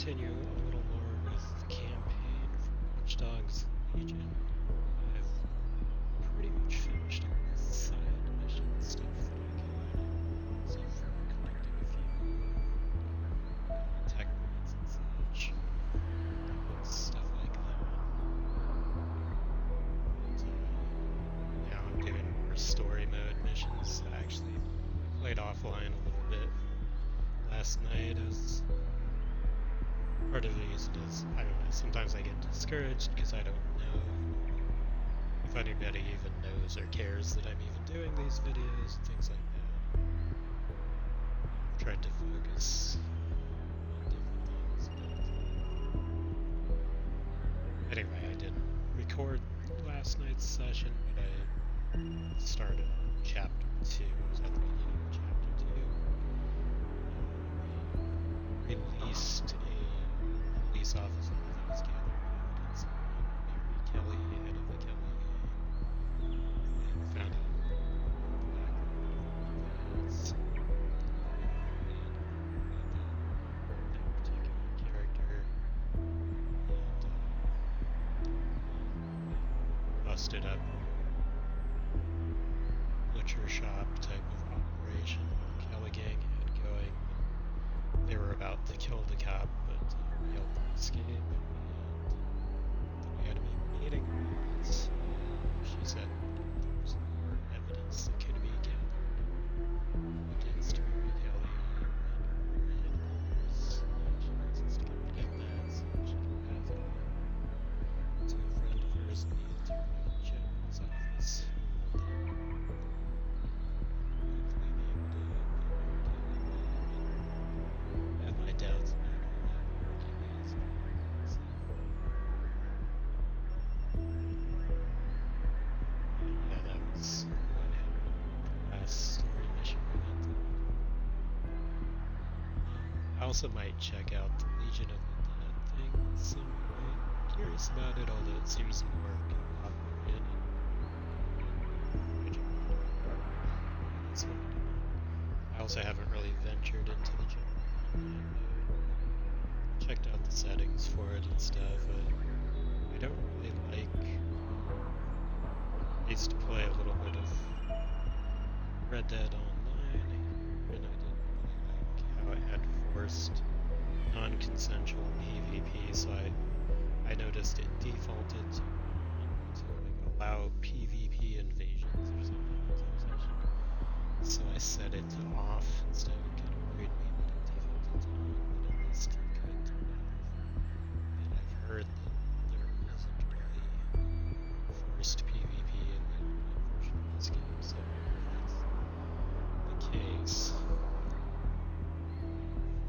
continue a little more with the campaign for Watch Dogs Legion. I've pretty much finished all the side mission stuff that I could, except for collecting a few tech points and such, and stuff like that. And, now I'm doing more story mode missions. I actually played offline a little bit last night. As part of the reason is, I don't know, sometimes I get discouraged because I don't know if anybody even knows or cares that I'm even doing these videos and things like that. I've tried to focus on different things, but anyway, I didn't record last night's session, but I started on chapter 2. It was at the beginning of chapter 2. We released a police officer that was gathering evidence on Mary Kelly, head of the Kelly gang, and found out the background of events, and that particular character, and busted up butcher shop type of operation Kelly gang had going. They were about to kill the cop, but we helped them escape, and then we had a big meeting about it. She said there was more evidence that could be gathered against Mary Kelly and her enemies. She wants us to come and get that, so she can pass it on to a friend of hers in the Attorney General's office. Doubts about all that working is. So, yeah, that was what happened the last story mission we went through. I also might check out the Legion of the Dead thing at some point. I'm curious about it, although it seems more co-op oriented. I also haven't really ventured into the general online mode. Checked out the settings for it and stuff. I don't really like. I used to play a little bit of Red Dead Online, and I didn't really like how it had forced non-consensual PvP, so I noticed it defaulted to like allow PvP invasions or something. So I set it to off instead. It kind of worried me that it defaulted to on, but at least you could turn it off. And I've heard that there isn't really forced PvP in the online version of this game, so if that's the case,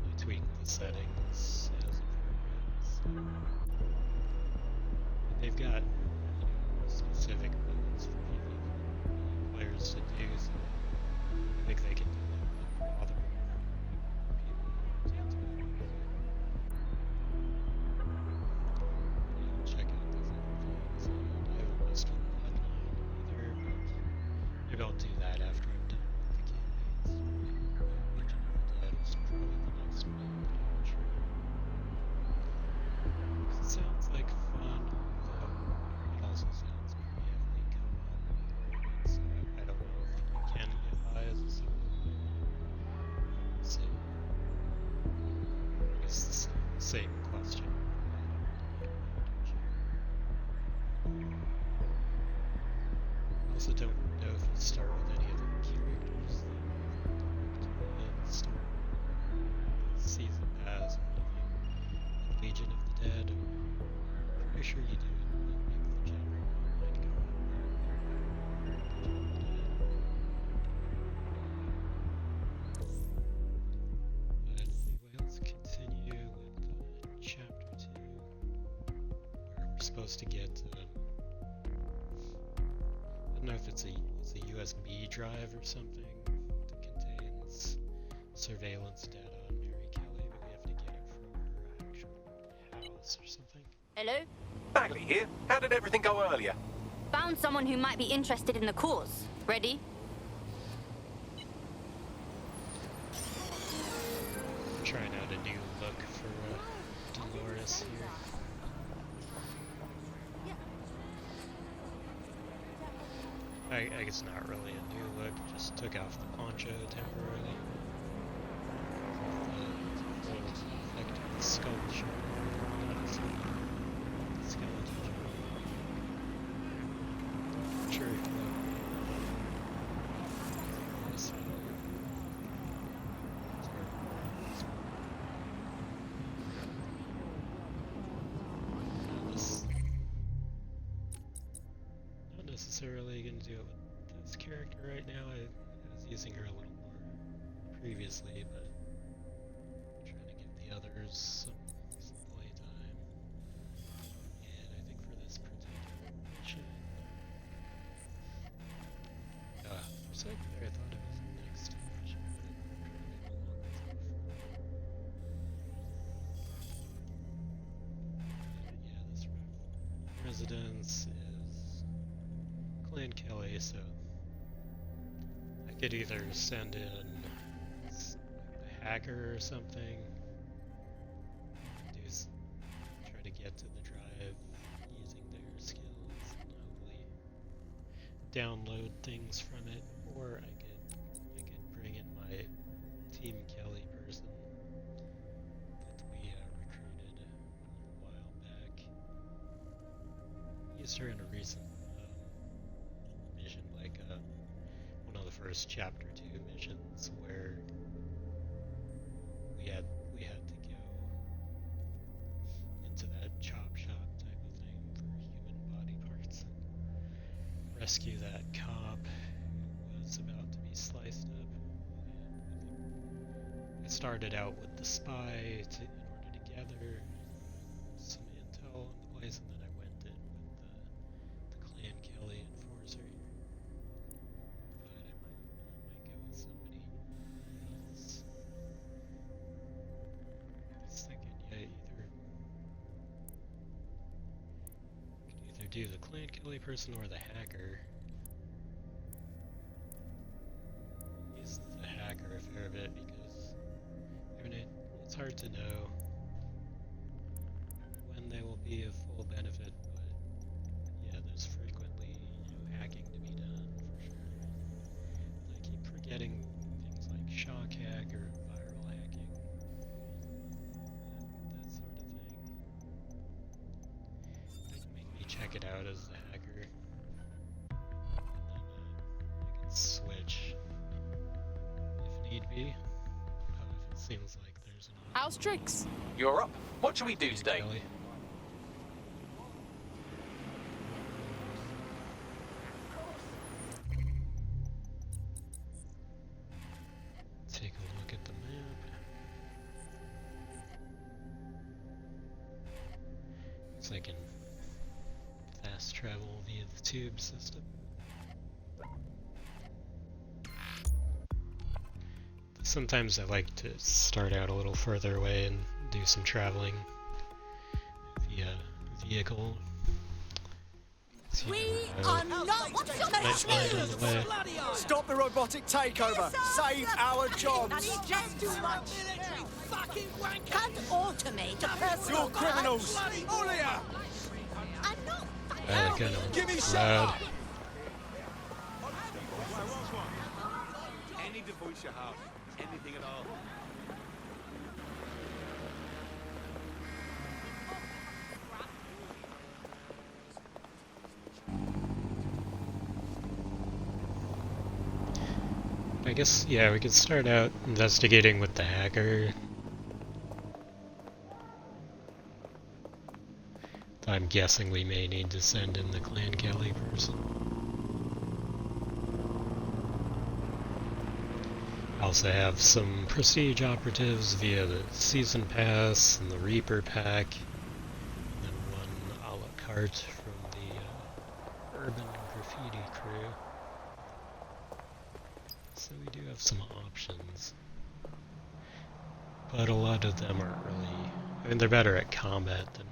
I tweaked the settings as appropriate. So. And they've got, specific modes for PvP players to do, so I think they can do that without bothering people who aren't into it. Yeah, check out those other things. And I haven't listed Bloodline either, but maybe I'll do that after I'm done with the campaigns. Legion of the Dead is probably the next one that I'll try. It sounds like fun, though it also sounds very heavily co-op oriented, so I don't know if you can get by as a solo player. We'll see. I guess the same question. I also don't know if you start with any of the characters that you've unlocked in the story or season pass or anything. In Legion of the Dead, I'm pretty sure you do it in like the general online co-op mode. Legion of the Dead. But anyway, let's continue with chapter 2, where we're supposed to get, I don't know if it's a USB drive or something that contains surveillance data on Mary Kelly, but we have to get it from her actual house or something. Hello? Bagley here. How did everything go earlier? Found someone who might be interested in the cause. Ready? Trying out a new look for this here. I guess not really a new look, just took off the poncho temporarily. The full effect of the sculpture. Skeleton. Sure. Not necessarily going to do it with this character right now. I was using her a little more previously, but I'm trying to give the others some playtime. And I think for this particular mission, for a second there I thought it was the next mission, but it yeah, this residence is Clan Kelly, so I could either send in a hacker or something, try to get to the drive using their skills and hopefully download things from it, or I could bring in my Team Kelly person that we recruited a while back. Used her in a recent mission, like one of the first Chapter 2 missions, where we had to go into that chop shop type of thing for human body parts and rescue that cop who was about to be sliced up. And I started out with the spy in order to gather some intel on the place, and then I went in with the Clan Kelly enforcer. But I might go with somebody else. I was thinking, yeah, could either do the Clan Kelly person or the hacker. Use the hacker a fair bit because it's hard to know when they will be of full benefit, but yeah, there's frequently hacking to be done for sure. And I keep forgetting things like shock hack or viral hacking, that sort of thing. They can make me check it out as the hacker, and then I can switch if need be. If it seems like there's an How's tricks? You're up. What shall we do today? Kelly. Take a look at the map. Looks like I can fast travel via the tube system. Sometimes I like to start out a little further away and do some traveling via vehicle. We are not What's your Might find on the way. Stop the robotic takeover! Save our jobs! just too much. Can't automate a personal You're criminals! All of you! I'm not. They're kind of Give me loud. Any device you have, anything at all. I guess, yeah, we could start out investigating with the hacker. I'm guessing we may need to send in the Clan Kelly person. I also have some prestige operatives via the Season Pass and the Reaper Pack, and then one a la carte from the Urban Graffiti crew. So we do have some options. But a lot of them aren't really... I mean, they're better at combat than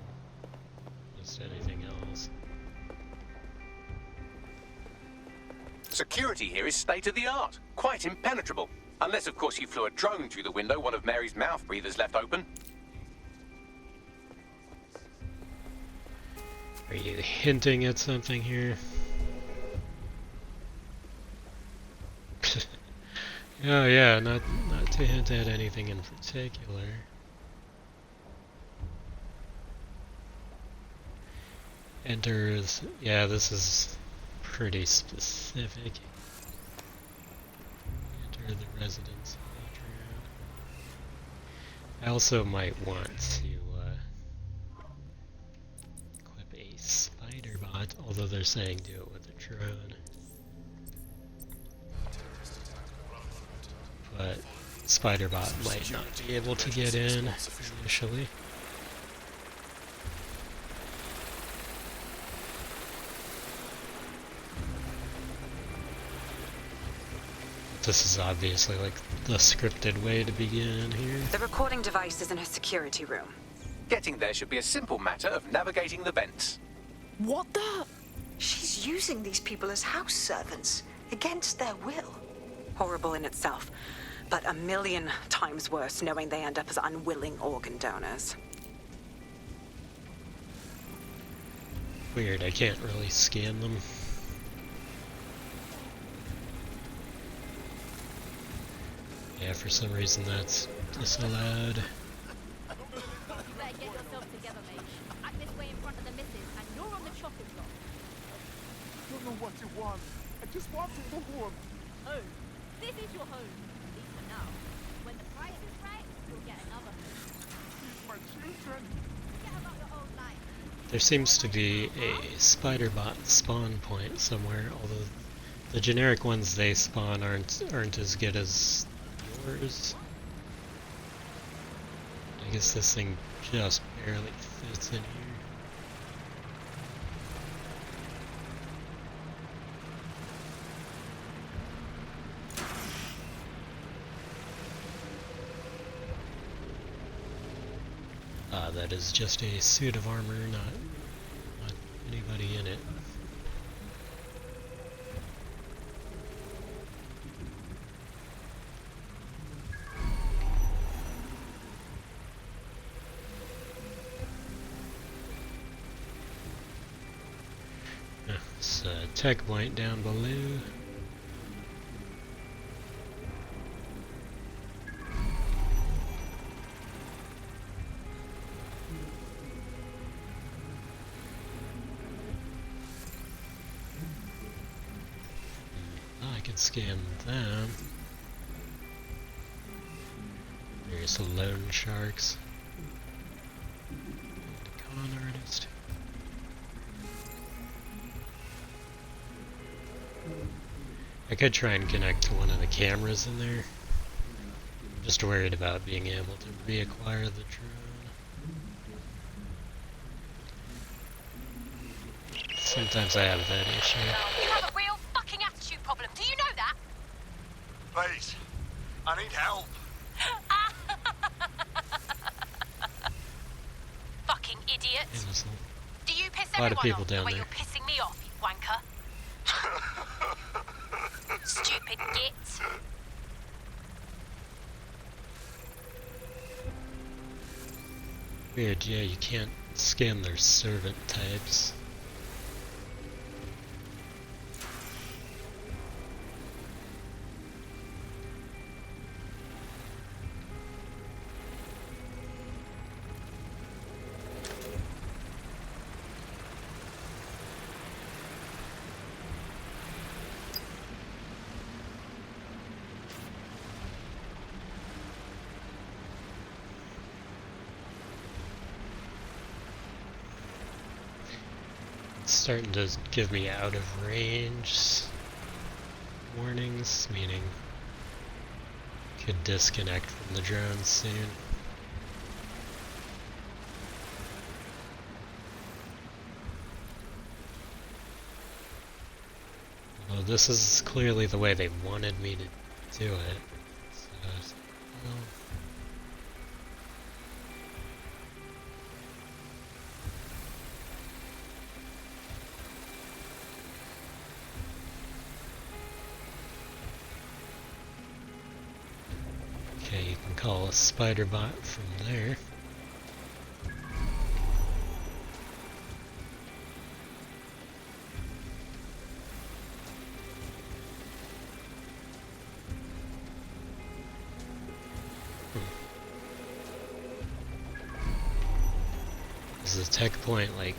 just anything else. Security here is state of the art. Quite impenetrable. Unless, of course, you flew a drone through the window one of Mary's mouth breathers left open. Are you hinting at something here? Oh yeah, not to hint at anything in particular. Enters. Yeah, this is pretty specific. Enter the residence Patreon. I also might want to equip a spider bot, although they're saying do it with a drone. But spider bot might not be able to get in initially. This is obviously like the scripted way to begin here. The recording device is in her security room. Getting there should be a simple matter of navigating the vents. What the? She's using these people as house servants, against their will. Horrible in itself, but a million times worse knowing they end up as unwilling organ donors. Weird, I can't really scan them. Yeah, for some reason that's disallowed. You better get yourself together, mate. Act this way in front of the missus, and you're on the chopping block. I don't know what you want. I just want to go home. Home. This is your home. At least for now. When the price is right, you'll get another home. These my children. Forget about your old life. There seems to be a spider bot spawn point somewhere, although the generic ones they spawn aren't as good as yours. I guess this thing just barely fits in here. That is just a suit of armor, not anybody in it. It's a tech point down below. I can scan them. There's loan sharks. And a con artist. I could try and connect to one of the cameras in there. I'm just worried about being able to reacquire the drone. Sometimes I have that issue. You have a real fucking attitude problem. Do you know that? Please, I need help. Fucking idiot. Yeah, there's Do you piss a lot of everyone people off down the way there. you're pissing me off, you wanker? Stupid git. Weird, yeah, you can't scan their servant types. It's starting to give me out of range warnings, meaning could disconnect from the drone soon. Well, this is clearly the way they wanted me to do it. So, well, okay, you can call a spider bot from there. There's a tech point, like,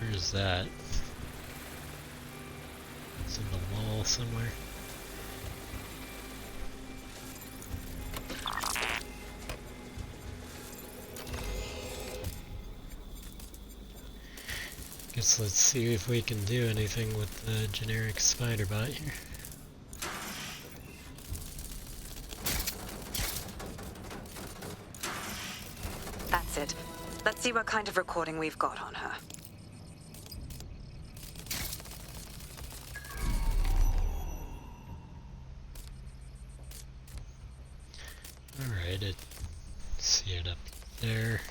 where's that? It's in the wall somewhere. Guess let's see if we can do anything with the generic spider bot here. That's it. Let's see what kind of recording we've got on her. Alright, see it up there.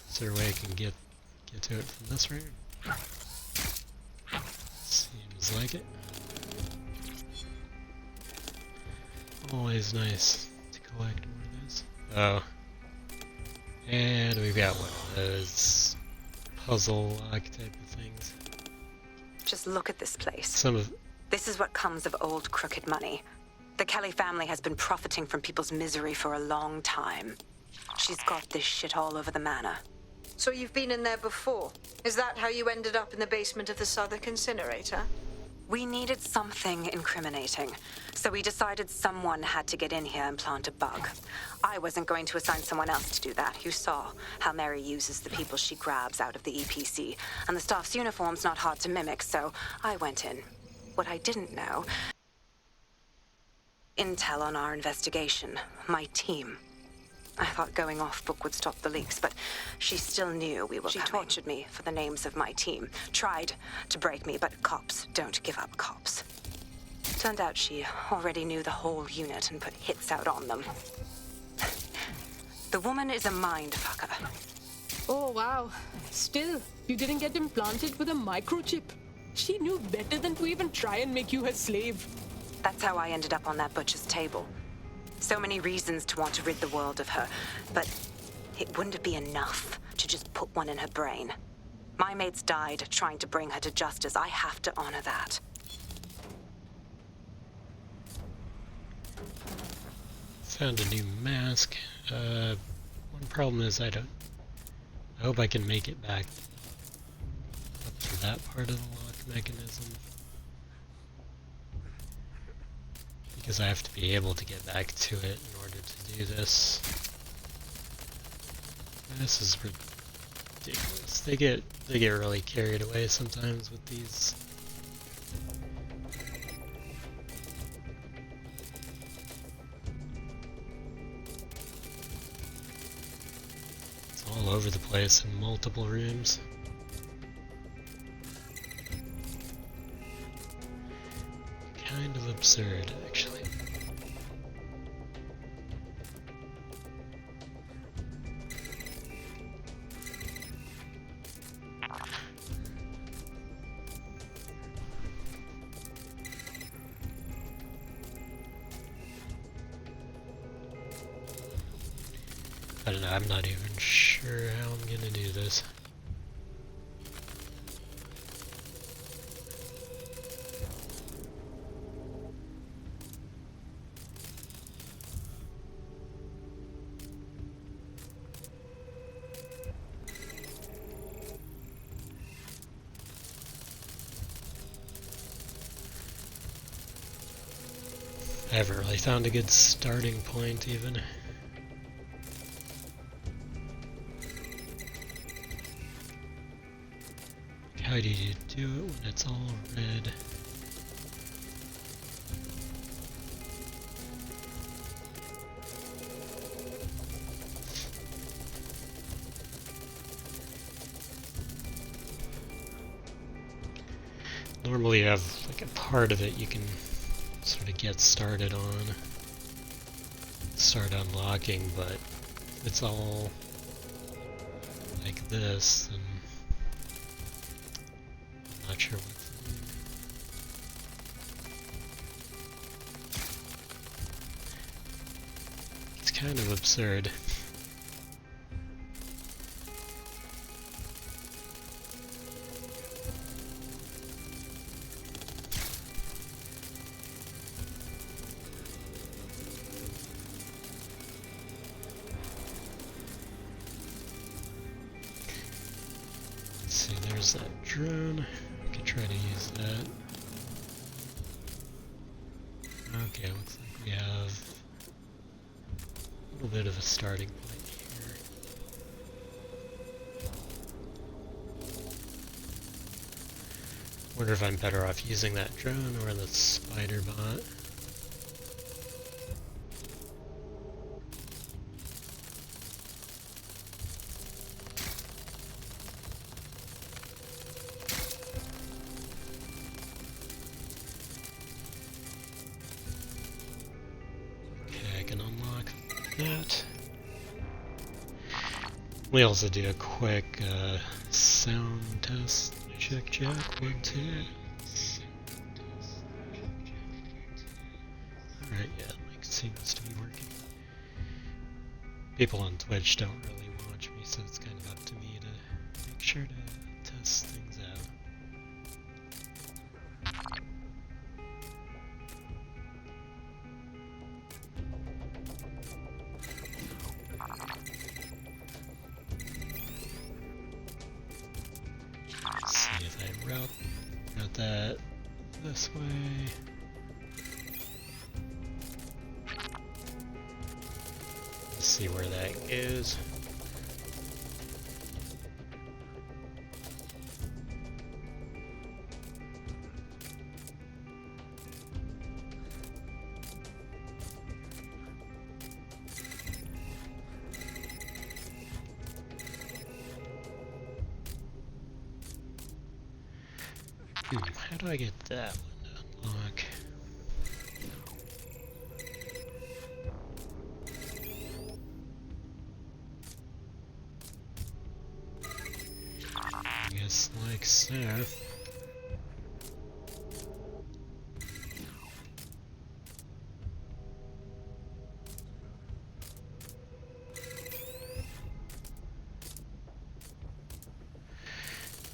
Is there a way I can get to it from this room? Seems like it. Always nice to collect more of those. Oh. And we've got one of those puzzle lock type of things. Just look at this place. Some of This is what comes of old crooked money. The Kelly family has been profiting from people's misery for a long time. She's got this shit all over the manor. So you've been in there before? Is that how you ended up in the basement of the Southwark incinerator? We needed something incriminating, so we decided someone had to get in here and plant a bug. I wasn't going to assign someone else to do that. You saw how Mary uses the people she grabs out of the EPC, and the staff's uniform's not hard to mimic, so I went in. What I didn't know... Intel on our investigation. My team. I thought going off book would stop the leaks, but she still knew we were coming. She tortured me for the names of my team. Tried to break me, but cops don't give up cops. Turned out she already knew the whole unit and put hits out on them. The woman is a mind fucker. Oh, wow. Still, you didn't get implanted with a microchip. She knew better than to even try and make you her slave. That's how I ended up on that butcher's table. So many reasons to want to rid the world of her, but it wouldn't be enough to just put one in her brain. My mates died trying to bring her to justice. I have to honor that. found a new mask. One problem is I hope I can make it back up to that part of the lock mechanism. Because I have to be able to get back to it in order to do this. This is ridiculous. They get really carried away sometimes with these. It's all over the place in multiple rooms. Kind of absurd, actually. I don't know, I'm not even sure how I'm gonna do this. I haven't really found a good starting point even. How do you do it when it's all red? Normally you have like a part of it you can sort of get started on, start unlocking, but if it's all like this, then I'm not sure what to do. It's kind of absurd. see, there's that drone. I could try to use that. Okay, looks like we have a little bit of a starting point here. Wonder if I'm better off using that drone or the spider bot. That. We also do a quick sound test. Check, 1, 2. Alright, yeah, like seems to be working. People on Twitch don't really watch me, so it's kind of up to me to make sure to test things out. See if I route that this way. Let's see where that goes. How do I get that one to unlock? I guess like so.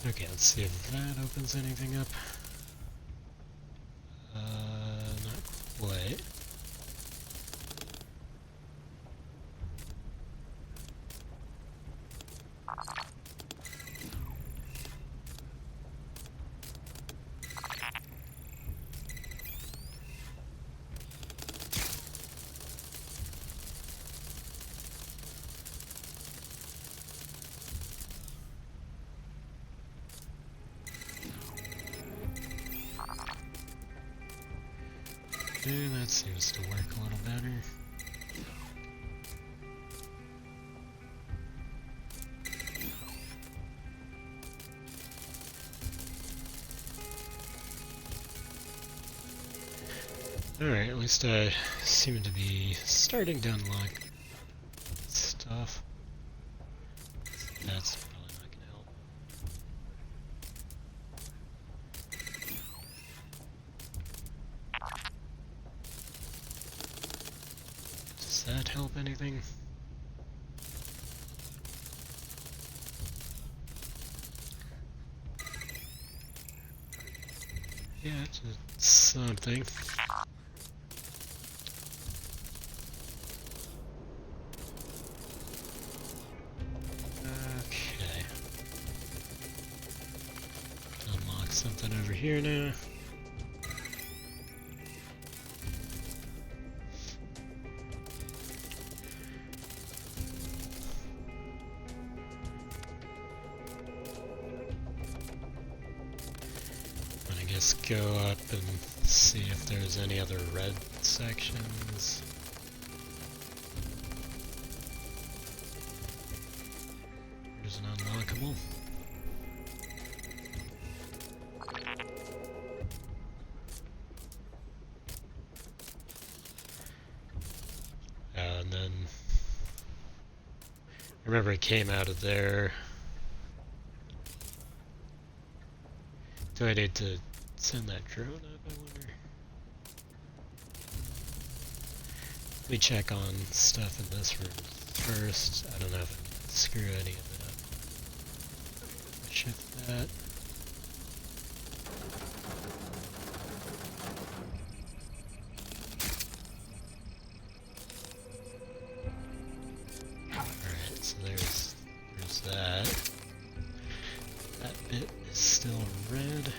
Okay, let's see if that opens anything up. Not quite. Okay, that seems to work a little better. Alright, at least I seem to be starting to unlock stuff. That's probably not gonna help. Does that help anything? Yeah, it's something. Okay. Unlock something over here now. Just go up and see if there's any other red sections. There's an unlockable. And then I remember it came out of there. Do I need to send that drone up, I wonder? Let me check on stuff in this room first. I don't know if I can screw any of it up. Shift that. Alright, so there's that. That bit is still red.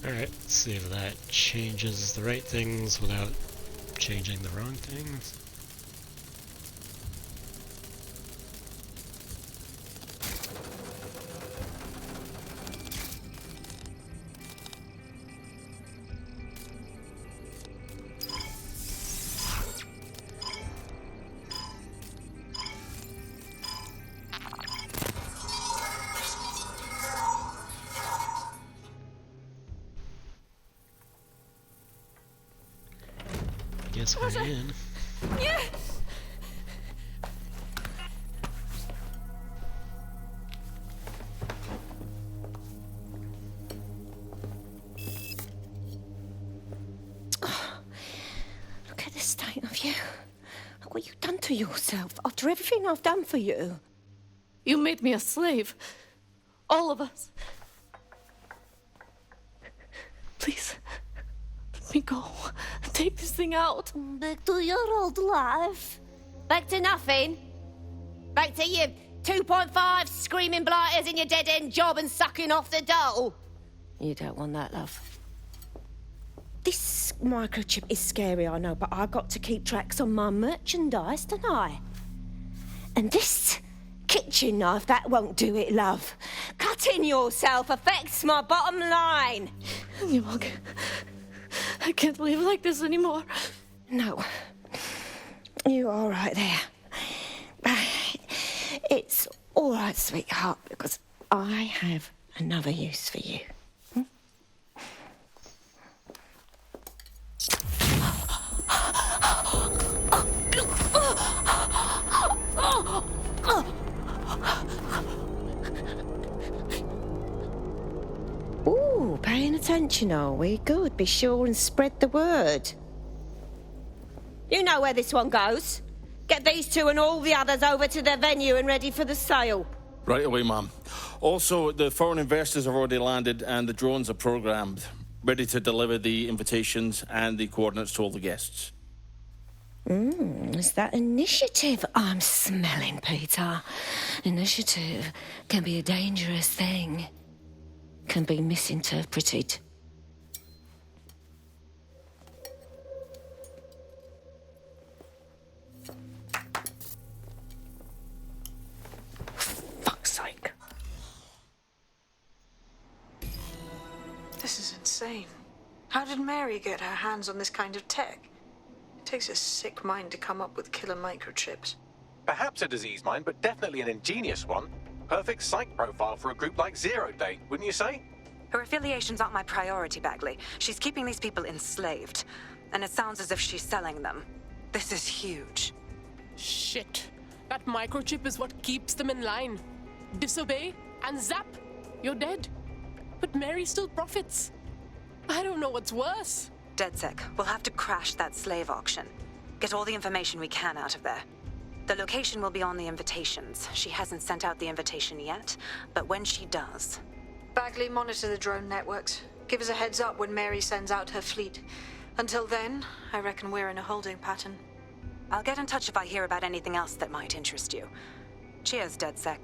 Alright, let's see if that changes the right things without changing the wrong things. Guess we're in. Yeah. Look at the state of you. Look what you've done to yourself after everything I've done for you. You made me a slave. All of us. Please, let me go. Take this thing out. Back to your old life. Back to nothing. Back to you 2.5 screaming blighters in your dead-end job and sucking off the dole. You don't want that, love. This microchip is scary, I know, but I got to keep tracks on my merchandise, don't I? And this kitchen knife, that won't do it, love. Cutting yourself affects my bottom line. Dybbuk, I can't live like this anymore. No. You're all right there. It's all right, sweetheart, because I have another use for you. Ooh, paying attention, are we? Good. Be sure and spread the word. You know where this one goes. Get these two and all the others over to their venue and ready for the sale. Right away, ma'am. Also, the foreign investors have already landed and the drones are programmed, ready to deliver the invitations and the coordinates to all the guests. Is that initiative I'm smelling, Peter? Initiative can be a dangerous thing. Can be misinterpreted. Fuck's sake. This is insane. How did Mary get her hands on this kind of tech? It takes a sick mind to come up with killer microchips. Perhaps a disease mind, but definitely an ingenious one. Perfect psych profile for a group like Zero Day, wouldn't you say? Her affiliations aren't my priority, Bagley. She's keeping these people enslaved. And it sounds as if she's selling them. This is huge. Shit. That microchip is what keeps them in line. Disobey and zap. You're dead. But Mary still profits. I don't know what's worse. DedSec, we'll have to crash that slave auction. Get all the information we can out of there. The location will be on the invitations. She hasn't sent out the invitation yet, but when she does... Bagley, monitor the drone networks. Give us a heads up when Mary sends out her fleet. Until then, I reckon we're in a holding pattern. I'll get in touch if I hear about anything else that might interest you. Cheers, DedSec.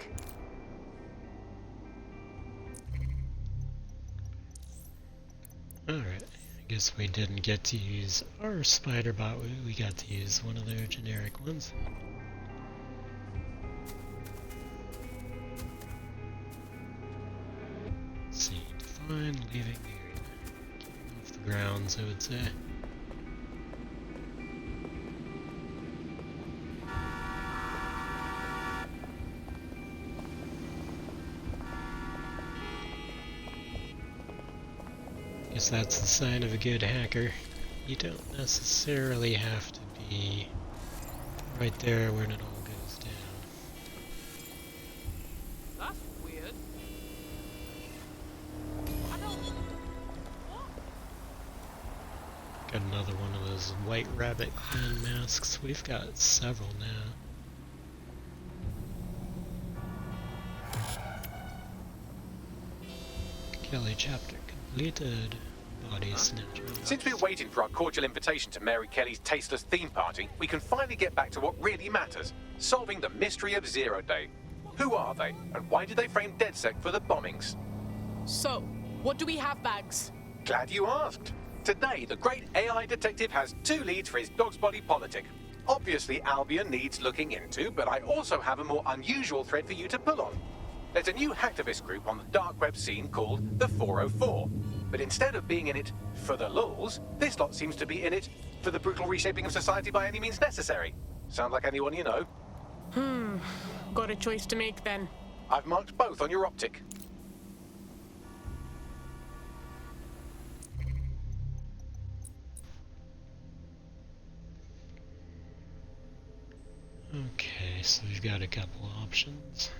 Alright, I guess we didn't get to use our spider bot, we got to use one of their generic ones. See, define, leaving the area. Getting off the grounds, I would say. Guess that's the sign of a good hacker. You don't necessarily have to be right there when it all goes down. That's weird. I don't... What? Got another one of those White Rabbit clan masks. We've got several now. Kelly chapter completed. Body snatcher. Since we're waiting for our cordial invitation to Mary Kelly's tasteless theme party, we can finally get back to what really matters, solving the mystery of Zero Day. Who are they, and why did they frame DedSec for the bombings? So, what do we have, Bags? Glad you asked. Today, the great AI detective has 2 leads for his dog's body politic. Obviously, Albion needs looking into, but I also have a more unusual thread for you to pull on. There's a new hacktivist group on the dark web scene called the 404. But instead of being in it for the lulz, this lot seems to be in it for the brutal reshaping of society by any means necessary. Sound like anyone you know? Got a choice to make then. I've marked both on your optic. Okay, so we've got a couple options.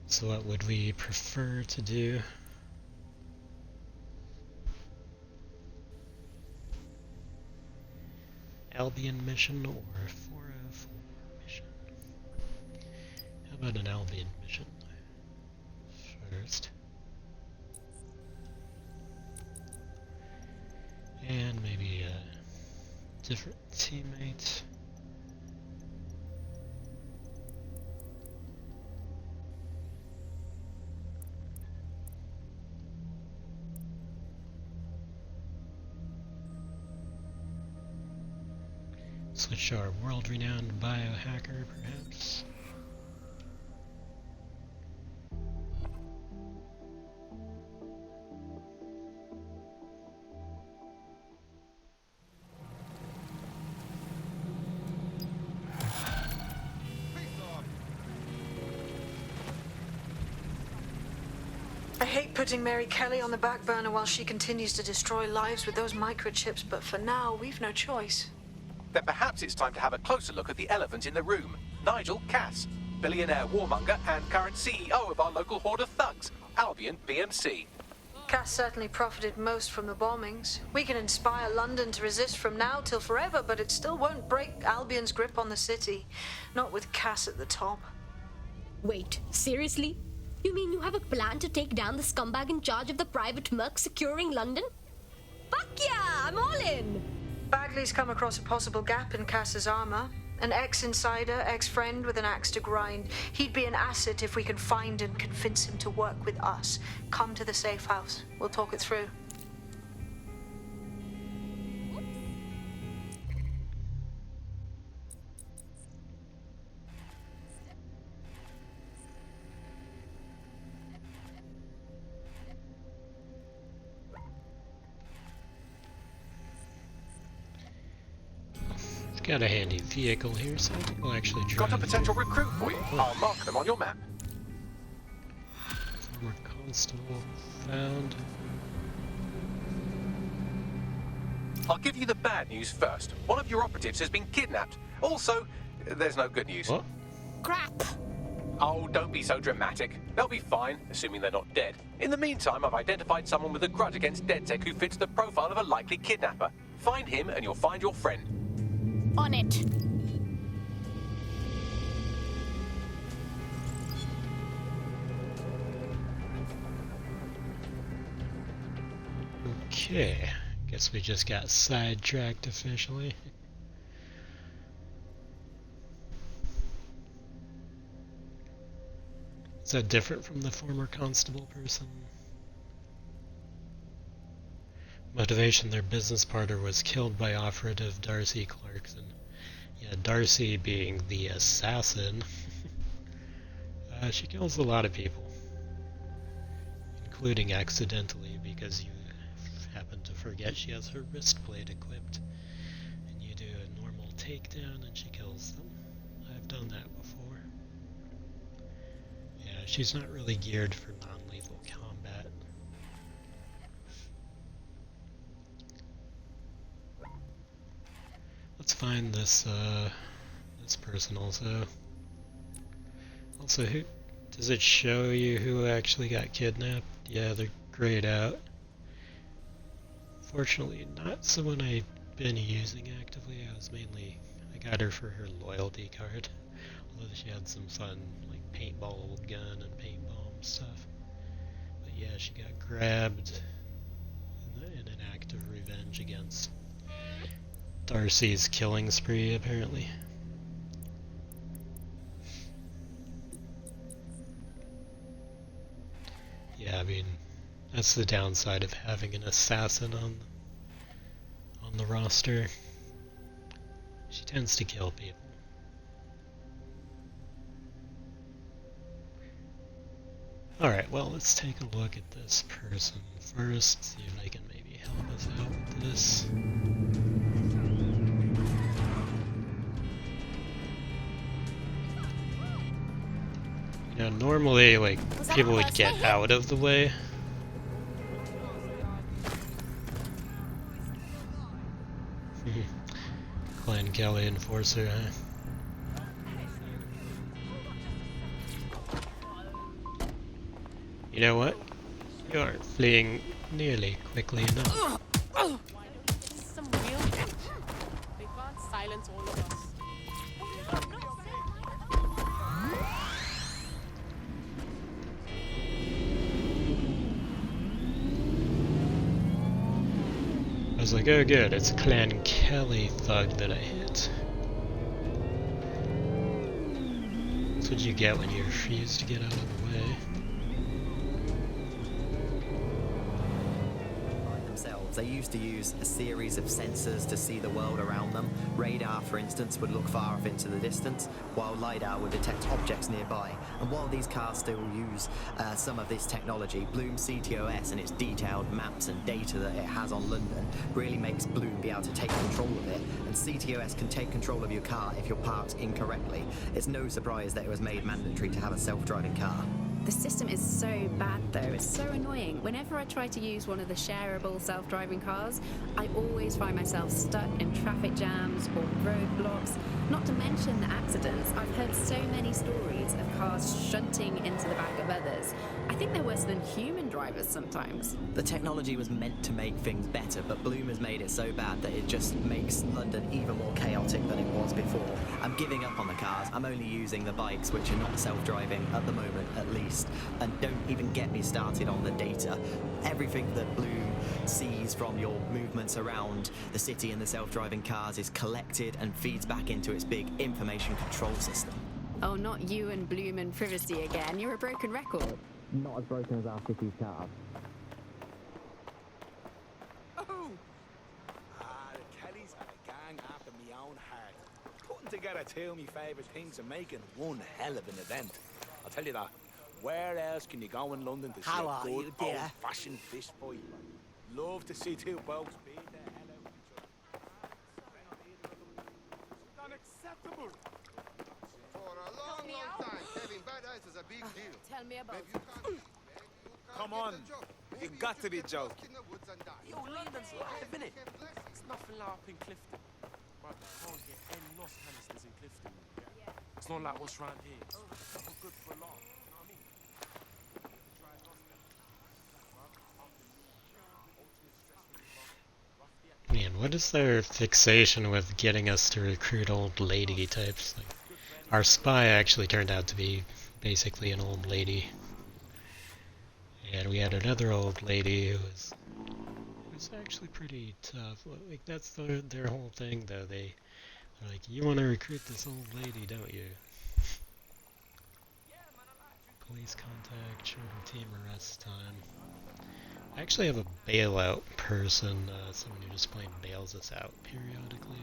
So what would we prefer to do? Albion mission or 404 mission? How about an Albion mission first? And maybe a different teammate. Switch to our world-renowned biohacker, perhaps. I hate putting Mary Kelly on the back burner while she continues to destroy lives with those microchips, but for now, we've no choice. Then perhaps it's time to have a closer look at the elephant in the room. Nigel Cass, billionaire warmonger and current CEO of our local horde of thugs, Albion PMC. Cass certainly profited most from the bombings. We can inspire London to resist from now till forever, but it still won't break Albion's grip on the city. Not with Cass at the top. Wait, seriously? You mean you have a plan to take down the scumbag in charge of the private merc securing London? Fuck yeah, I'm all in! Bagley's come across a possible gap in Cass's armor. An ex-insider, ex-friend with an axe to grind. He'd be an asset if we can find and convince him to work with us. Come to the safe house. We'll talk it through. Got a handy vehicle here, so I think I'll actually drive. Got a potential recruit for you. I'll mark them on your map. Former constable found. I'll give you the bad news first. One of your operatives has been kidnapped. Also, there's no good news. What? Crap! Oh, don't be so dramatic. They'll be fine, assuming they're not dead. In the meantime, I've identified someone with a grudge against DedSec who fits the profile of a likely kidnapper. Find him and you'll find your friend. On it. Okay, guess we just got sidetracked officially. Is that different from the former constable person? Motivation: their business partner was killed by operative Darcy Clarkson. Yeah, Darcy being the assassin. She kills a lot of people. Including accidentally, because you forget she has her wrist blade equipped. And you do a normal takedown and she kills them. I've done that before. Yeah, she's not really geared for non-lethal combat. Let's find this person also. Also, who does it show you who actually got kidnapped? Yeah, they're grayed out. Fortunately, not someone I've been using actively. I got her for her loyalty card. Although she had some fun, like paintball gun and paint bomb stuff. But yeah, she got grabbed in an act of revenge against Darcy's killing spree, apparently. Yeah, I mean, that's the downside of having an assassin on the roster. She tends to kill people. Alright, well, let's take a look at this person first, see if they can maybe help us out with this. You know, normally, like, people would get out of the way. Clan Kelly Enforcer, huh? You know what? You aren't fleeing nearly quickly enough. Some real they can't silence all of us. I was like, oh good, it's a Clan Kelly thug that I hit. That's what you get when you refuse to get out of the way. They used to use a series of sensors to see the world around them. Radar, for instance, would look far off into the distance, while LiDAR would detect objects nearby. And while these cars still use some of this technology, Bloom CTOS and its detailed maps and data that it has on London really makes Bloom be able to take control of it. And CTOS can take control of your car if you're parked incorrectly. It's no surprise that it was made mandatory to have a self-driving car. The system is so bad though, it's so annoying. Whenever I try to use one of the shareable self-driving cars, I always find myself stuck in traffic jams or roadblocks, not to mention the accidents. I've heard so many stories of cars shunting into the back of others. I think they're worse than human drivers sometimes. The technology was meant to make things better, but Bloom has made it so bad that it just makes London even more chaotic than it was before. I'm giving up on the cars, I'm only using the bikes, which are not self-driving at the moment at least. And don't even get me started on the data. Everything that Bloom sees from your movements around the city and the self-driving cars is collected and feeds back into its big information control system. Oh, not you and Bloom and privacy again. You're a broken record. Not as broken as our city's cars. Oh! The Kellys are a gang after me own heart. Putting together two of me favourite things and making one hell of an event. I'll tell you that. Where else can you go in London to see a good old-fashioned fist fight? Love to see two blokes beat the hell out of each other. It's unacceptable. For a long, long time, having bad eyes is a big deal. Tell me about it. Come on, you got to be joking. Yo, London's live, innit? It's nothing like up in Clifton. But you can't get any lost canisters in Clifton. It's not like what's round here. It's not good for long. Man, what is their fixation with getting us to recruit old lady types? Like, our spy actually turned out to be basically an old lady. And we had another old lady who was actually pretty tough. Like, that's their whole thing, though. They're like, you want to recruit this old lady, don't you? Police contact, short team arrest time. I actually have a bailout person, someone who just plain bails us out periodically.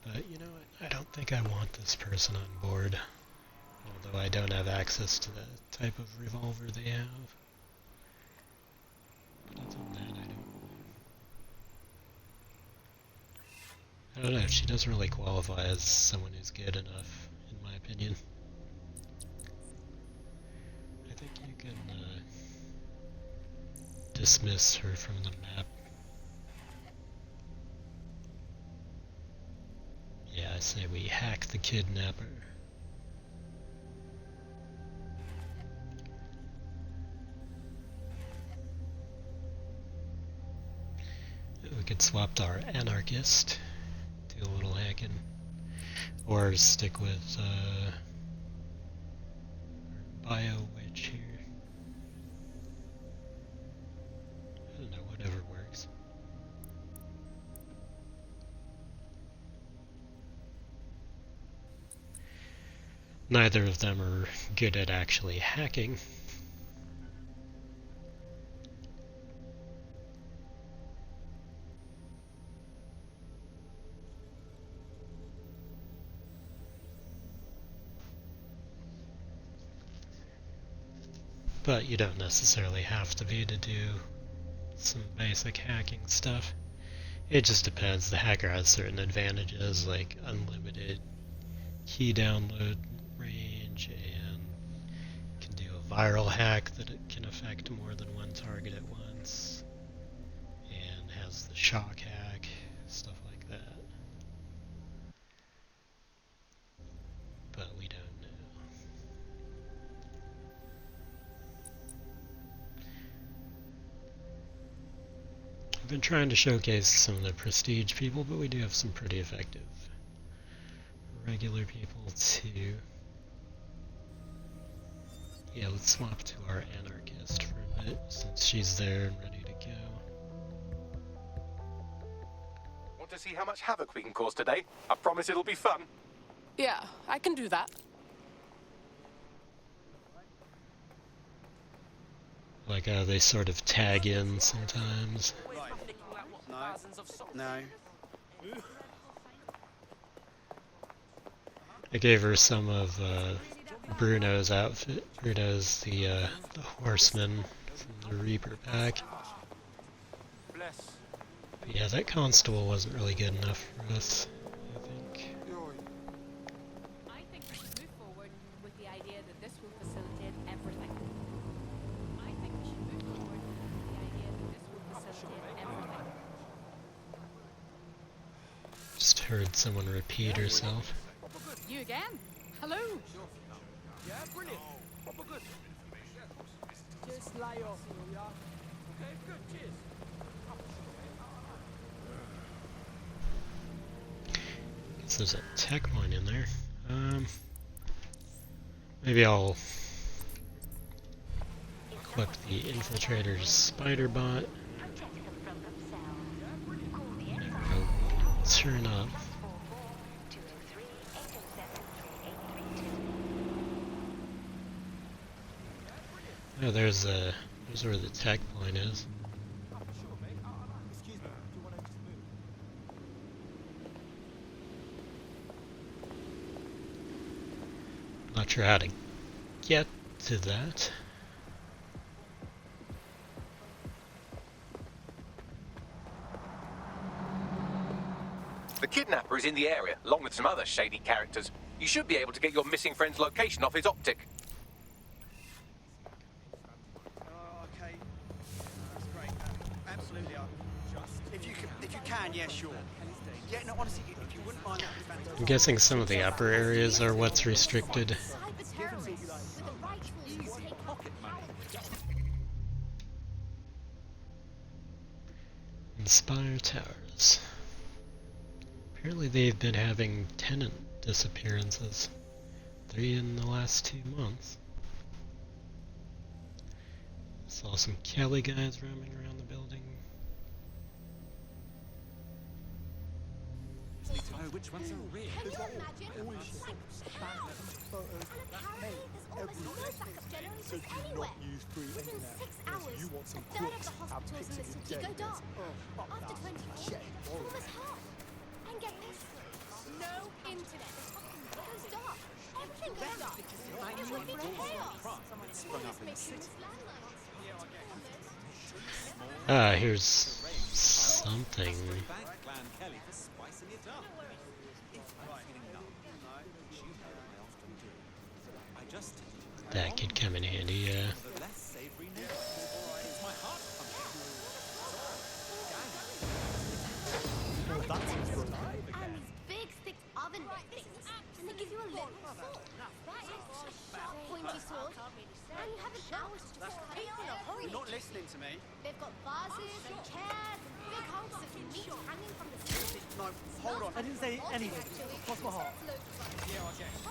But you know what, I don't think I want this person on board. I don't Although I don't have access to the type of revolver they have. But other than that, I don't know, she doesn't really qualify as someone who's good enough, in my opinion. I think you can dismiss her from the map. Yeah, I say we hack the kidnapper. We could swap to our anarchist, do a little hacking, or stick with our bio witch here. I don't know, whatever works. Neither of them are good at actually hacking. But you don't necessarily have to be to do some basic hacking stuff. It just depends. The hacker has certain advantages like unlimited key download range and can do a viral hack that it can affect more than one target at once, and has the shock hack, stuff like that. But we don't know. I've been trying to showcase some of the prestige people, but we do have some pretty effective regular people too. Yeah, let's swap to our anarchist for a bit, since she's there and ready to go. Want to see how much havoc we can cause today? I promise it'll be fun. Yeah, I can do that. Like how they sort of tag in sometimes. No. I gave her some of Bruno's outfit. Bruno's the horseman from the Reaper pack. But yeah, that constable wasn't really good enough for us, I think. I think we should move forward with the idea that this will facilitate everything. Just heard someone repeat herself. You again? Hello? Yeah, brilliant. Proper good. Just lay off, will ya? Okay, good, cheers. Guess there's a tech mine in there. Maybe I'll equip the infiltrator's spider bot. Turn up. Oh, there's where the tech point is. Not sure how to get to that. The kidnapper is in the area, along with some other shady characters. You should be able to get your missing friend's location off his optic. Okay. That's great. Absolutely. If you can, yeah, sure. Yeah, no, honestly, if you wouldn't mind, that'd be fantastic. I'm guessing some of the upper areas are what's restricted. Inspire Towers. Apparently they've been having tenant disappearances. 3 in the last 2 months. Saw some Kelly guys roaming around the building. Need to know which ones are real. Can you imagine? Like, photos, hey, generally just anywhere. Within 6 hours, a third of the hospitals in the city go dark. After 24, almost half. And get this, no internet. It goes dark Ah, here's something. That could come in handy, yeah. Big thick oven things, and they give you a little sword. That is a sharp, pointy sword, and you have an hour to just cut it in a hurry. You're not listening to me. They've got vases and chairs and big hunks of meat hanging from the ceiling. No, hold on. I didn't say anything. Cross my heart. Yeah, I get it.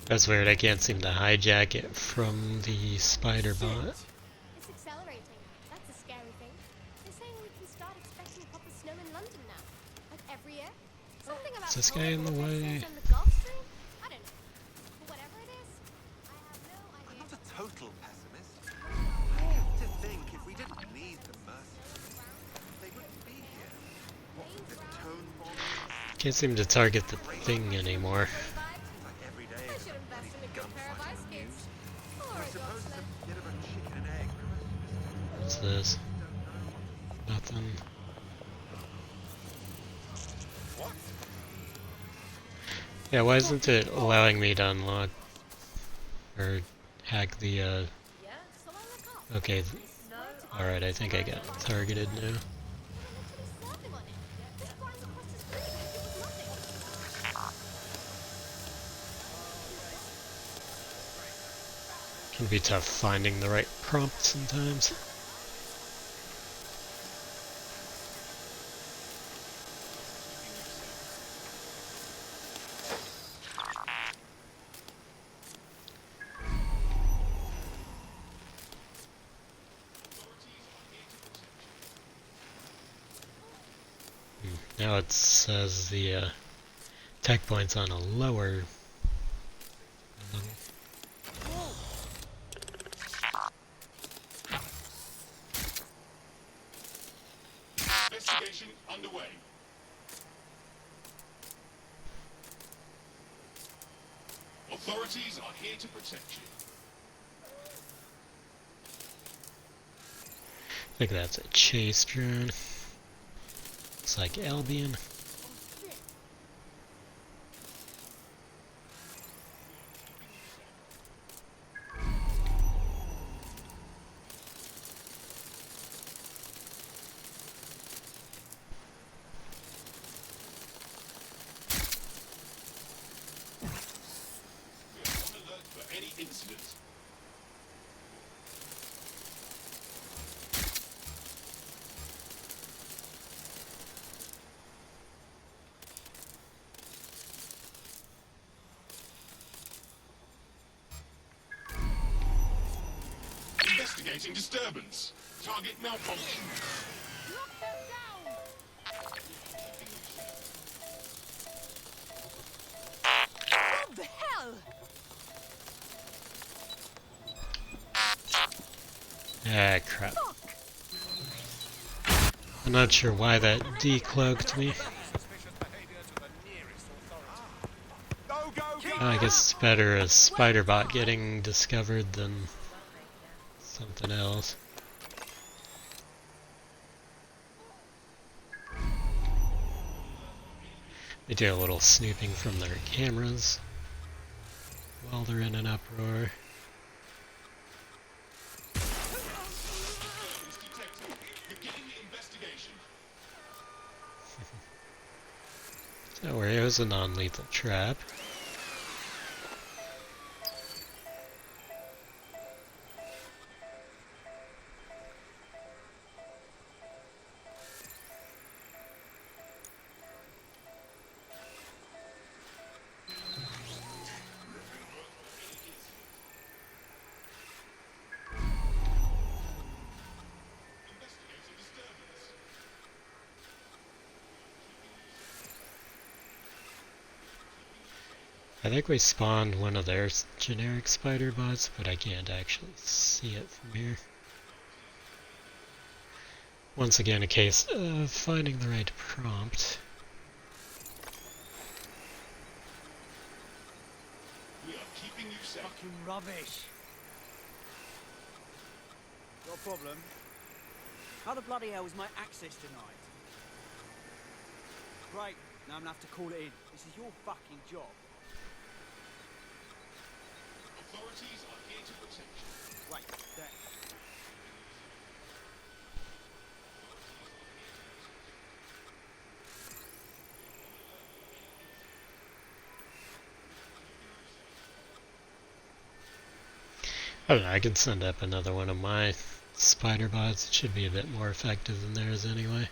That's weird, I can't seem to hijack it from the spider bot. It's accelerating. That's a scary thing. They're saying we can start expecting proper snow in London now. Like every year. Something about Is this guy in the way? on the Gulf Stream? I don't know. But whatever it is, I have no idea. I'm not a total pessimist. I have to think if we didn't need the mercenaries, they wouldn't be here. What with the tone bombs? Can't seem to target the thing anymore. Like every day is a bloody gunfight on the news. I suppose it's a bit of a chicken and egg. What's this? Nothing. Yeah, why isn't it allowing me to unlock or hack the okay. Alright, I think I got targeted now. Can be tough finding the right prompt sometimes. Now it says the tech point's on a lower level. Investigation underway. Authorities are here to protect you. I think that's a chase drone. Looks like Albion. For any incident. Investigating disturbance. Target malfunction. What the hell? Ah, crap. I'm not sure why that decloaked me. I guess it's better a spider bot getting discovered than something else. They do a little snooping from their cameras while they're in an uproar. Don't worry, it was a non-lethal trap. I think we spawned one of their generic spider bots, but I can't actually see it from here. Once again, a case of finding the right prompt. We are keeping you safe. Fucking rubbish. Got a problem? How the bloody hell was my access denied? Great, now I'm gonna have to call it in. This is your fucking job. Authorities are here to protect you. Wait, there. I don't know, I can send up another one of my spider bots. It should be a bit more effective than theirs anyway.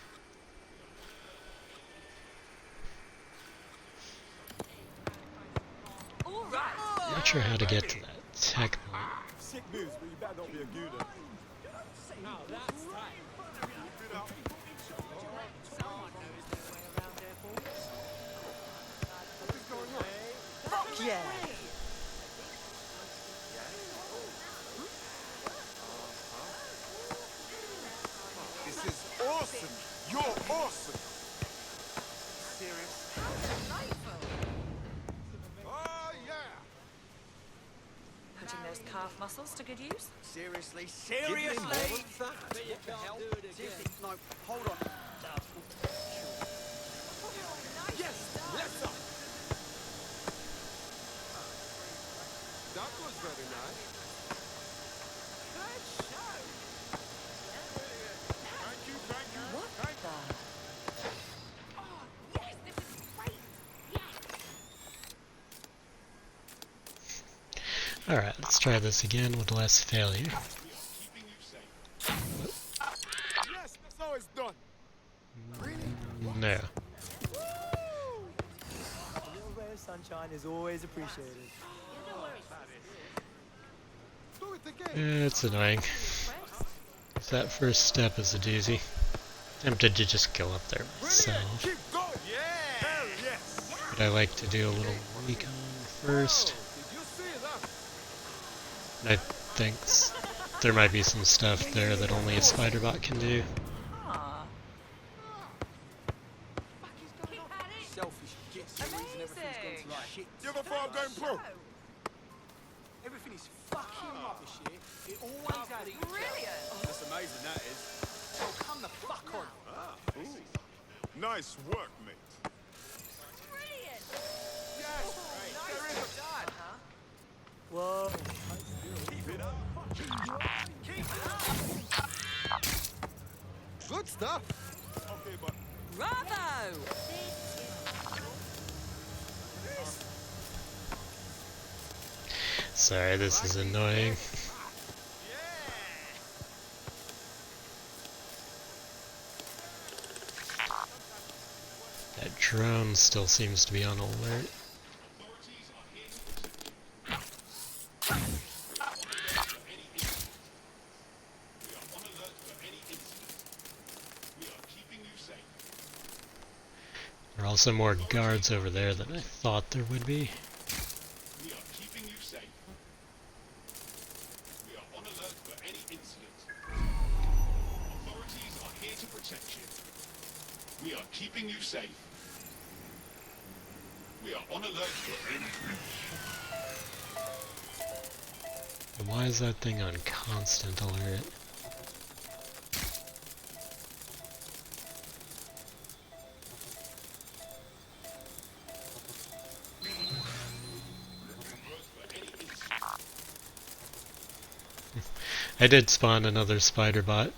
I'm not sure how to get to that tech point. Sick moves, but you better not be a gooner. Now that's tight. Fuck yeah! This is awesome. You're awesome. Serious? Oh yeah. Putting those calf muscles to good use? Seriously, Give me seriously! more of that. What the hell? Seriously, no, hold on. Yes, left up. That was very nice. Thank you, thank you. What Thank the? Alright, let's try this again with less failure. Yes, that's how it's done. No. A little ray of sunshine is always appreciated. Do it again. It's annoying. That first step is a doozy. Tempted to just go up there myself. Keep going. Yeah. Hell yes. But I like to do a little recon first. Did you see that? And I think there might be some stuff there that only a spider bot can do. Selfish gits, the reason everything's gone to shit. You ever thought of going pro? Everything is fucking rubbish here. It always has. Brilliant! That's amazing, that is. Oh, come the fuck on. Nice work, mate. Brilliant! Yes. There is a Done, huh? Whoa. Keep it up. Keep it up! Good stuff. Okay, but Bravo! Sorry, this is annoying. That drone still seems to be on alert. There are also more guards over there than I thought there would be. we are keeping you safe. We are on alert for any incident. Authorities are here to protect you. We are keeping you safe. We are on alert for any... And why is that thing on constant alert? I did spawn another spider bot.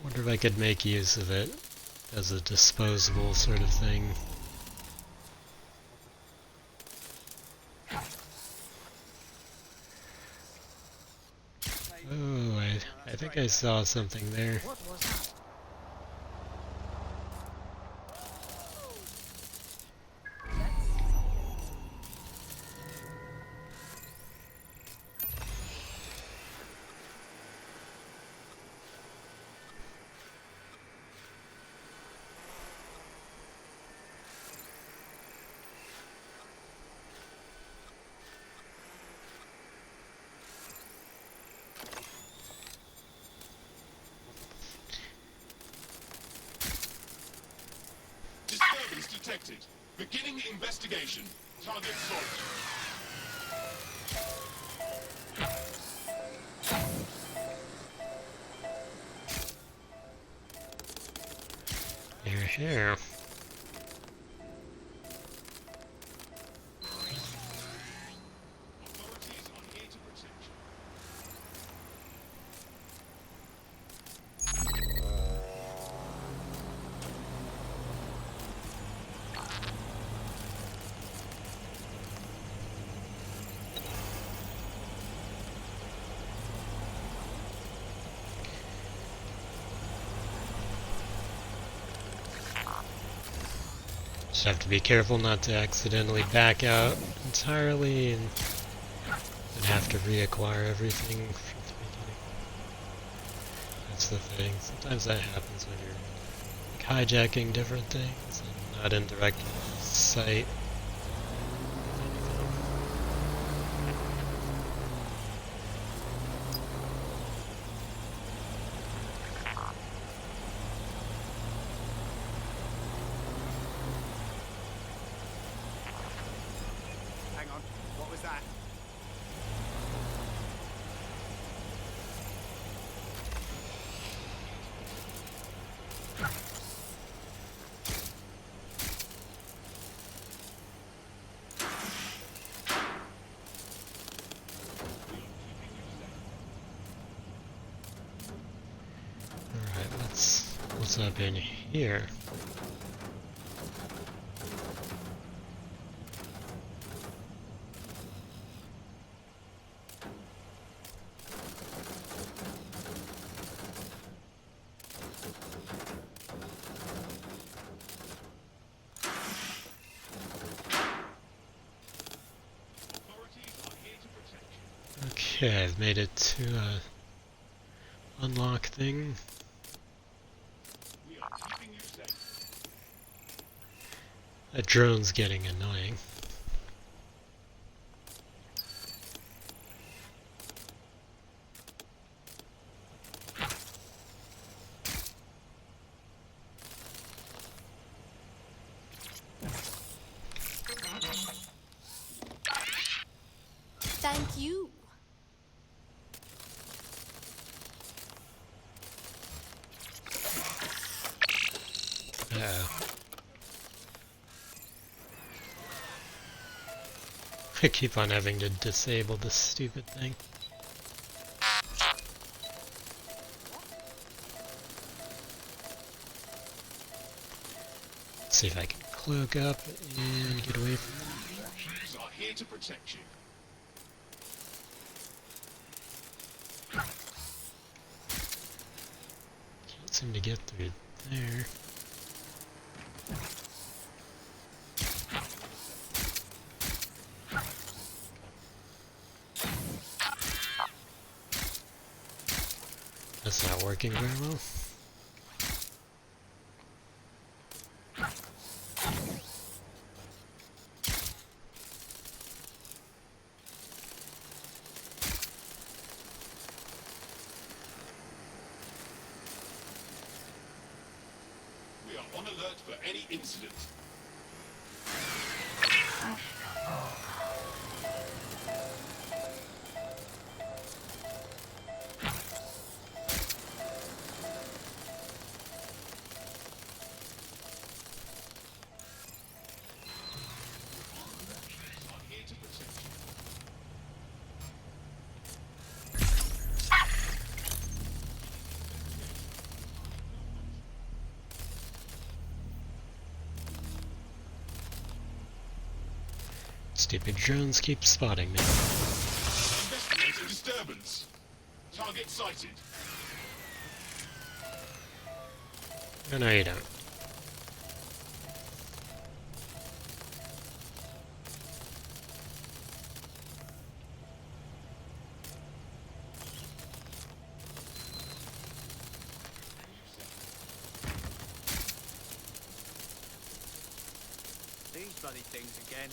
Wonder if I could make use of it as a disposable sort of thing. Oh, I think I saw something there. What was that? detected. Beginning investigation. Target solved. You're here. Just have to be careful not to accidentally back out entirely and then have to reacquire everything from the beginning. That's the thing. Sometimes that happens when you're like, hijacking different things and not in direct sight. Hang on, what was that? Alright, what's up in here? Okay, I've made it to unlock thing. That drone's getting annoying. Thank you. I keep on having to disable this stupid thing. Let's see if I can cloak up and get away from them. Crews are here to protect you. Can't seem to get through there. That's not working very well. We are on alert for any incident. Stupid drones keep spotting me. Investigating disturbance. Target sighted. Oh, no, you don't. These bloody things again.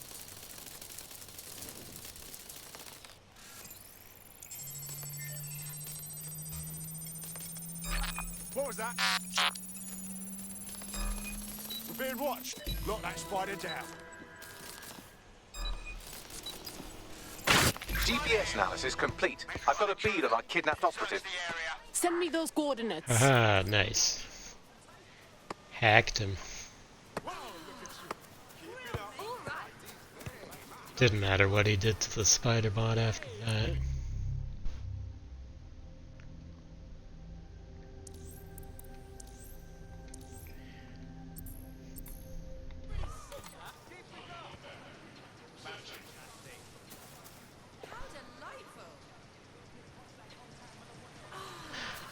What was that? We're being watched. Lock that spider down. GPS analysis complete. I've got a bead of our kidnapped operative. Send me those coordinates. Aha, nice. Hacked him. Didn't matter what he did to the spider bot after that.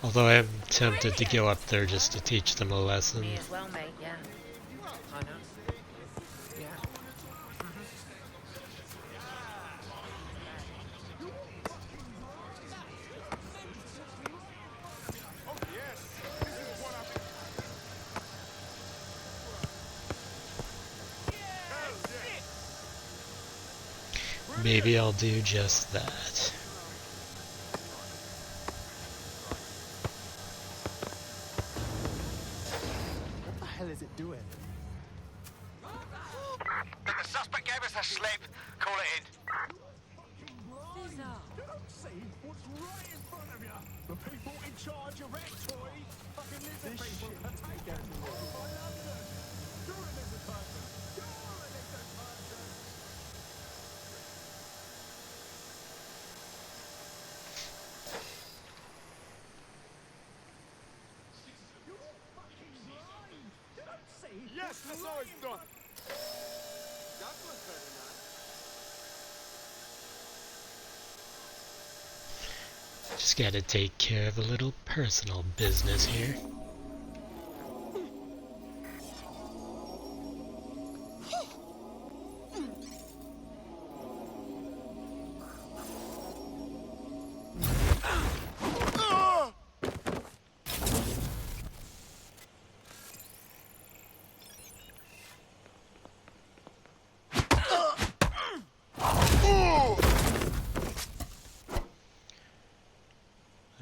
Although I am tempted to go up there just to teach them a lesson. Me as well, mate, yeah. I know. Yeah. Maybe I'll do just that. What the hell is it doing? The suspect gave us a slip. Call it in. Bizarre. You don't see what's right in front of you. The people in charge of that toy. Fucking lizard people. Potato. I love them. You're a lizard person. You're a lizard person. Yes, that's how it's done. Just gotta take care of a little personal business here.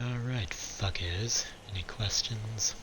Alright, fuckers. Any questions?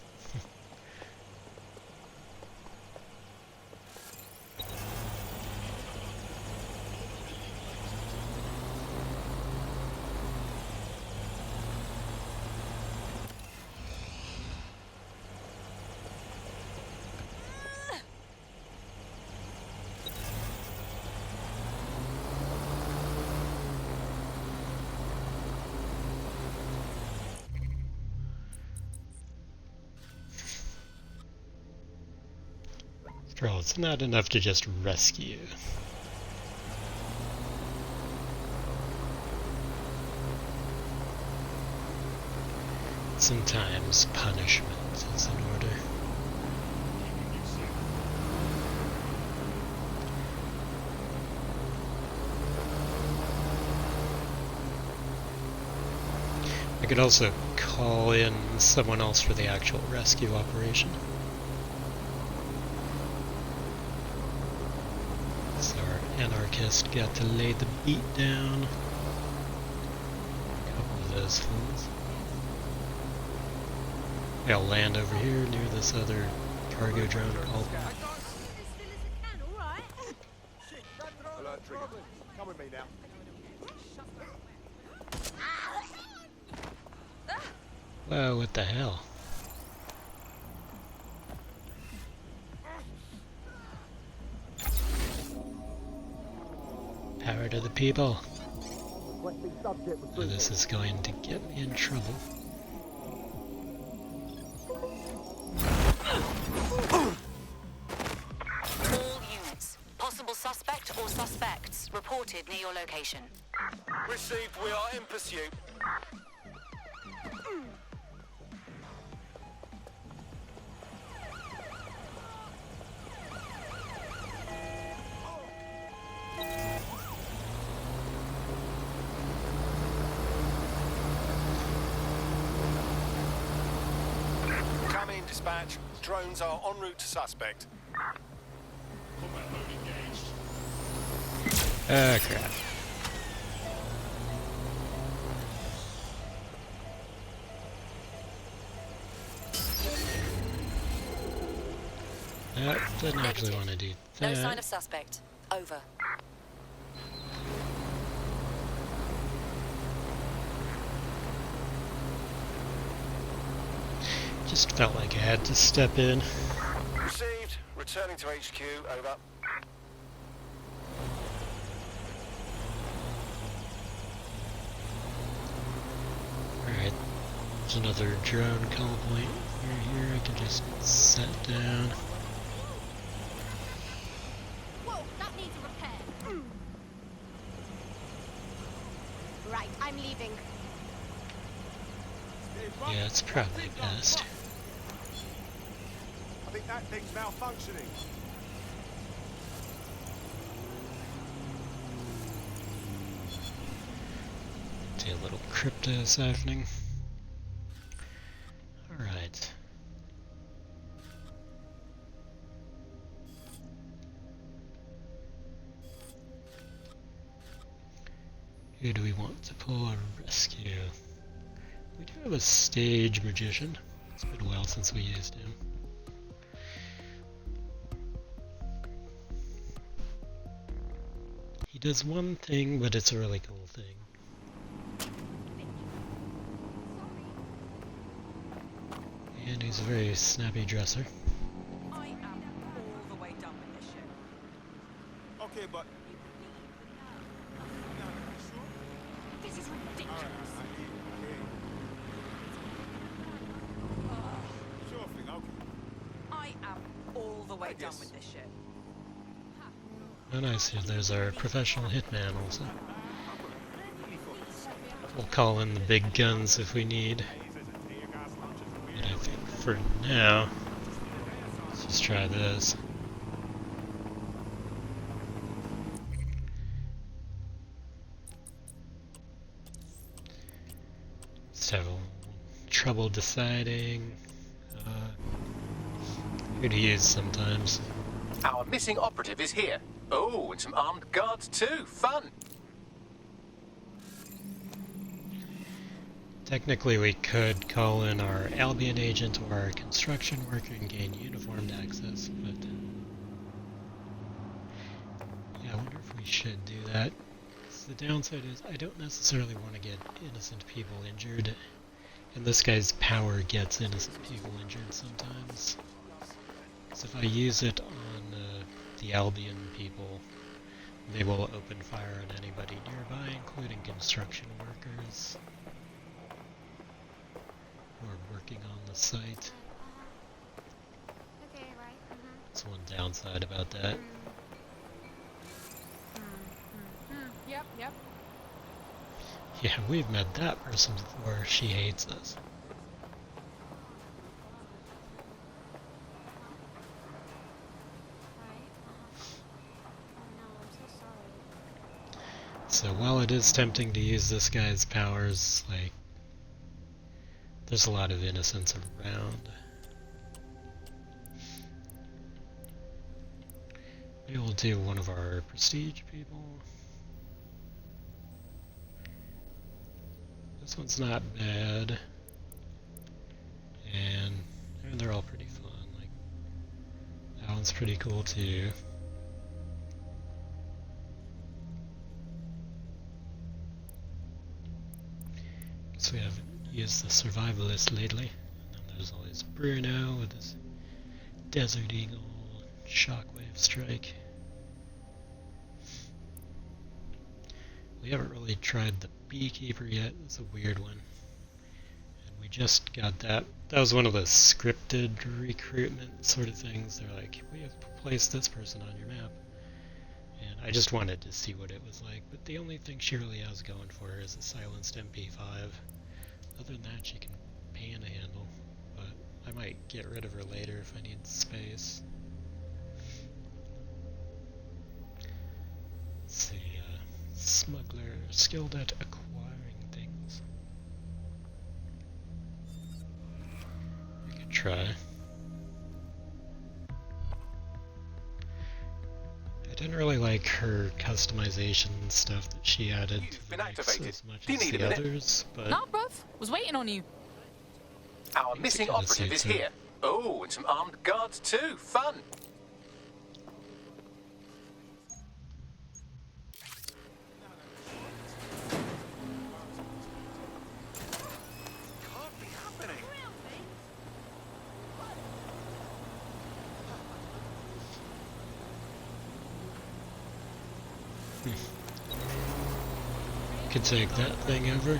After all, it's not enough to just rescue. Sometimes punishment is in order. I could also call in someone else for the actual rescue operation. So our anarchist got to lay the beat down. A couple of those fools. They'll land over here near this other cargo drone called. Alert trigger. Come with me now. Whoa, what the hell? Power to the people. Oh, this is going to get me in trouble. All units. Possible suspect or suspects reported near your location. Received. We are in pursuit. Come in, dispatch. Drones are en route to suspect. Ah, crap. didn't actually want to do that. No sign of suspect. Over. Just felt like I had to step in. Received. Returning to HQ. Over. Alright, there's another drone call point here. I can just set down. Whoa, that needs a repair. Right, I'm leaving. Yeah, it's probably best. I think that thing's malfunctioning. Do a little crypto siphoning. Alright. Who do we want to pull a rescue? We do have a stage magician. It's been a while since we used him. He does one thing, but it's a really cool thing. And he's a very snappy dresser. I am all the way done with this shit. Okay, but This is ridiculous. sure thing. Okay. I am all the way done with this shit. Oh nice, here there's our professional hitman also. We'll call in the big guns if we need. But I think for now, let's just try this. Just have a little trouble deciding who to use sometimes. Our missing operative is here. Oh, and some armed guards too. Fun. Technically, we could call in our Albion agent or our construction worker and gain uniformed access, but yeah, I wonder if we should do that. The downside is I don't necessarily want to get innocent people injured, and this guy's power gets innocent people injured sometimes. So if I use it on the Albion people, they will open fire on anybody nearby, including construction workers who are working on the site. Okay, right. That's one downside about that. Yep. Yeah, we've met that person before. She hates us. So while it is tempting to use this guy's powers, like, there's a lot of innocents around. Maybe we'll do one of our prestige people. This one's not bad. And I mean, they're all pretty fun. Like, that one's pretty cool too. So we haven't used the survivalist lately. And then there's always Bruno with his Desert Eagle shockwave strike. We haven't really tried the Beekeeper yet. It's a weird one. And we just got that. That was one of the scripted recruitment sort of things. They're like, we have placed this person on your map. And I just wanted to see what it was like. But the only thing she really has going for her is a silenced MP5. Other than that, she can panhandle. But I might get rid of her later if I need space. Let's see. Smuggler, skilled at acquiring things. We could try. I didn't really like her customization stuff that she added to the mix as much as the others, but Nah, bruv. Was waiting on you. Our missing operative is here. Oh, and some armed guards too. Fun. Could take that thing over.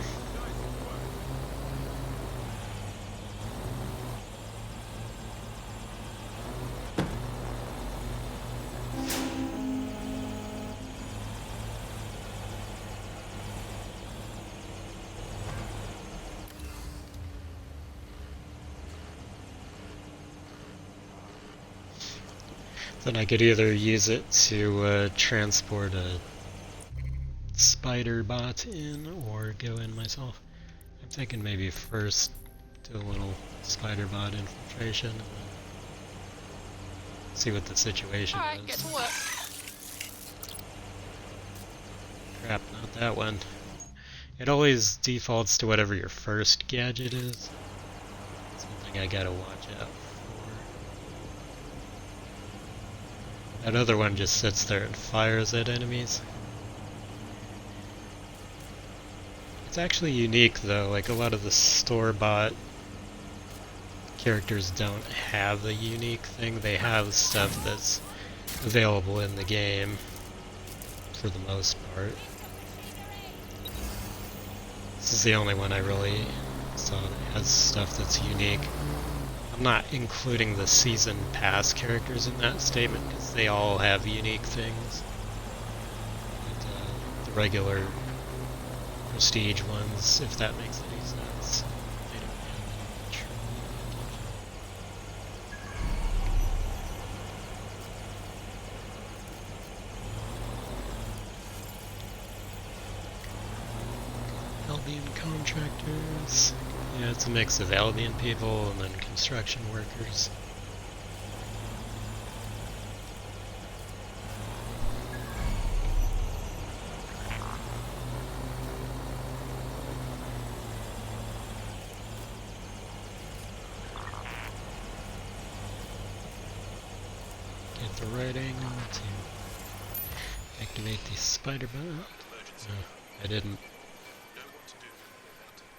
Then I could either use it to transport a spider bot in or go in myself. I'm thinking maybe first do a little spider bot infiltration and then see what the situation Alright, is. get to work. Crap, not that one. It always defaults to whatever your first gadget is. That's one thing I gotta watch out for. That other one just sits there and fires at enemies. It's actually unique though, like a lot of the store-bought characters don't have a unique thing. They have stuff that's available in the game for the most part. This is the only one I really saw that has stuff that's unique. I'm not including the season pass characters in that statement because they all have unique things. But, the regular prestige ones, if that makes any sense, they don't have any truly unique. Albion contractors. Yeah, it's a mix of Albion people and then construction workers. Get the right angle to activate the spider bot. No, I didn't.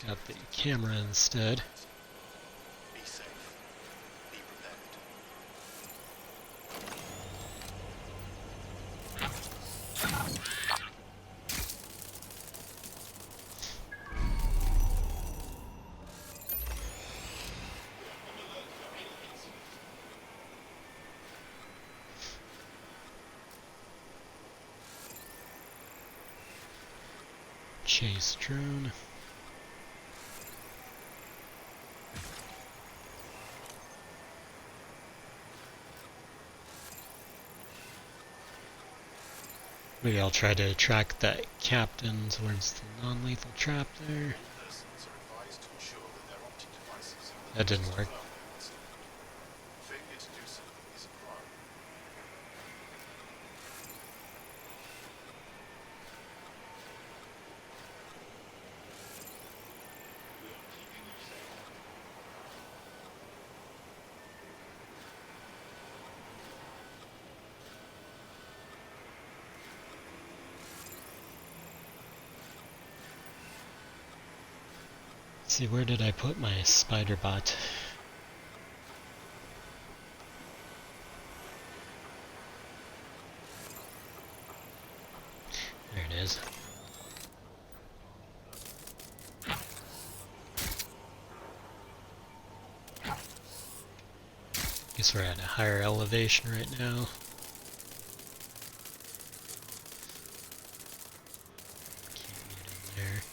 Got the camera instead. Be safe. Be prepared. Chase drone. Maybe I'll try to track that captain towards the non-lethal trap there. That didn't work. See, where did I put my spider bot? There it is. Guess we're at a higher elevation right now. Can't get in there.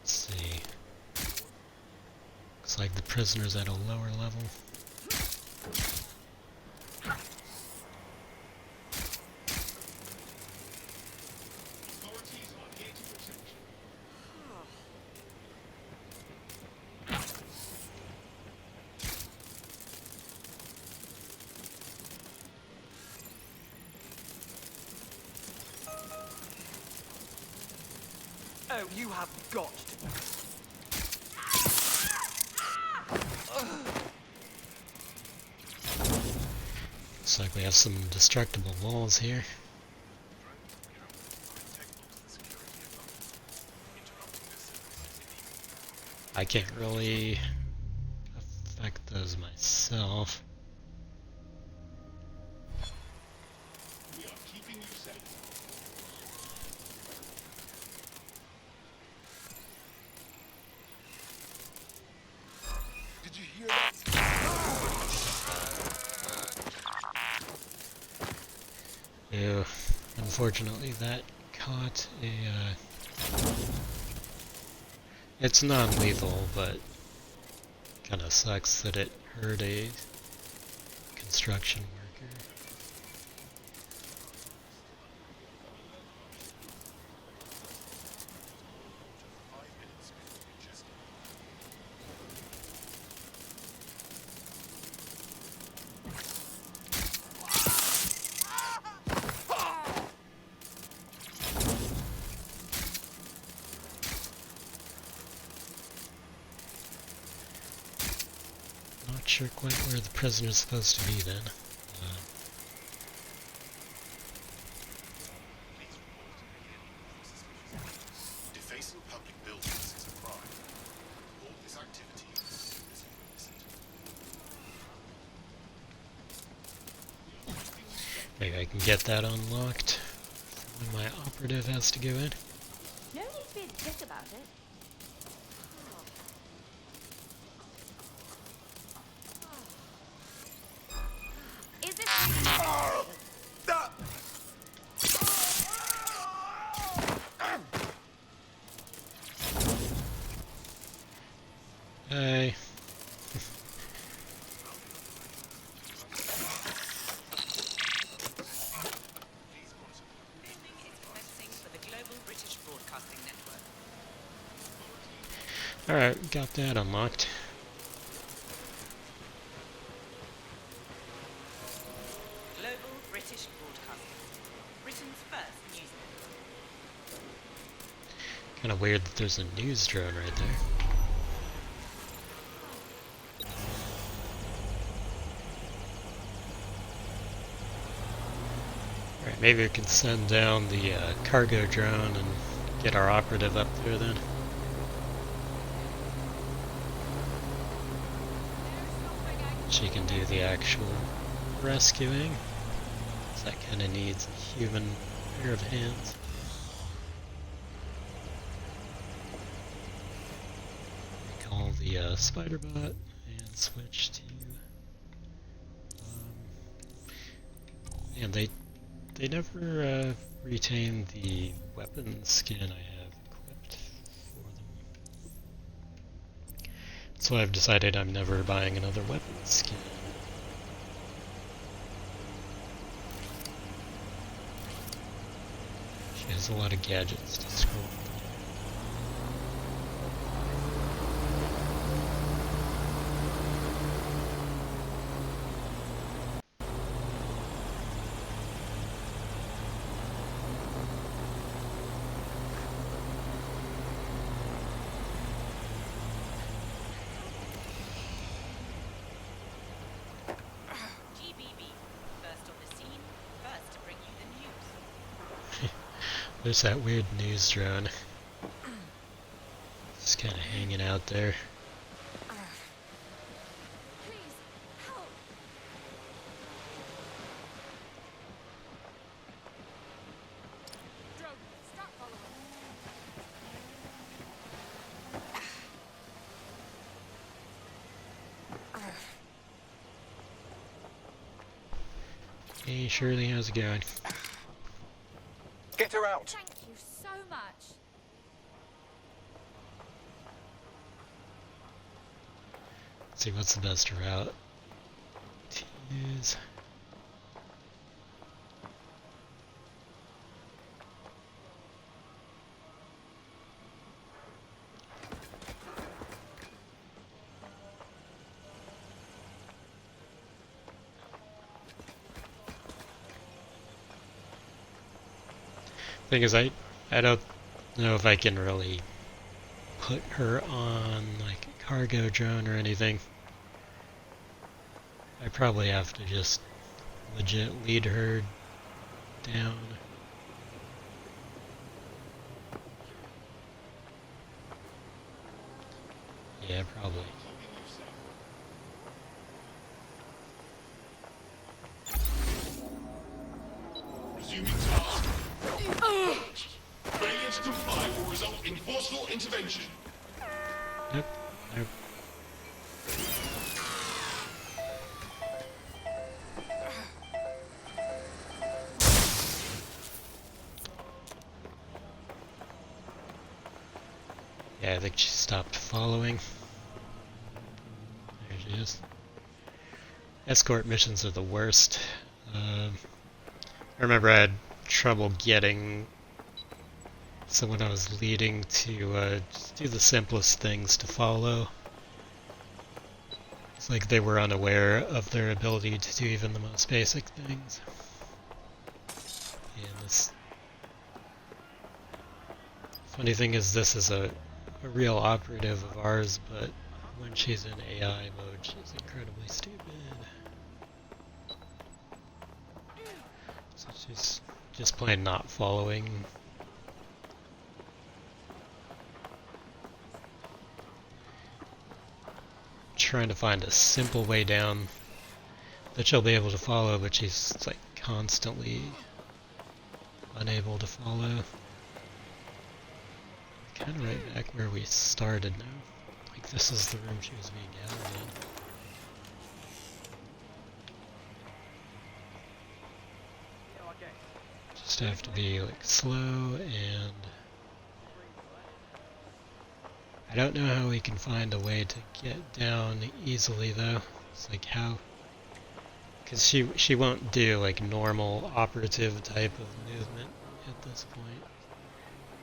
Let's see. Looks like the prisoner's at a lower level. Oh, you have got to. Looks like we have some destructible walls here. I can't really affect those myself. We are keeping you safe. Did you hear that? Ew. Unfortunately, that caught a, it's non-lethal, but kinda sucks that it hurt a construction worker. Not sure quite where the prisoner's supposed to be then. Defacing public buildings is a crime. All this activity is illicit. Maybe I can get that unlocked when my operative has to go in. No need to be a dick about it. Is this Hey. Alright, got that unlocked. Global British Broadcasting. Britain's first news network. Kinda weird that there's a news drone right there. Alright, maybe we can send down the cargo drone and get our operative up there then. She can do the actual rescuing. So that kinda needs a human pair of hands. Call the spider bot and switch to and they never retain the weapon skin I have equipped for them. So I've decided I'm never buying another weapon skin. She has a lot of gadgets to scroll through. There's that weird news drone. Just kind of hanging out there. Hey Shirley, how's it going? Get her out! Thank you so much. Let's see what's the best route to use. Thing is, I don't know if I can really put her on like a cargo drone or anything. I probably have to just legit lead her down. Yeah, probably. Resuming task. Failure to comply will result in forceful intervention. Nope. Nope. Yeah, I think she stopped following. There she is. Escort missions are the worst. I remember I had trouble getting someone I was leading to just do the simplest things to follow. It's like they were unaware of their ability to do even the most basic things. And this funny thing is, this is a real operative of ours, but when she's in AI mode, she's incredibly stupid. So she's just plain not following. Trying to find a simple way down that she'll be able to follow, but she's like constantly unable to follow. Kind of right back where we started now. Like this is the room she was being gathered in. Just have to be like slow, and I don't know how we can find a way to get down easily though. It's like how, because she won't do like normal operative type of movement at this point.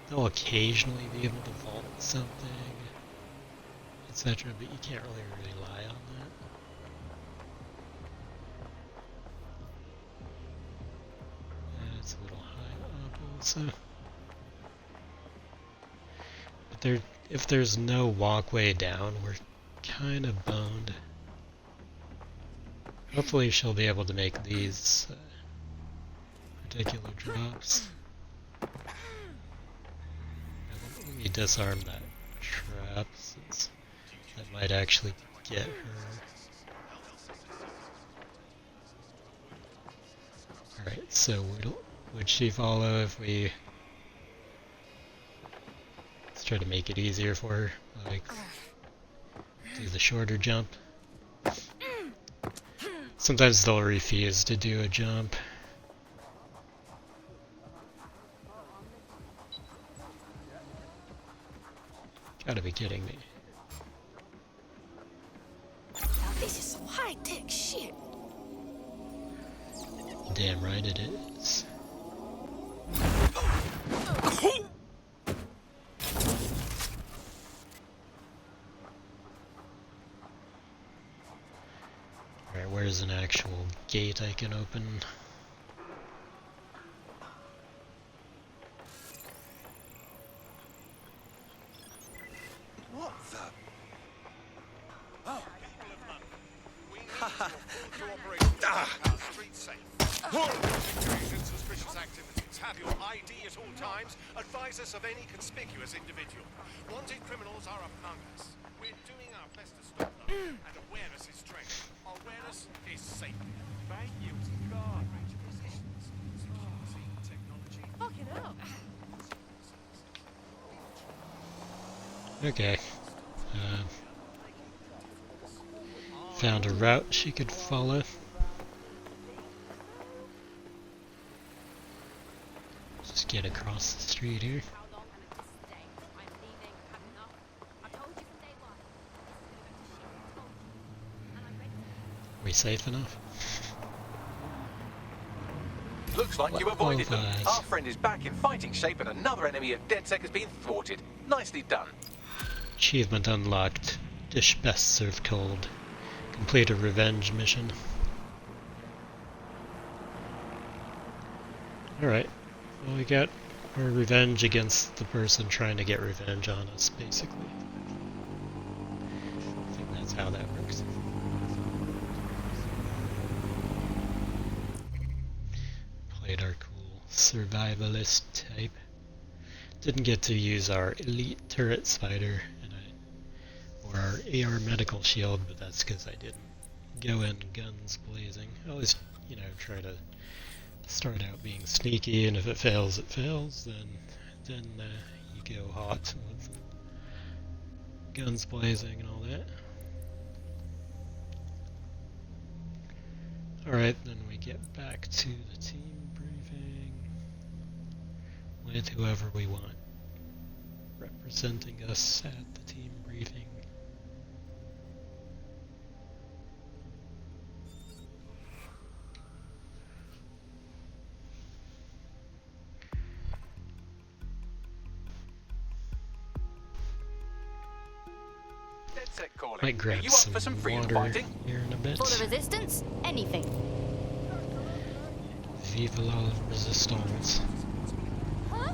They'll occasionally be able to vault something, etc., but you can't really rely on that. That's a little high up also. But if there's no walkway down, we're kind of boned. Hopefully she'll be able to make these particular drops. Let me disarm that trap, since that might actually get her. Alright, so would she follow if we... Let's try to make it easier for her, like do the shorter jump. Sometimes they'll refuse to do a jump. Gotta be kidding me. Now this is some high-tech shit. Damn right it is. Alright, where's an actual gate I can open? What the? Oh. We need to operate street safe. Engage in suspicious activities. Have your ID at all times. Advise us of any conspicuous individual. Wanted criminals are among us. We're doing our best to stop them, and awareness is strength. Awareness is safety. Thank you, God. Technology. Fucking hell. Okay. Found a route she could follow. Just get across the street here. Are we safe enough? Looks like you avoided them. Our friend is back in fighting shape, and another enemy at DedSec has been thwarted. Nicely done. Achievement unlocked. Dish best served cold. Complete a revenge mission. Alright. Well, we got our revenge against the person trying to get revenge on us, basically. I think that's how that works. played our cool survivalist type. Didn't get to use our elite turret spider or our AR medical shield, but that's because I didn't go in guns blazing. I always, try to start out being sneaky, and if it fails, it fails. Then you go hot with guns blazing and all that. Alright, then we get back to the team briefing with whoever we want representing us at the team briefing. Might grab some water here in a bit. For the resistance, anything. Vive la resistance. Huh?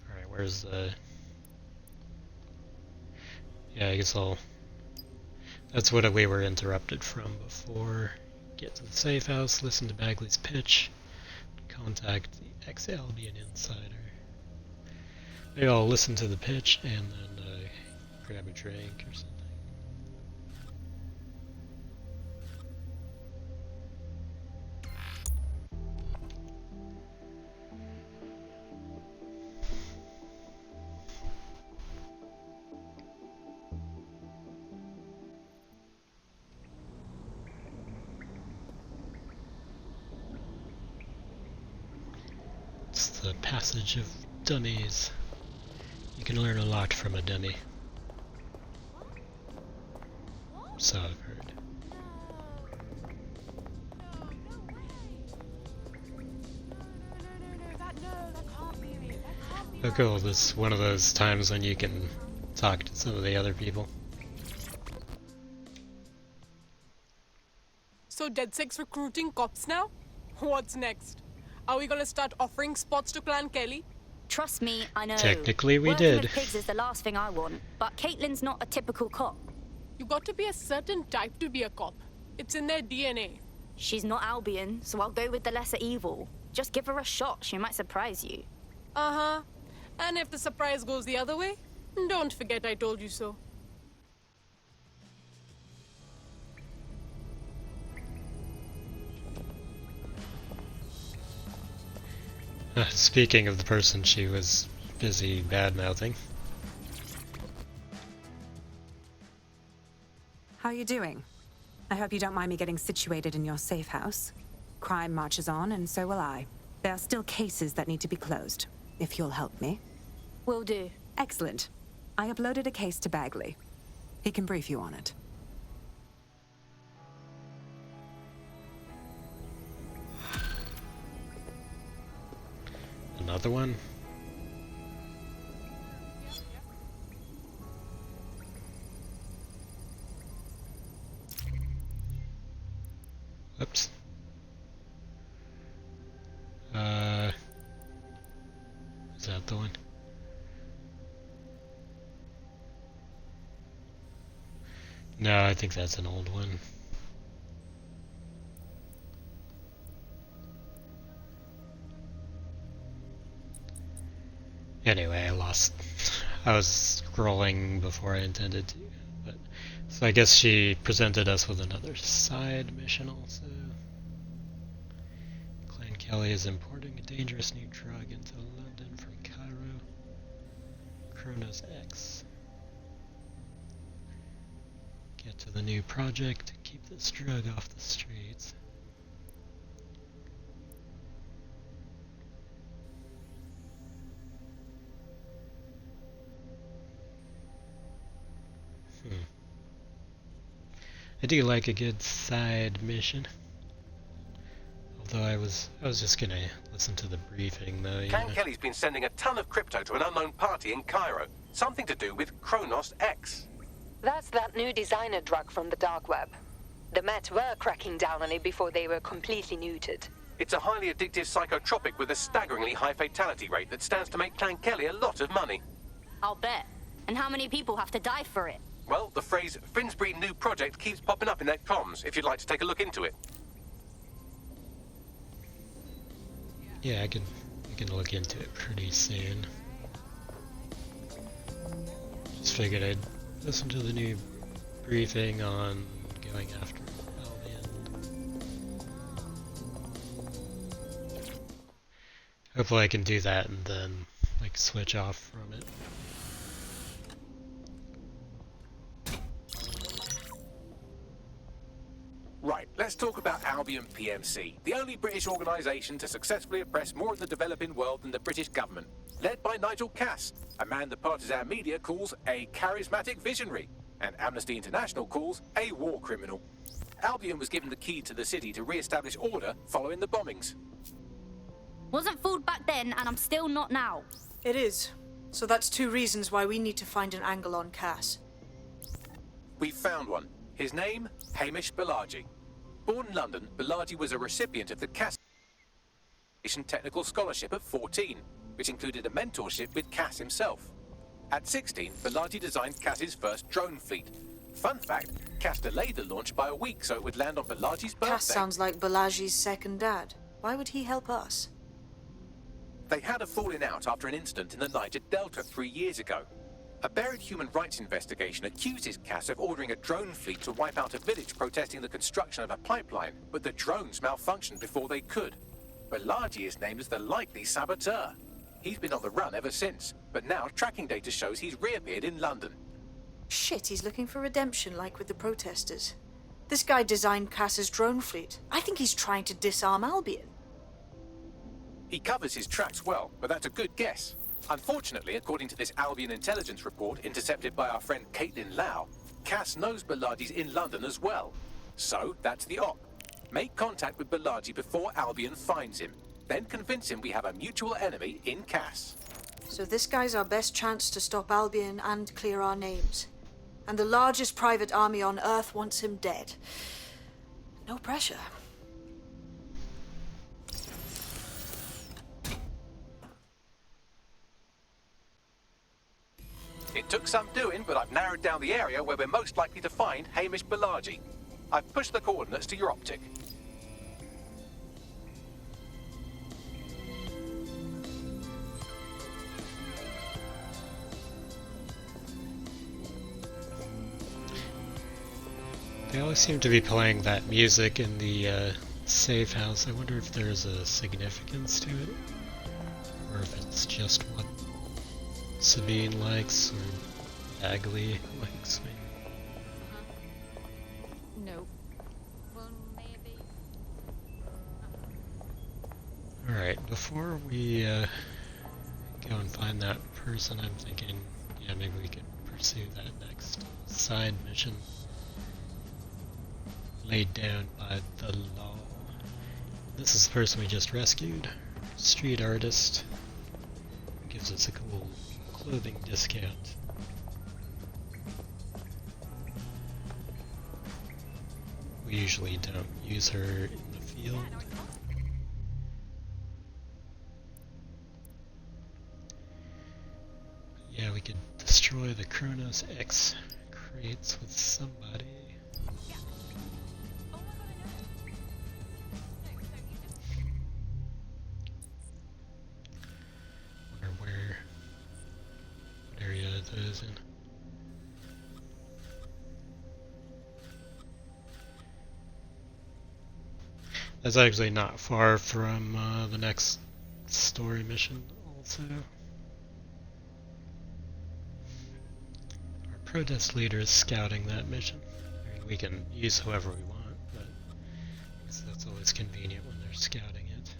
Alright, where's the... Yeah, I guess that's what we were interrupted from before. Get to the safe house, listen to Bagley's pitch, contact the ex-Albion insider. Maybe I'll listen to the pitch and then grab a drink or something. It's the passage of dummies. You can learn a lot from a dummy. So I've heard. Oh cool, this is one of those times when you can talk to some of the other people. So DedSec's recruiting cops now? What's next? Are we gonna start offering spots to Clan Kelly? Trust me, I know. Technically we Working did. with pigs is the last thing I want, but Caitlin's not a typical cop. You got to be a certain type to be a cop. It's in their DNA. She's not Albion, so I'll go with the lesser evil. Just give her a shot, she might surprise you. Uh-huh. And if the surprise goes the other way, don't forget I told you so. Speaking of the person she was busy bad-mouthing. How are you doing? I hope you don't mind me getting situated in your safe house. Crime marches on, and so will I. There are still cases that need to be closed, if you'll help me. Will do. Excellent. I uploaded a case to Bagley. He can brief you on it. Another one? Oops. Is that the one? No, I think that's an old one. Anyway, I was scrolling before I intended to, but so I guess she presented us with another side mission also. Clan Kelly is importing a dangerous new drug into London from Cairo. Kronos X. Get to the new project to keep this drug off the streets. I do like a good side mission. Although I was just gonna listen to the briefing though. Clan Kelly's been sending a ton of crypto to an unknown party in Cairo. Something to do with Kronos X. That's that new designer drug from the dark web. The Met were cracking down on it before they were completely neutered. It's a highly addictive psychotropic with a staggeringly high fatality rate that stands to make Clan Kelly a lot of money. I'll bet. And how many people have to die for it? Well, the phrase Finsbury New Project keeps popping up in their comms, if you'd like to take a look into it. Yeah, I can look into it pretty soon. Just figured I'd listen to the new briefing on going after Albion. Hopefully I can do that and then like switch off from it. Right, let's talk about Albion PMC, the only British organisation to successfully oppress more of the developing world than the British government, led by Nigel Cass, a man the partisan media calls a charismatic visionary, and Amnesty International calls a war criminal. Albion was given the key to the city to re-establish order following the bombings. Wasn't fooled back then, and I'm still not now. It is. So that's 2 reasons why we need to find an angle on Cass. We've found one. His name, Hamish Balaji. Born in London, Balaji was a recipient of the Cass Technical Scholarship at 14, which included a mentorship with Cass himself. At 16, Balaji designed Cass's first drone fleet. Fun fact, Cass delayed the launch by a week so it would land on Balaji's birthday. Cass sounds like Balaji's second dad. Why would he help us? They had a falling out after an incident in the Niger Delta 3 years ago. A buried human rights investigation accuses Cass of ordering a drone fleet to wipe out a village protesting the construction of a pipeline, but the drones malfunctioned before they could. Balaji is named as the likely saboteur. He's been on the run ever since, but now tracking data shows he's reappeared in London. Shit, he's looking for redemption like with the protesters. This guy designed Cass's drone fleet. I think he's trying to disarm Albion. He covers his tracks well, but that's a good guess. Unfortunately, according to this Albion intelligence report intercepted by our friend Caitlin Lau, Cass knows Balaji's in London as well. So, that's the op. Make contact with Balaji before Albion finds him. Then convince him we have a mutual enemy in Cass. So this guy's our best chance to stop Albion and clear our names. And the largest private army on Earth wants him dead. No pressure. It took some doing, but I've narrowed down the area where we're most likely to find Hamish Balaji. I've pushed the coordinates to your optic. They always seem to be playing that music in the safe house. I wonder if there's a significance to it, or if it's just what Sabine likes, or Bagley likes. No. Well, maybe. Alright, before we go and find that person, I'm thinking, yeah, maybe we could pursue that next side mission laid down by the law. This is the person we just rescued. Street artist. Gives us a cool clothing discount. We usually don't use her in the field. Yeah, we could destroy the Kronos X crates with somebody. Wonder what area are those in? That's actually not far from the next story mission also. Our protest leader is scouting that mission. I mean, we can use whoever we want, but I guess that's always convenient when they're scouting it.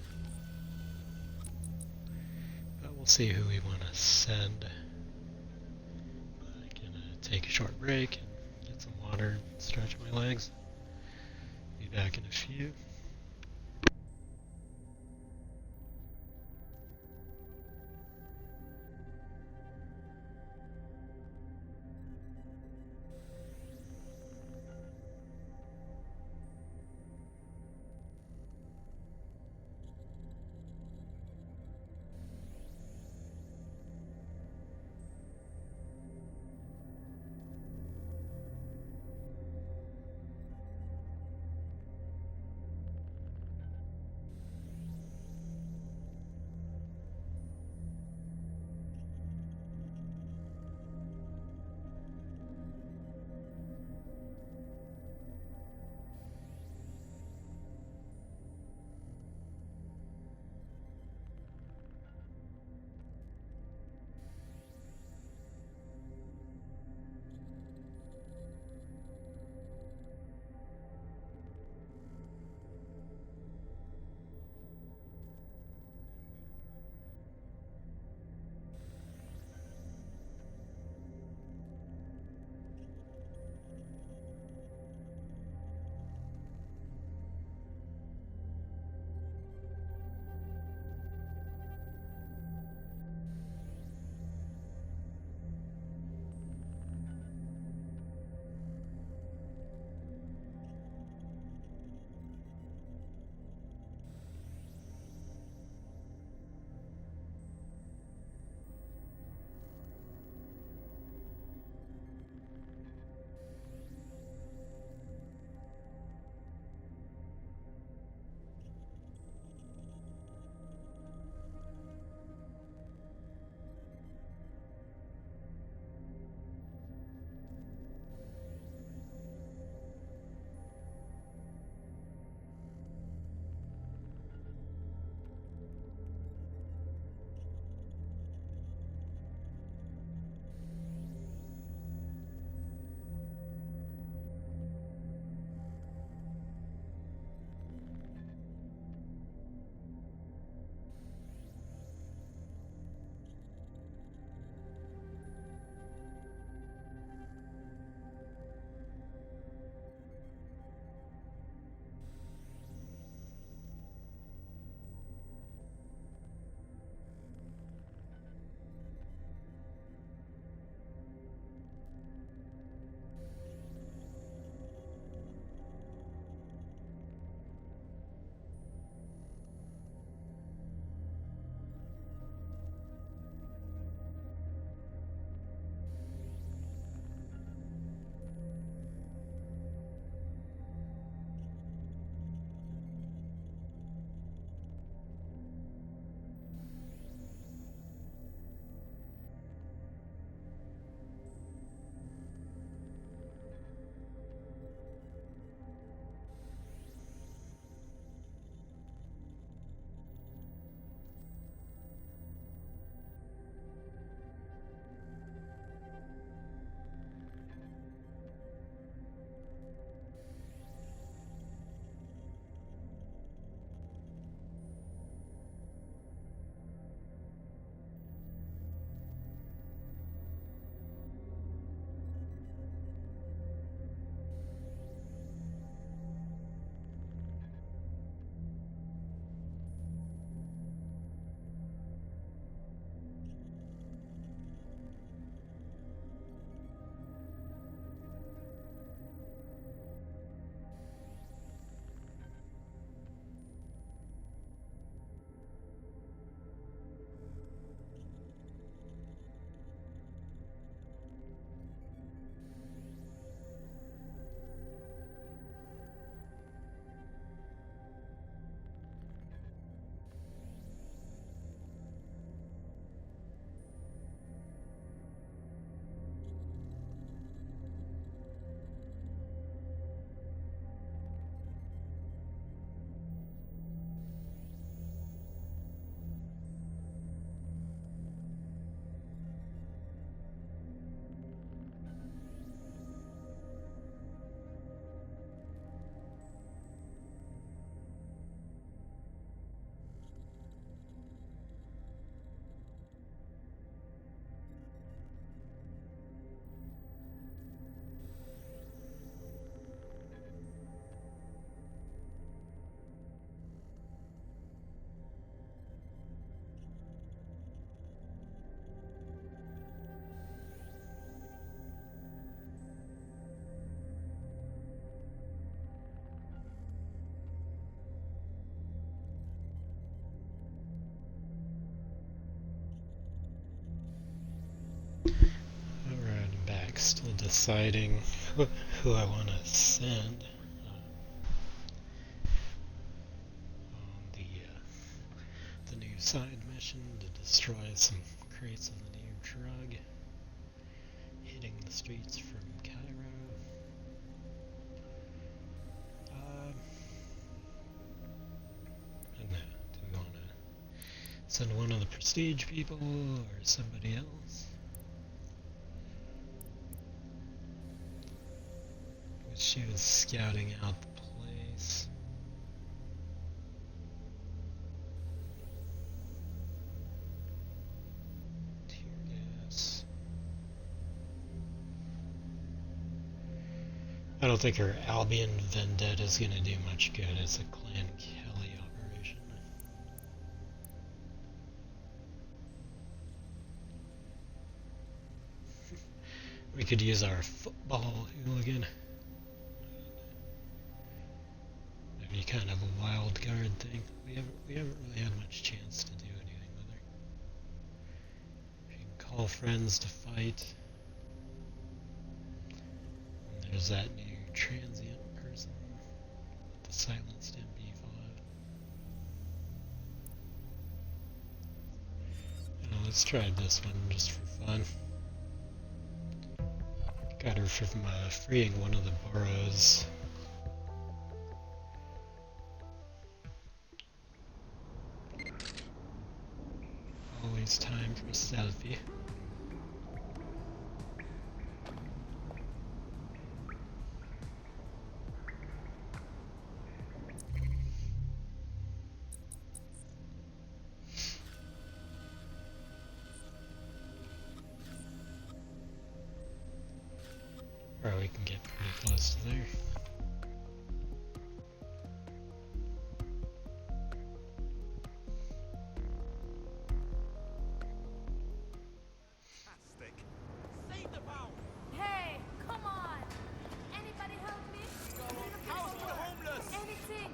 But we'll see who we want to send. But I'm gonna take a short break and get some water and stretch my legs. Be back in a few. deciding who I want to send on the new side mission to destroy some crates of the new drug hitting the streets from Cairo. And do we want to send one of the prestige people or somebody else? She was scouting out the place. Tear gas. I don't think her Albion vendetta is going to do much good. It's a Clan Kelly operation. We could use our football hooligan. Maybe kind of a wild card thing. We haven't really had much chance to do anything with her. You can call friends to fight. And there's that new transient person with the silenced MP5. Let's try this one just for fun. Got her from freeing one of the boroughs. Always time for a selfie. Or we can get pretty close to there. Hey, come on! Anybody help me? House for the homeless. Anything!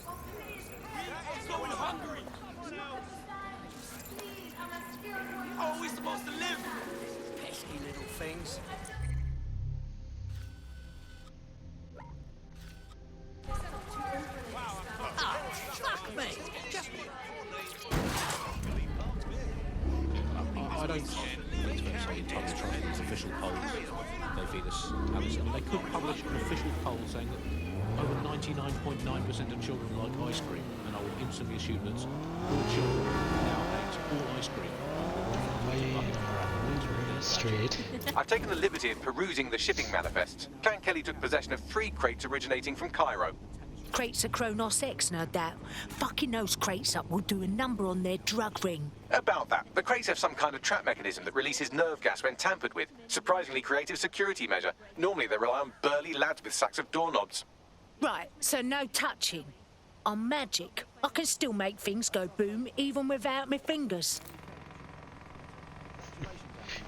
Oh, please, I'm going hungry. please, I must feel more. How are we supposed to live? Pesky little things. Fuck me! I don't say Tuck's trying these official polls. They feed us Alice. I mean, they could publish an official poll saying that over 99.9% of children like ice cream, and I would instantly assume that all children now hate all ice cream. Street. I've taken the liberty of perusing the shipping manifests. Clan Kelly took possession of 3 crates originating from Cairo. Crates of Kronos X, no doubt. Fucking those crates up will do a number on their drug ring. About that, the crates have some kind of trap mechanism that releases nerve gas when tampered with. Surprisingly creative security measure. Normally they rely on burly lads with sacks of doorknobs. Right, so no touching. I'm magic. I can still make things go boom even without my fingers.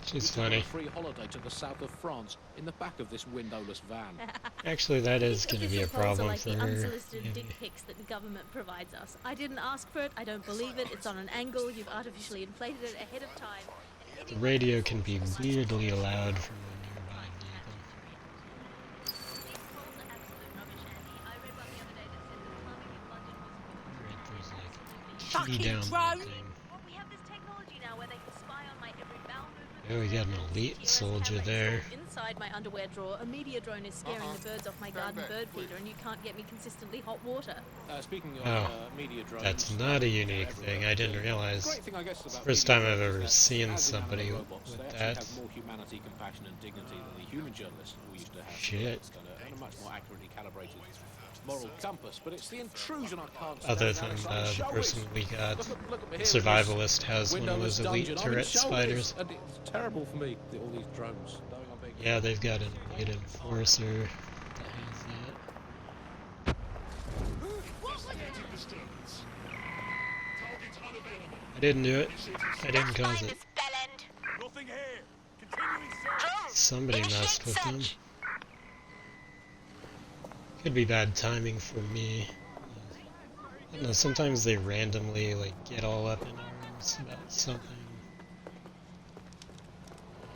She's funny. A free holiday to the south of France in the back of this windowless van. Actually, that is going to be a problem like for the her. unsolicited dick pics that the government provides us. I didn't ask for it. I don't believe it. It's on an angle. You've artificially inflated it ahead of time. The radio can be weirdly loud from a nearby vehicle. Alright, there's like a key down that thing. We have this technology now where they can spy on my every bowel movement. Oh, we got an elite soldier there. Inside my underwear drawer, a media drone is scaring the birds off my garden bird feeder, and you can't get me consistently hot water. Speaking of Oh, media drones, that's not a unique thing. I didn't realize. It's the first time I've ever seen somebody with that. have more humanity, compassion, and dignity than the human journalists we used to have. Shit. It's got a much more accurately calibrated moral compass, but it's the intrusion I can't stand. Other than the person we got, the survivalist has one of those elite turret spiders. And it's terrible for me, all these drones. Knowing I'm being Yeah, they've got an elite enforcer that has that. I didn't do it. I didn't cause it. Somebody messed with them. Could be bad timing for me. I don't know, sometimes they randomly like get all up in arms about something.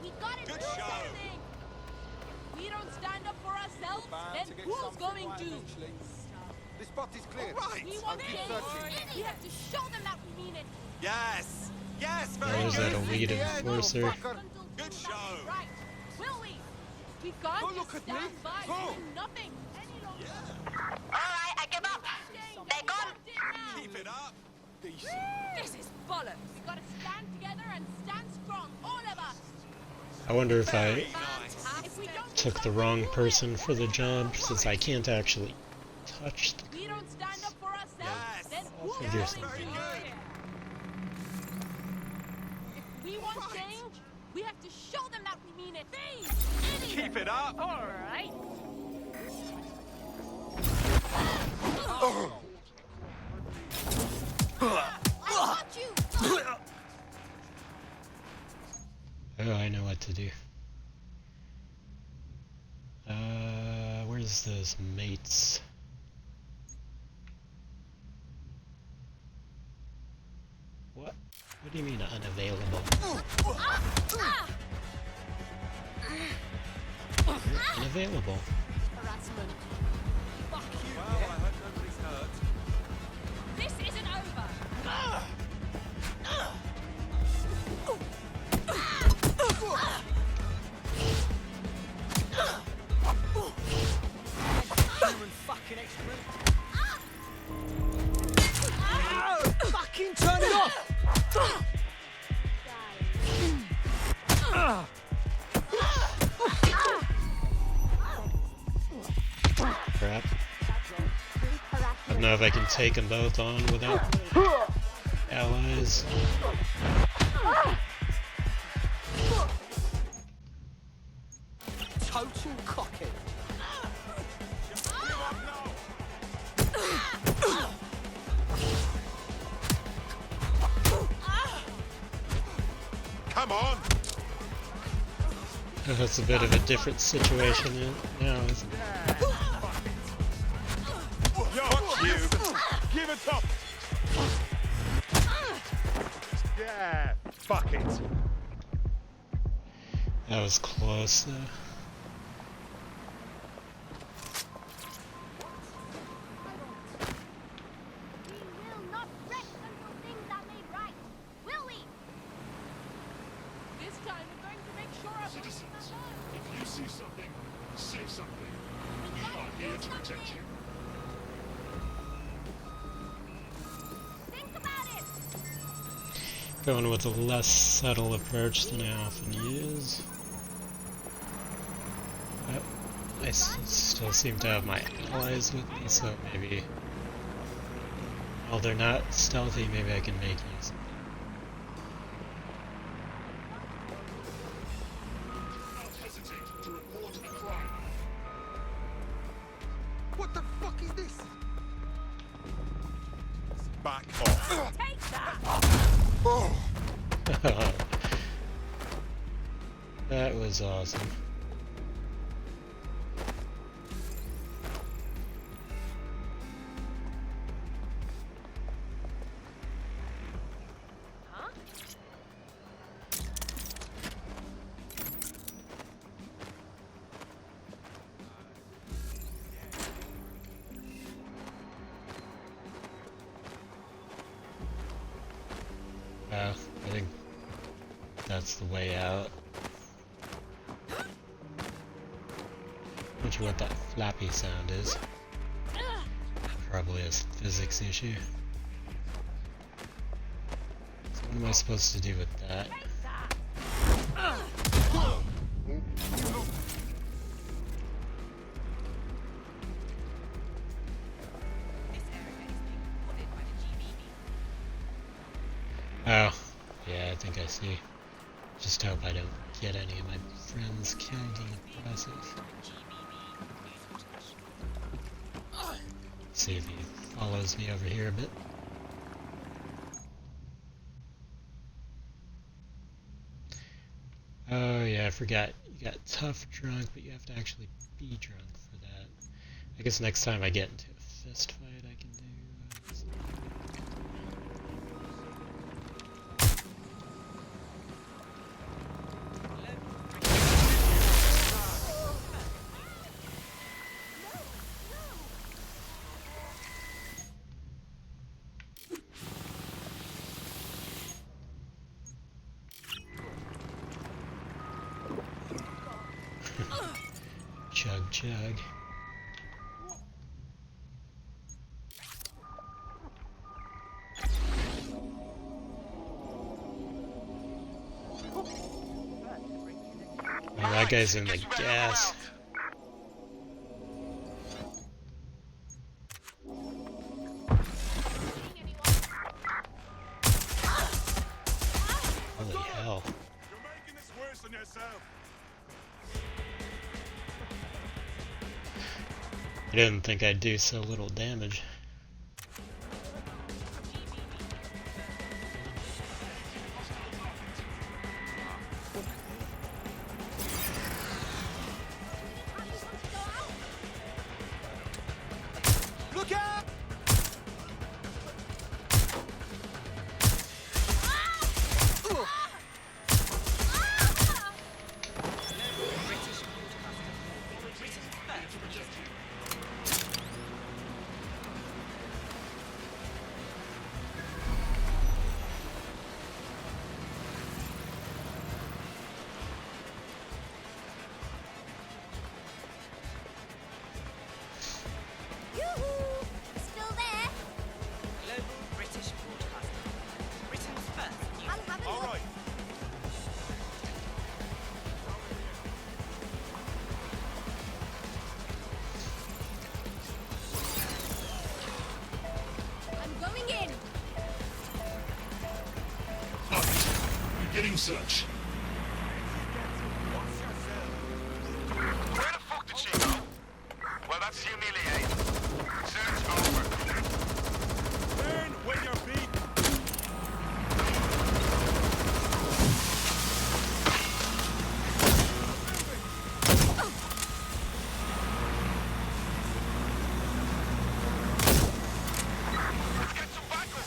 We've got it Good show. We don't stand up for ourselves, then who's going to? This spot is clear. Right. We want keep change. searching. We have to show them that we mean it. Yes. Yes. That Very was good. that elite enforcer. Good show. Right. Will we? We can't Don't just look at me. stand by Go. doing nothing any longer. Alright, I give up. They're gone. Keep it up. This is bollocks. We gotta stand together and stand strong, all of us. I wonder if I If we don't took the wrong person for the job, since I can't actually touch the we don't stand up for ourselves, then who's figure going something to? out. If we want change, we have to show them that we mean it. Keep it up. All right. Oh, I know what to do. Where's those mates? What? What do you mean unavailable? You're unavailable. Harassment. Fuck you. Well, I hope nobody's hurt. This isn't over. Human fucking excrement. Fucking turn it off! Crap. I don't know if I can take them both on without allies. Total cocky. Come on. That's a bit of a different situation now, isn't it? Fuck you. Give it up. Yeah. Fuck it. That was close, though. We will not rest until things are made right. Will we? This time we're going to make sure our Citizens, if you see something, say something. We are here to protect you. Think about it. Going with a less subtle approach than I often use. But I still seem to have my allies with me, so maybe while they're not stealthy, maybe I can make use of them. Don't hesitate to report a crime. What the fuck is this? Back off. Take that! Oh. That was awesome. I think that's the way out. Not sure what that flappy sound is. Probably a physics issue. So what am I supposed to do with that? Oh, yeah, I think I see. Just hope I don't get any of my friends killed in the process. See if he follows me over here a bit. Oh yeah, I forgot. You got tough drunk, but you have to actually be drunk for that. I guess next time I get into a fist fight, I can do jug. Oh, that guy's in the gas. Holy hell. You're making this worse than yourself. I didn't think I'd do so little damage. Look out! Yoo-hoo! Still there? Global British Broadcaster. Britain's first news. I'll have a All look. right. I'm going in. Beginning search. Where the fuck did she go? Well, that's humiliating. Search over. Turn when you're beat. Let's get some backup.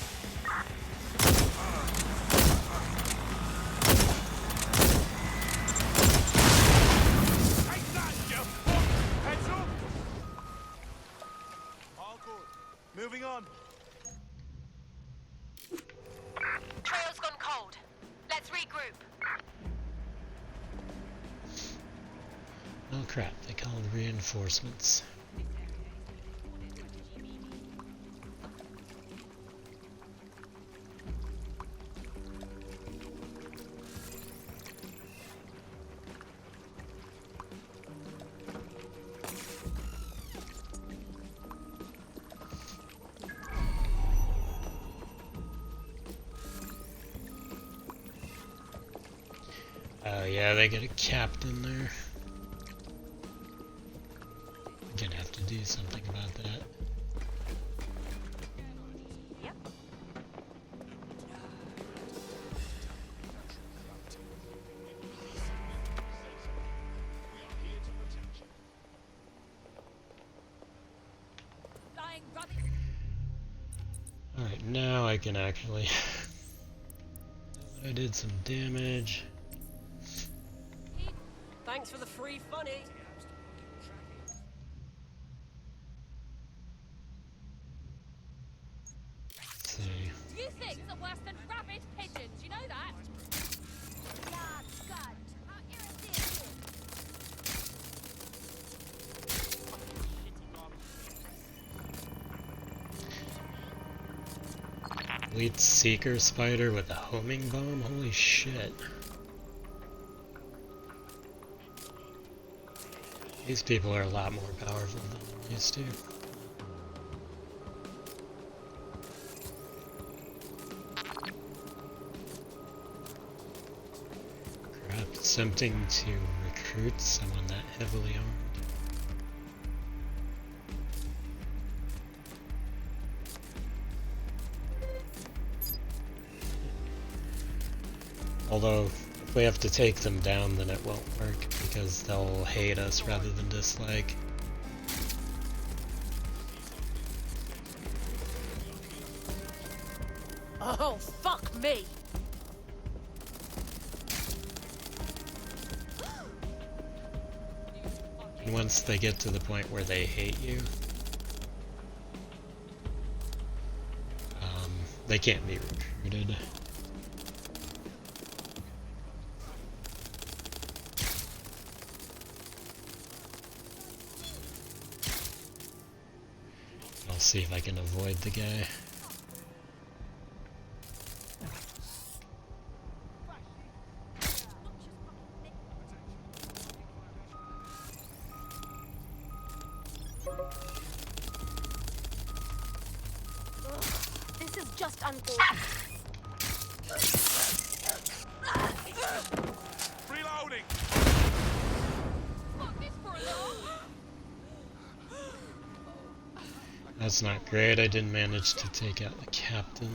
Take that, you fuck! Heads up! All good. Moving on. Trail's gone cold. Let's regroup. Oh crap, they called reinforcements. Oh yeah, they got a captain there. I'm gonna have to do something about that. Flying rubbish. Alright, now I can actually... I did some damage. Thanks for the free funny. Let's see. You things are worse than rabid pigeons, you know that? Yeah, God. How irritating. Elite Seeker Spider with a homing bomb? Holy shit. These people are a lot more powerful than I'm used to. Crap, it's tempting to recruit someone that heavily armed. Although, if we have to take them down, then it won't work, because they'll hate us rather than dislike. Oh, fuck me! And once they get to the point where they hate you, they can't be recruited. see if I can avoid the guy. This is just uncalled. Reloading! That's not great. I didn't manage to take out the captain.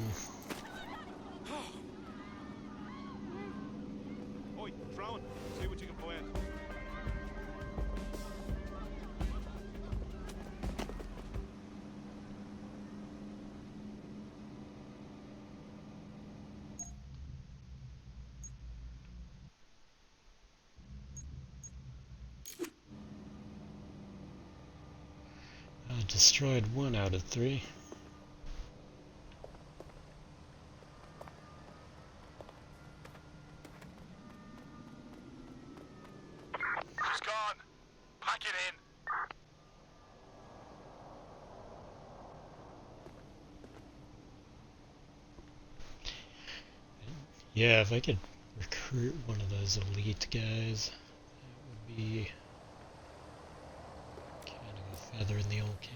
Oi, drone, see what you can find. Destroyed 1 out of 3. Who's gone? Pack it in. Yeah, if I could recruit one of those elite guys, that would be kind of a feather in the old cap.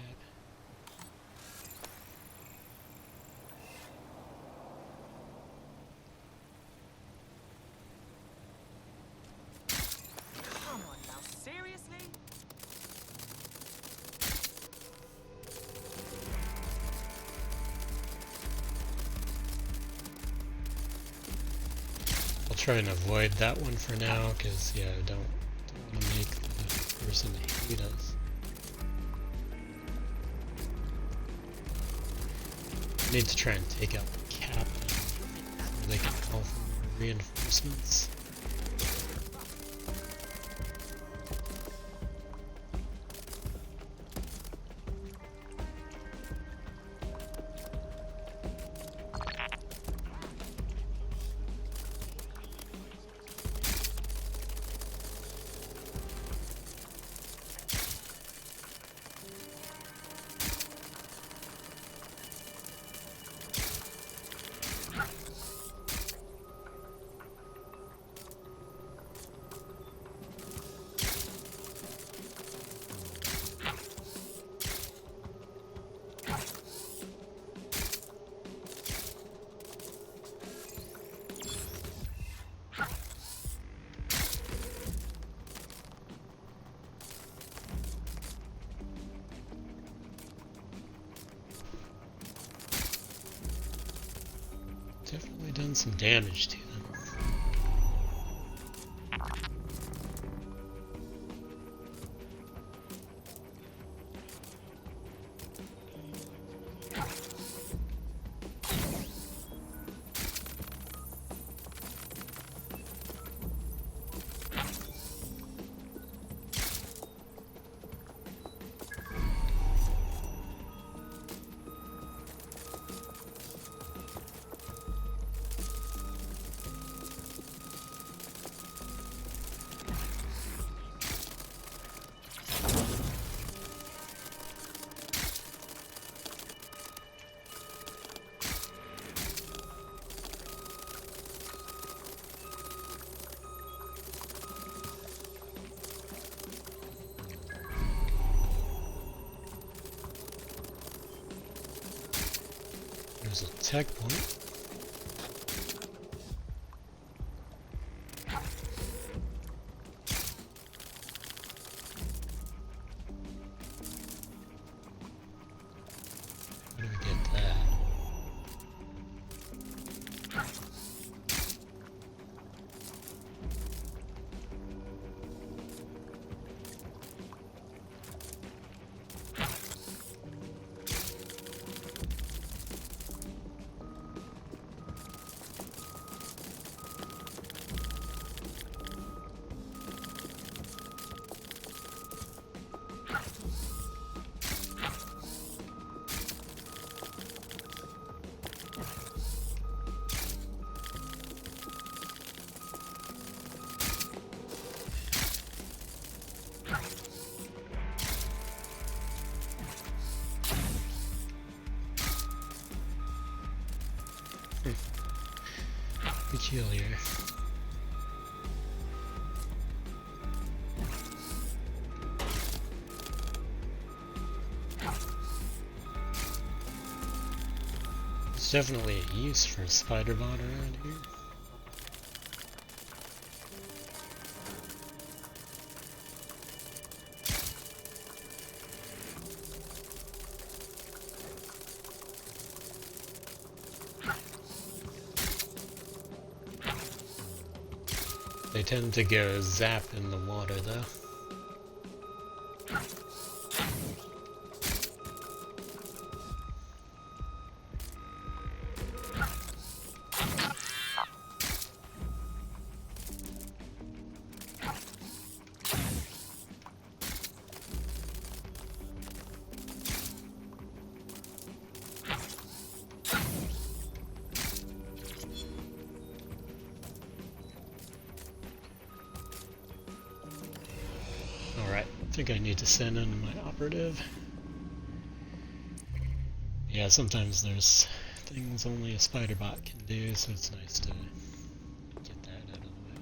Come on now, seriously? I'll try and avoid that one for now, because yeah, I don't want to make the person hate us. I need to try and take out the captain so they can call for more reinforcements. Definitely done some damage to them. There's a tech point. Where do we get that? peculiar. There's definitely a use for a spider bot around here. They tend to go zap in the water, though. Alright, I think I need to send in my operative. Yeah, sometimes there's things only a spider bot can do, so it's nice to get that out of the way.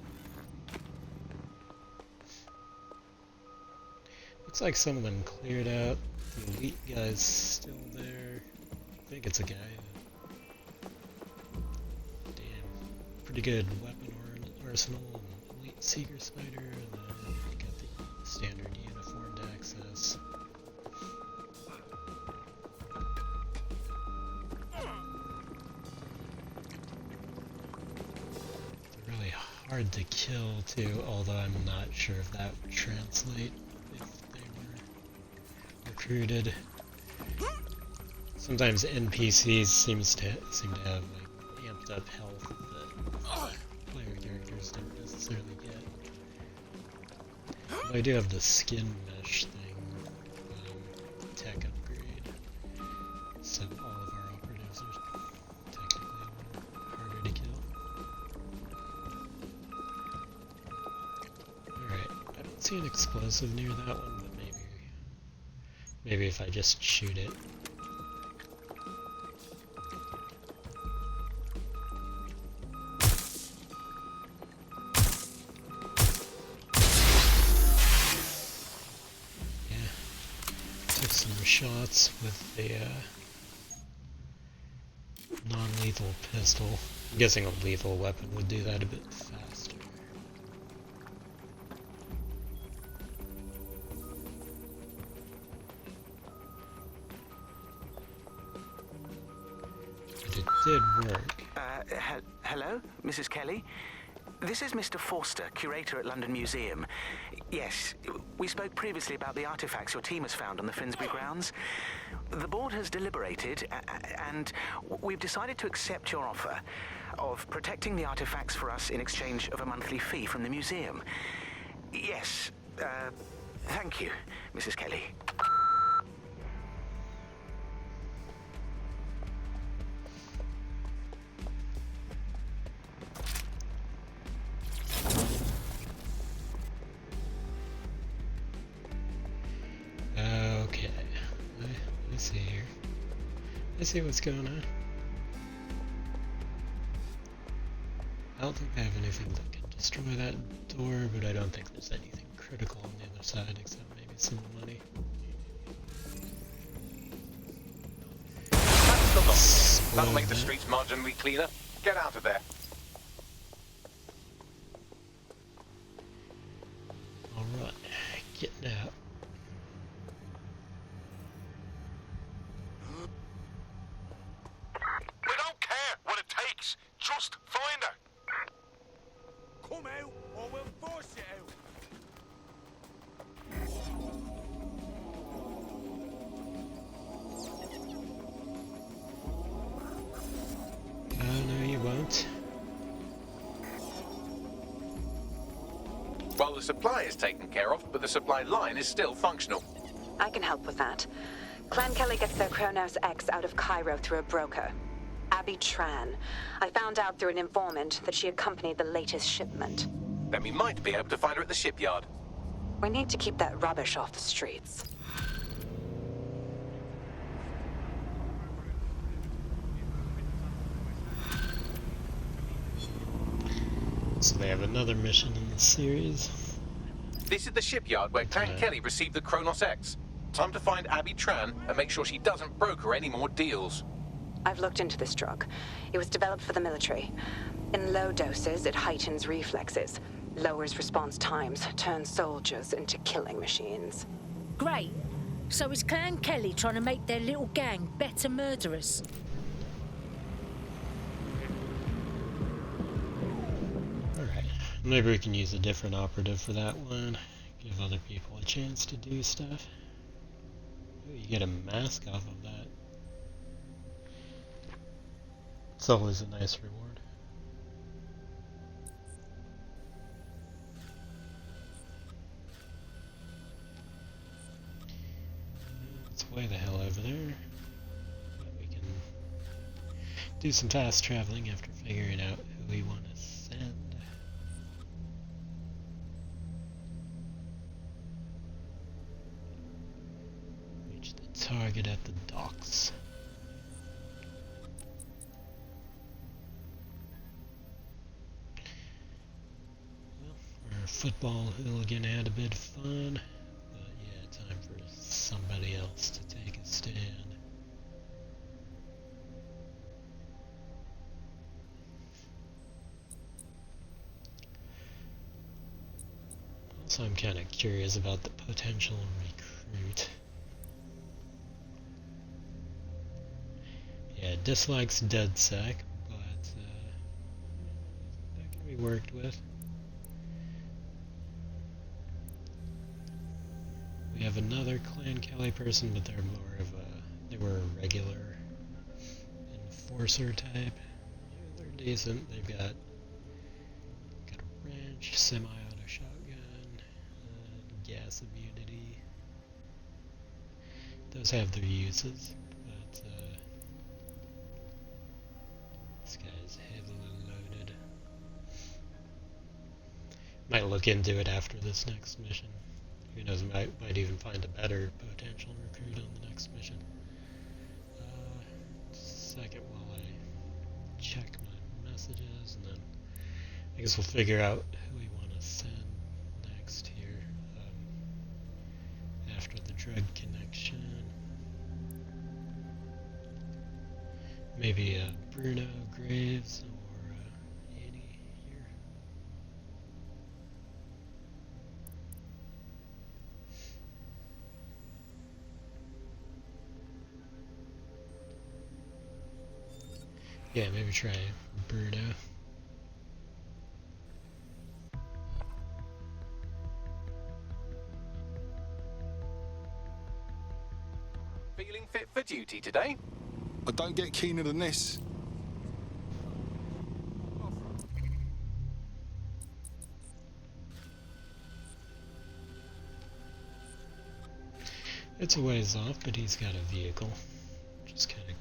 Looks like some of them cleared out. The elite guy's still there. I think it's a guy. Damn. Pretty good weapon arsenal and elite seeker spider, and then you got the standard uniformed access. They're really hard to kill too, although I'm not sure if that would translate if they were recruited. Sometimes NPCs seem to have like amped up health that player characters don't necessarily get. But I do have the skin mesh thing, tech upgrade, so all of our operatives are technically a little harder to kill. Alright, I don't see an explosive near that one, but maybe if I just shoot it. Shots with the non-lethal pistol. I'm guessing a lethal weapon would do that a bit faster. But it did work. Hello, Mrs. Kelly? This is Mr. Forster, curator at London Museum. Yes, we spoke previously about the artifacts your team has found on the Finsbury grounds. The board has deliberated, and we've decided to accept your offer of protecting the artifacts for us in exchange of a monthly fee from the museum. Yes, thank you, Mrs. Kelly. Okay, let's see here. Let's see what's going on. I don't think I have anything that can destroy that door, but I don't think there's anything critical on the other side except maybe some money. That's the lock. That'll make the streets marginally cleaner. Get out of there. Alright, getting out. We don't care what it takes. Just find her. Come out, or we'll force you out. No, you won't. Well, the supply is taken care of, but the supply line is still functional. I can help with that. Clan Kelly gets their Kronos X out of Cairo through a broker. Abby Tran. I found out through an informant that she accompanied the latest shipment. Then we might be able to find her at the shipyard. We need to keep that rubbish off the streets. they have another mission in the series. This is the shipyard where Clan Kelly received the Kronos X. Time to find Abby Tran and make sure she doesn't broker any more deals. I've looked into this drug. It was developed for the military. In low doses, it heightens reflexes, lowers response times, turns soldiers into killing machines. Great. So is Clan Kelly trying to make their little gang better murderers? Alright, maybe we can use a different operative for that one. Give other people a chance to do stuff. Ooh, you get a mask off of that. It's always a nice reward. It's way the hell over there. But we can do some fast traveling after figuring out who we want to send. Reach the target at the docks. Our football hooligan had a bit of fun, but yeah, time for somebody else to take a stand. Also, I'm kind of curious about the potential recruit. Yeah, dislikes DeadSec, but that can be worked with. We have another Clan Kelly person, but they're more of they were a regular enforcer type. Yeah, they're decent. They've got a wrench, semi-auto shotgun, gas immunity. Those have their uses, but this guy's heavily loaded. Might look into it after this next mission. Who knows, might even find a better potential recruit on the next mission. Second while I check my messages, and then I guess we'll figure out who we want to send next here after the drug connection. Maybe Bruno Graves or Annie here. Yeah, maybe try Bruno. Feeling fit for duty today? I don't get keener than this. It's a ways off, but he's got a vehicle, which is kind of cool.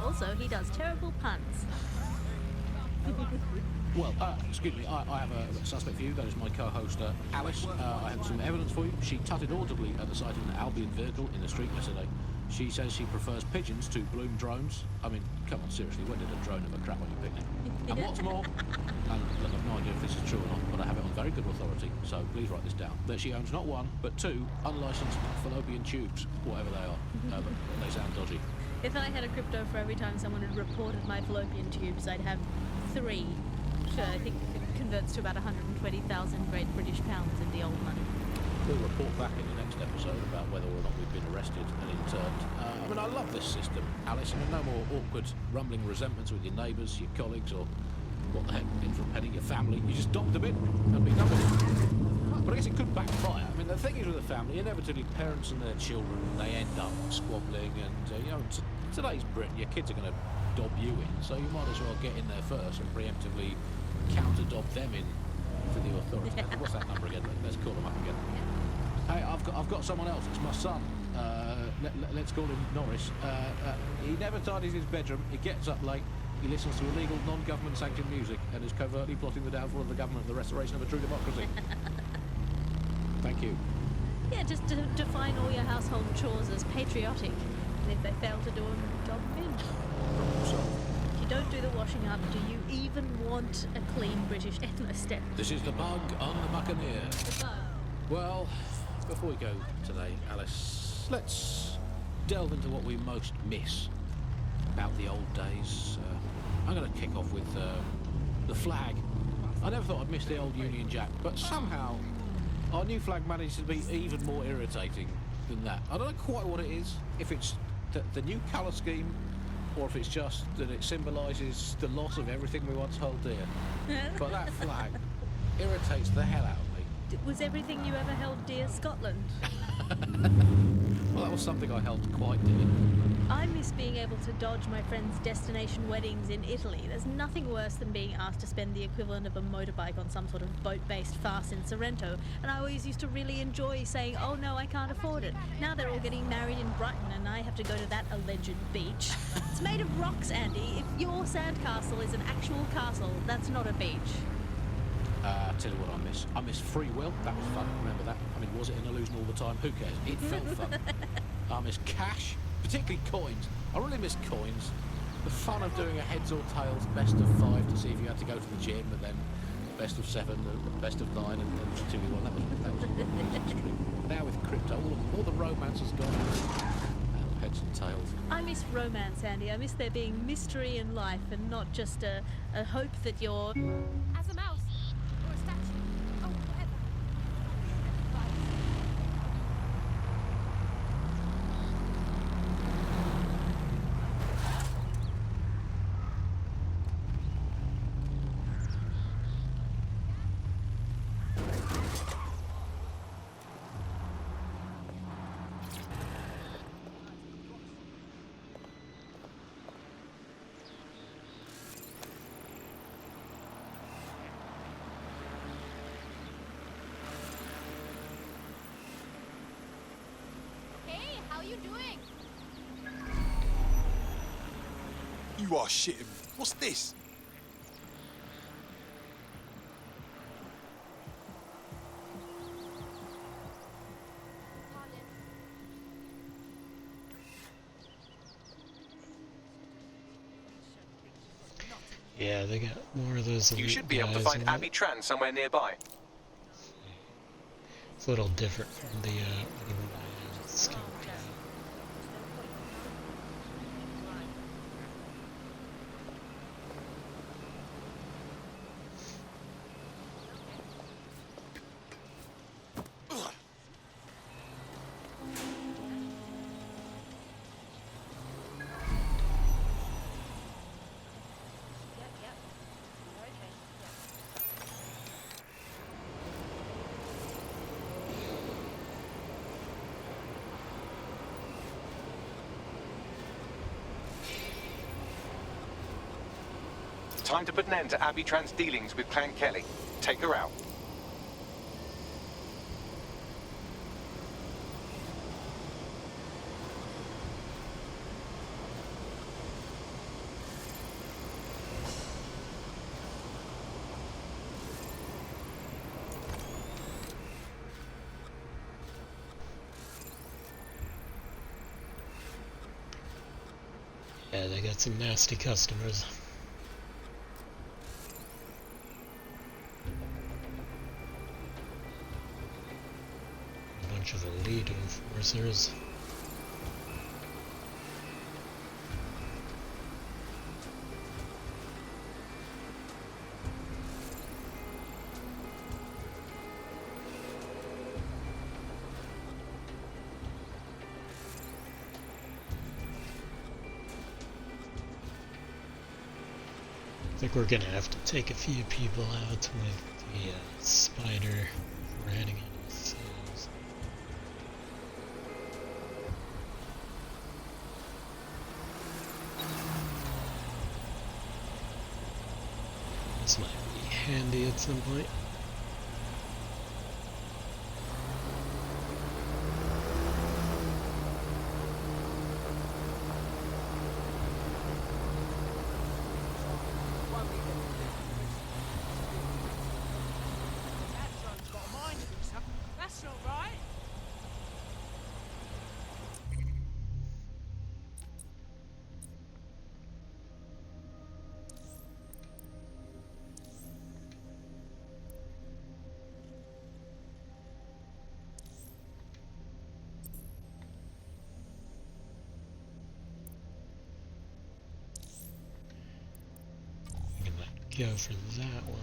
Also, he does terrible puns. Well, excuse me, I have a suspect for you. That is my co-host, Alice. I have some evidence for you. She tutted audibly at the sight of an Albion vehicle in the street yesterday. She says she prefers pigeons to Bloom drones. I mean, come on, seriously, when did a drone ever crap on your picnic? And what's more, and look, I've no idea if this is true or not, but I have it on very good authority, so please write this down, that she owns not one, but two unlicensed fallopian tubes, whatever they are. But they sound dodgy. If I had a crypto for every time someone had reported my fallopian tubes, I'd have 3. So I think converts to about 120,000 Great British pounds in the old money. We'll report back in the next episode about whether or not we've been arrested and interned. I mean, I love this system, Alice. I mean, no more awkward, rumbling resentments with your neighbours, your colleagues, or what the heck, in for a penny, your family. You just dock them in and be done with it. But I guess it could backfire. I mean, the thing is with a family, inevitably parents and their children, they end up squabbling, and you know, today's Britain, your kids are going to dob you in, so you might as well get in there first and preemptively counter-dob them in for the authorities. What's that number again? Let's call them up again. Hey, I've got someone else. It's my son. Let's call him Norris. He never tidies his bedroom. He gets up late. He listens to illegal, non-government sanctioned music and is covertly plotting the downfall of the government and the restoration of a true democracy. Thank you. Yeah, just to define all your household chores as patriotic. And if they fail to do them, dob them in. If you don't do the washing up, do you even want a clean British ethnostep? This is the bug on the Buccaneer. The bug. Well, before we go today, Alice, let's delve into what we most miss about the old days. I'm going to kick off with the flag. I never thought I'd miss the old Union Jack, but somehow our new flag managed to be even more irritating than that. I don't know quite what it is, if it's the new colour scheme, or if it's just that it symbolises the loss of everything we once held dear. But that flag irritates the hell out of me. Was everything you ever held dear Scotland? Well, that was something I held quite dear. I miss being able to dodge my friends' destination weddings in Italy. There's nothing worse than being asked to spend the equivalent of a motorbike on some sort of boat-based farce in Sorrento, and I always used to really enjoy saying, oh no, I can't afford it. Now they're all getting married in Brighton and I have to go to that alleged beach. It's made of rocks, Andy. If your sandcastle is an actual castle, that's not a beach. Tell you what I miss free will. That was fun, remember that? I mean, was it an illusion all the time? Who cares? It felt fun. I miss cash, particularly coins. I really miss coins. The fun of doing a heads or tails best of 5 to see if you had to go to the gym, and then best of 7, best of 9, and then 2v1. That was extreme. Now with crypto, all the romance has gone. Now heads and tails. I miss romance, Andy. I miss there being mystery in life and not just a hope that you're... As a mouse or a statue. Oh, whatever. Hey, how you doing? You are shitting me. What's this? Yeah, they got more of those elite You should be able to guys find in Abby it. Tran somewhere nearby. It's a little different from the skin. Time to put an end to Abby Tran's dealings with Clan Kelly. Take her out. Yeah, they got some nasty customers. A bunch of elite enforcers. I think we're gonna have to take a few people out with the spider if we're heading into the cells. This might be handy at some point. That's not right. We might go for that one.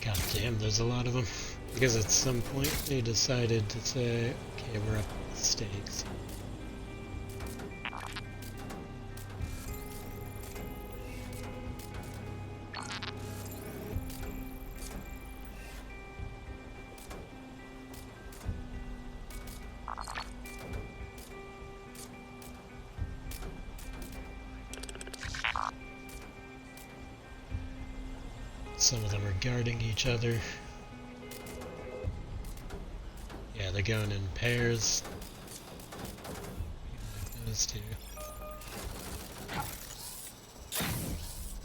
God damn, there's a lot of them. Because at some point they decided to say, okay, we're up to the stakes. Some of them are guarding each other. Yeah, they're going in pairs. Like those two.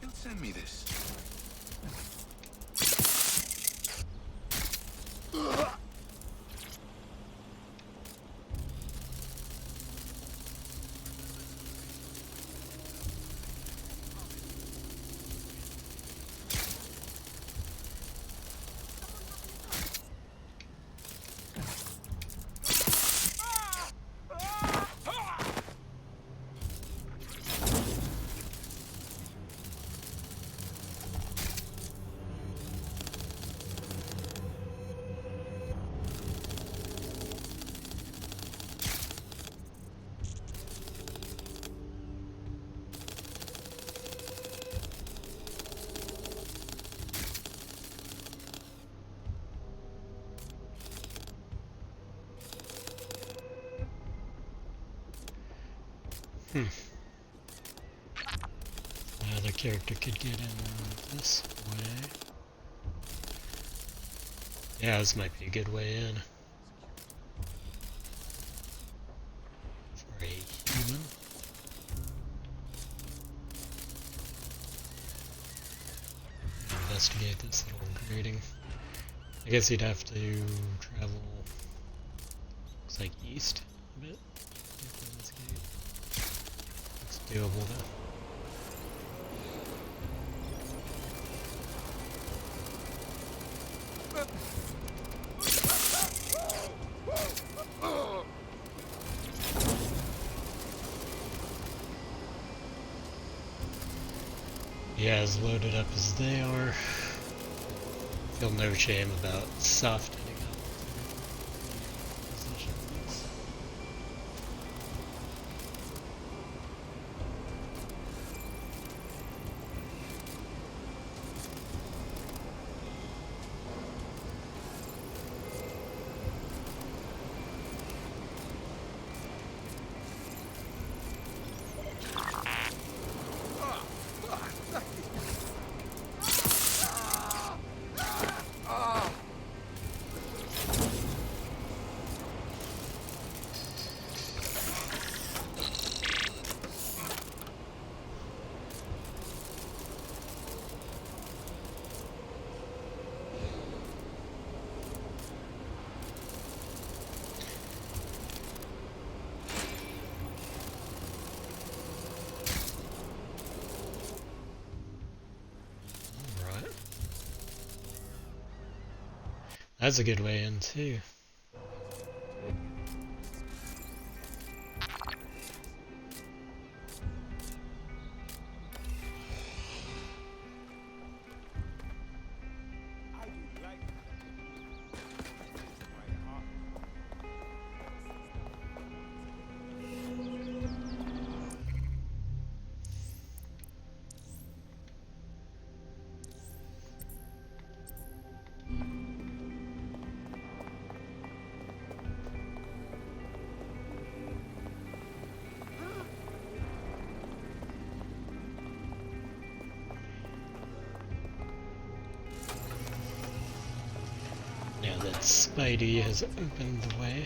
Don't send me this. The other character could get in this way. Yeah, this might be a good way in. For a human. Investigate this little grating. I guess you'd have to travel, looks like east a bit. It's doable though. Yeah, as loaded up as they are, feel no shame about softening up positions. That's a good way in too. Now that Spidey has opened the way.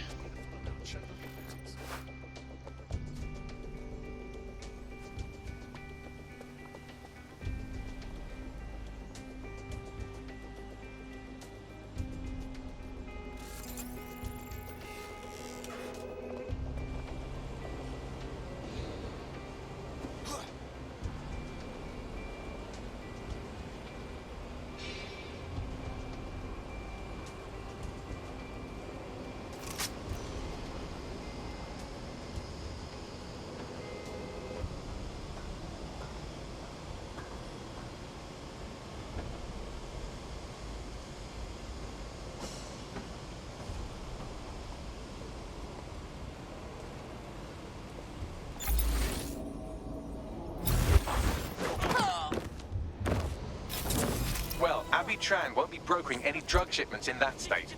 Well, Abby Tran won't be brokering any drug shipments in that state.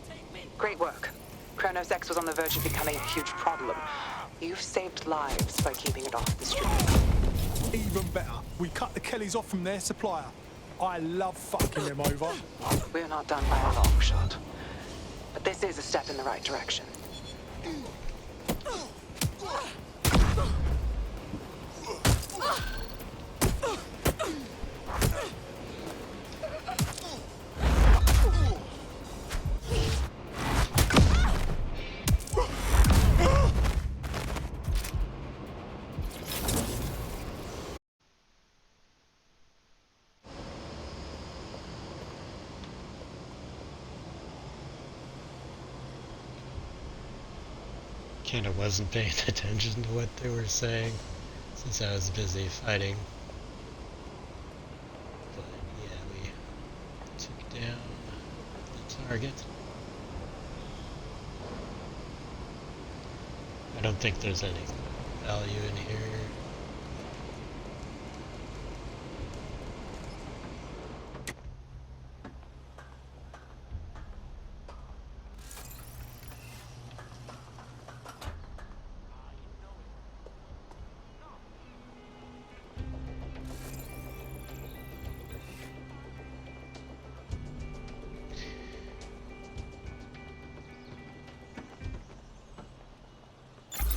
Great work. Kronos X was on the verge of becoming a huge problem. You've saved lives by keeping it off the street. Even better, we cut the Kellys off from their supplier. I love fucking them over. We're not done by a long shot. But this is a step in the right direction. Kinda wasn't paying attention to what they were saying since I was busy fighting. But yeah, we took down the target. I don't think there's any value in here.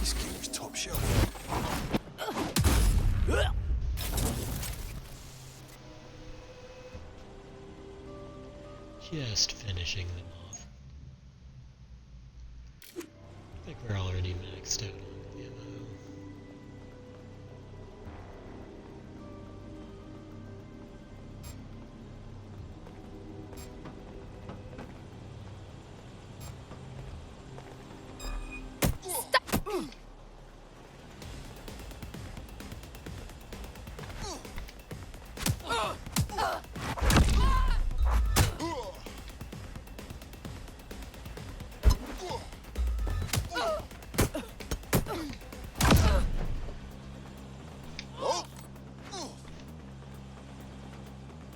This gear is top shelf. Just finishing them off. I think we're already maxed out on ammo.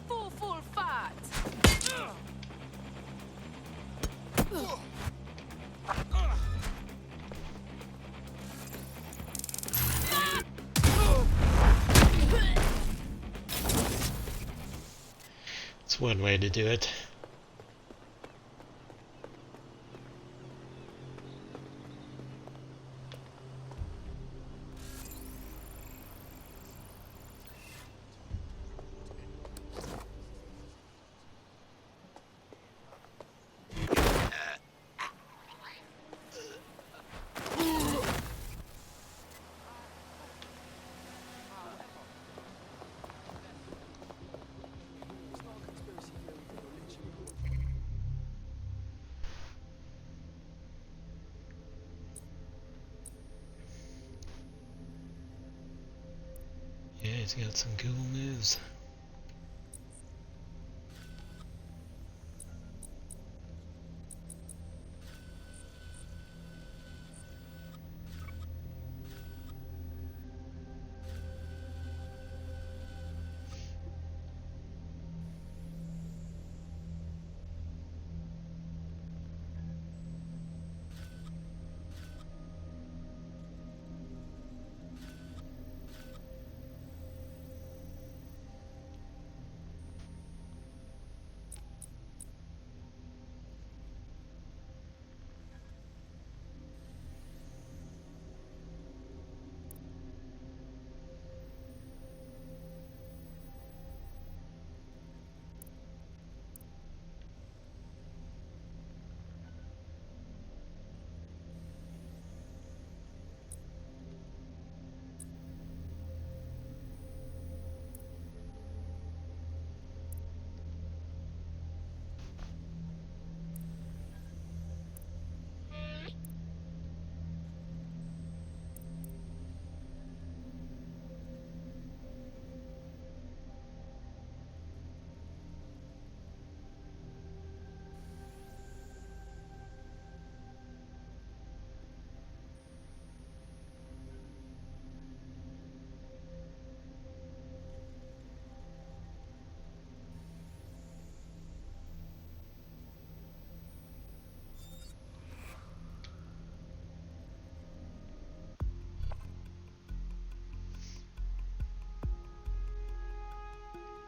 Full fat. It's one way to do it. He's got some cool moves.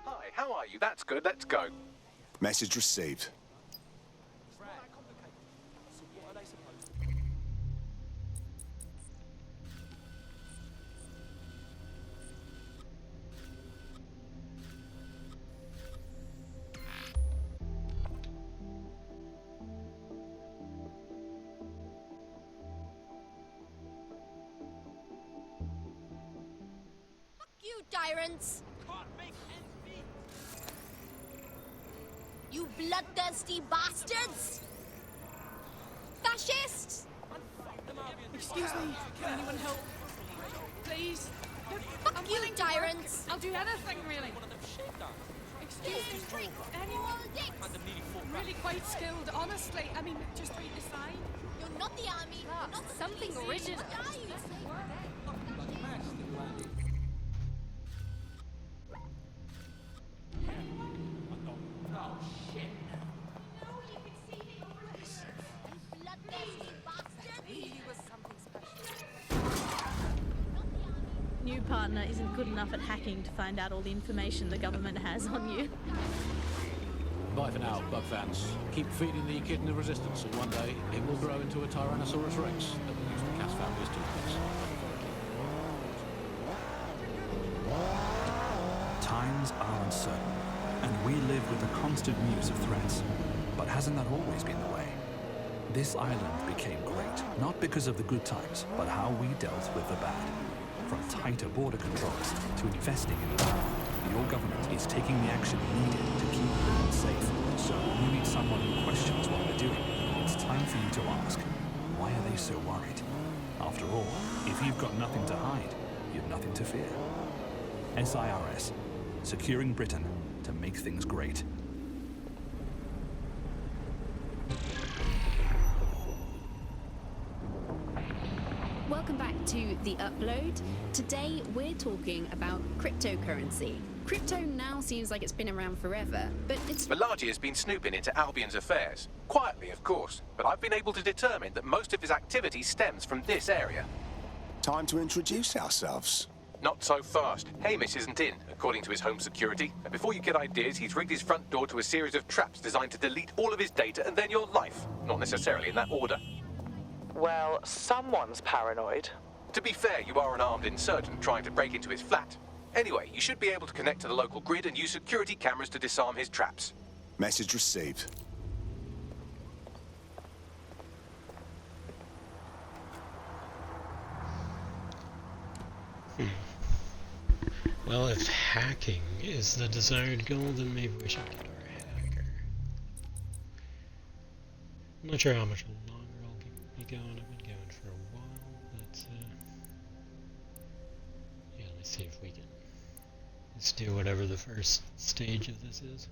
Hi, how are you? That's good. Let's go. Message received. Fuck you, tyrants! You bloodthirsty bastards! Fascists! Excuse me, can anyone help? Please? Fuck you, tyrants! I'll do anything, really. Excuse me, anyone? I'm really quite skilled, honestly. I mean, just read the sign. You're not the army. You're not Something original. What are you? New partner isn't good enough at hacking to find out all the information the government has on you. Bye for now, bug fans. Keep feeding the echidna of resistance, and one day it will grow into a Tyrannosaurus Rex that will use the cat family's toothpicks. Times are uncertain, and we live with the constant news of threats. But hasn't that always been the way? This island became great, not because of the good times, but how we dealt with the bad. From tighter border controls to investing in the bad, your government is taking the action needed to keep Britain safe. So you need someone who questions what we're doing. It's time for you to ask, why are they so worried? After all, if you've got nothing to hide, you've nothing to fear. SIRS, securing Britain to make things great. Welcome back to The Upload. Today we're talking about cryptocurrency. Crypto now seems like it's been around forever, but it's... Malaji has been snooping into Albion's affairs. Quietly, of course, but I've been able to determine that most of his activity stems from this area. Time to introduce ourselves. Not so fast. Hamish isn't in, according to his home security. And before you get ideas, he's rigged his front door to a series of traps designed to delete all of his data and then your life. Not necessarily in that order. Well, someone's paranoid. To be fair, you are an armed insurgent trying to break into his flat. Anyway, you should be able to connect to the local grid and use security cameras to disarm his traps. Message received. Well, if hacking is the desired goal, then maybe we should get our hacker. I'm not sure how much longer I'll be going. I've been going for a while, but yeah, let's see if we can Let's do whatever the first stage of this is.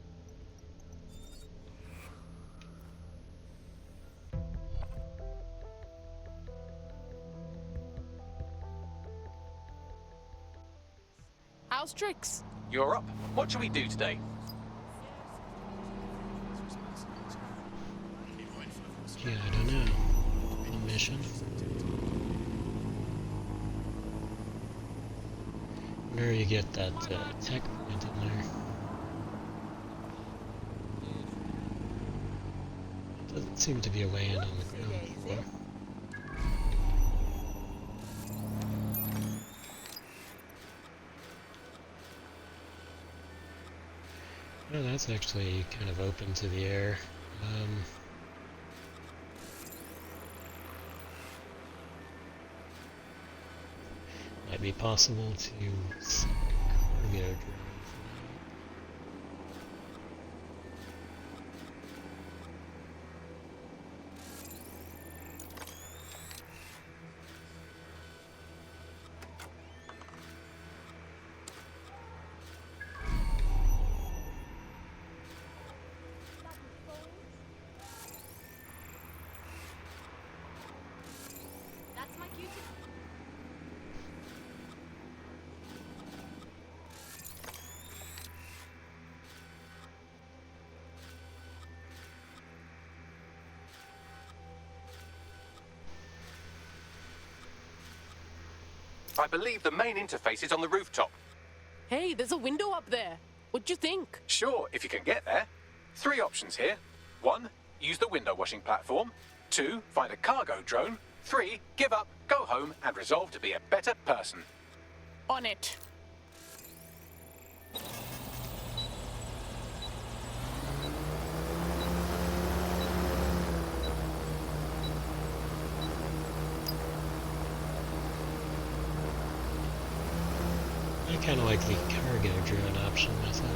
How's tricks? You're up. What shall we do today? Yeah, I don't know. A mission? Where you get that tech point in there? Doesn't seem to be a way in on the ground floor. Oh, that's actually kind of open to the air. Might be possible to send a cargo drone for That's my cue to... I believe the main interface is on the rooftop. Hey, there's a window up there. What do you think? Sure, if you can get there. 3 options here. 1, use the window washing platform. 2, find a cargo drone. 3, give up, go home, and resolve to be a better person. On it. I kind of like the cargo drone option myself.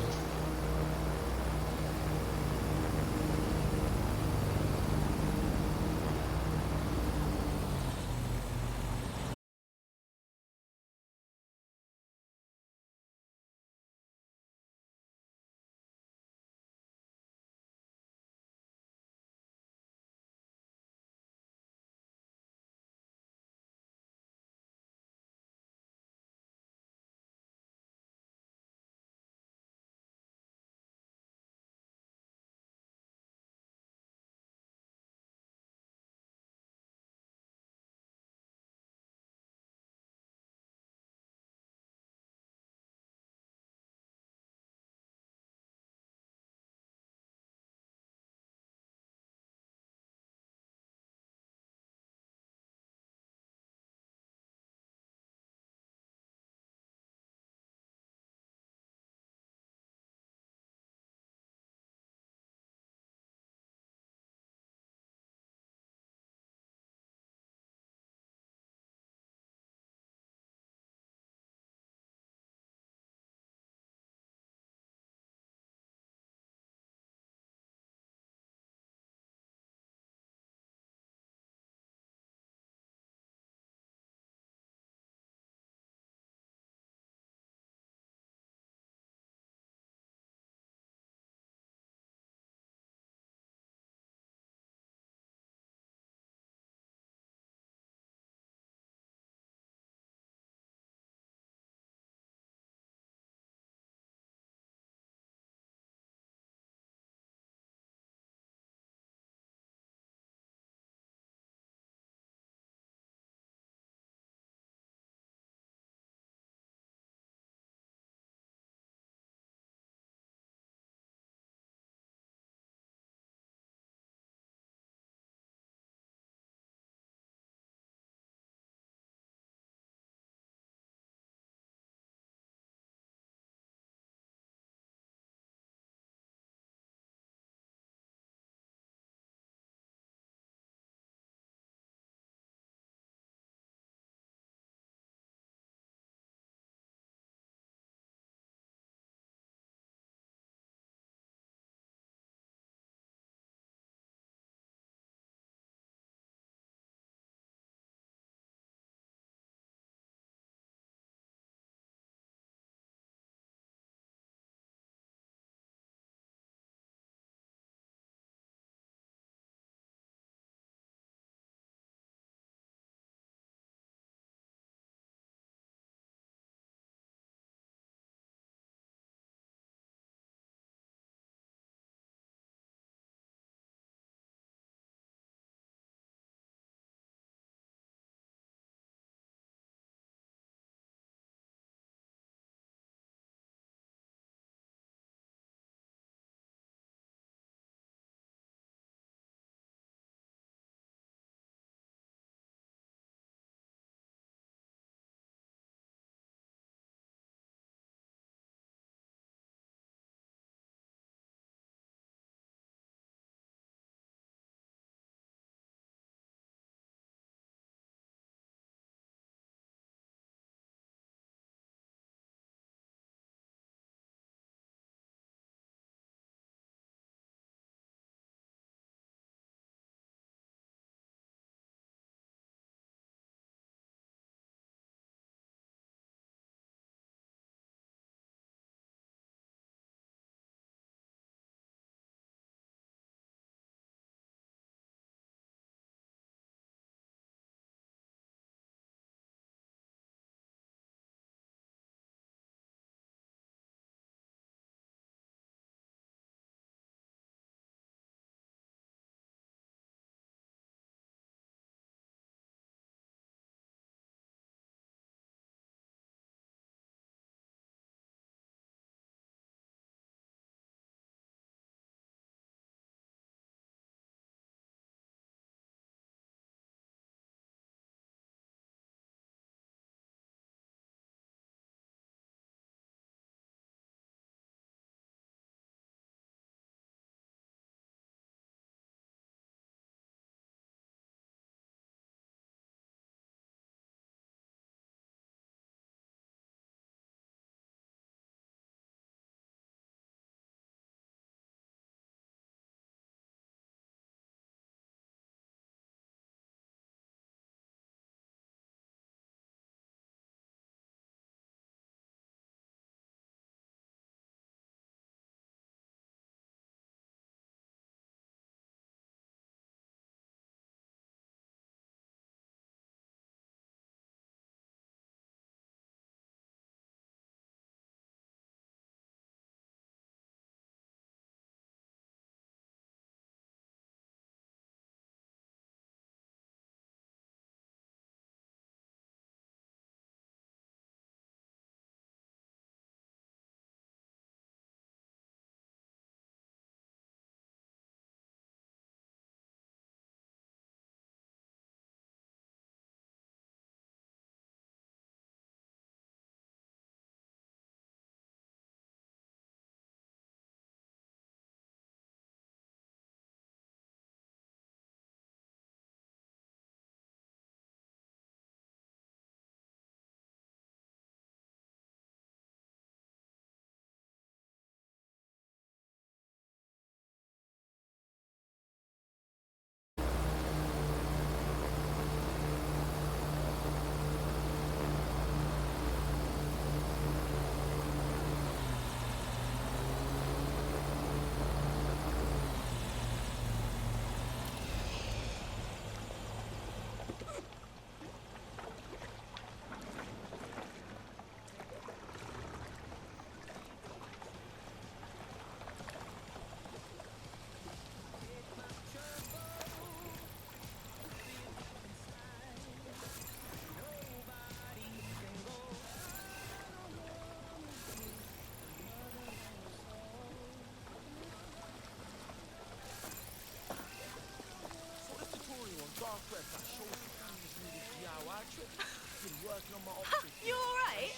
You alright?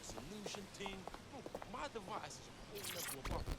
Solution thing. My device is a whole level above.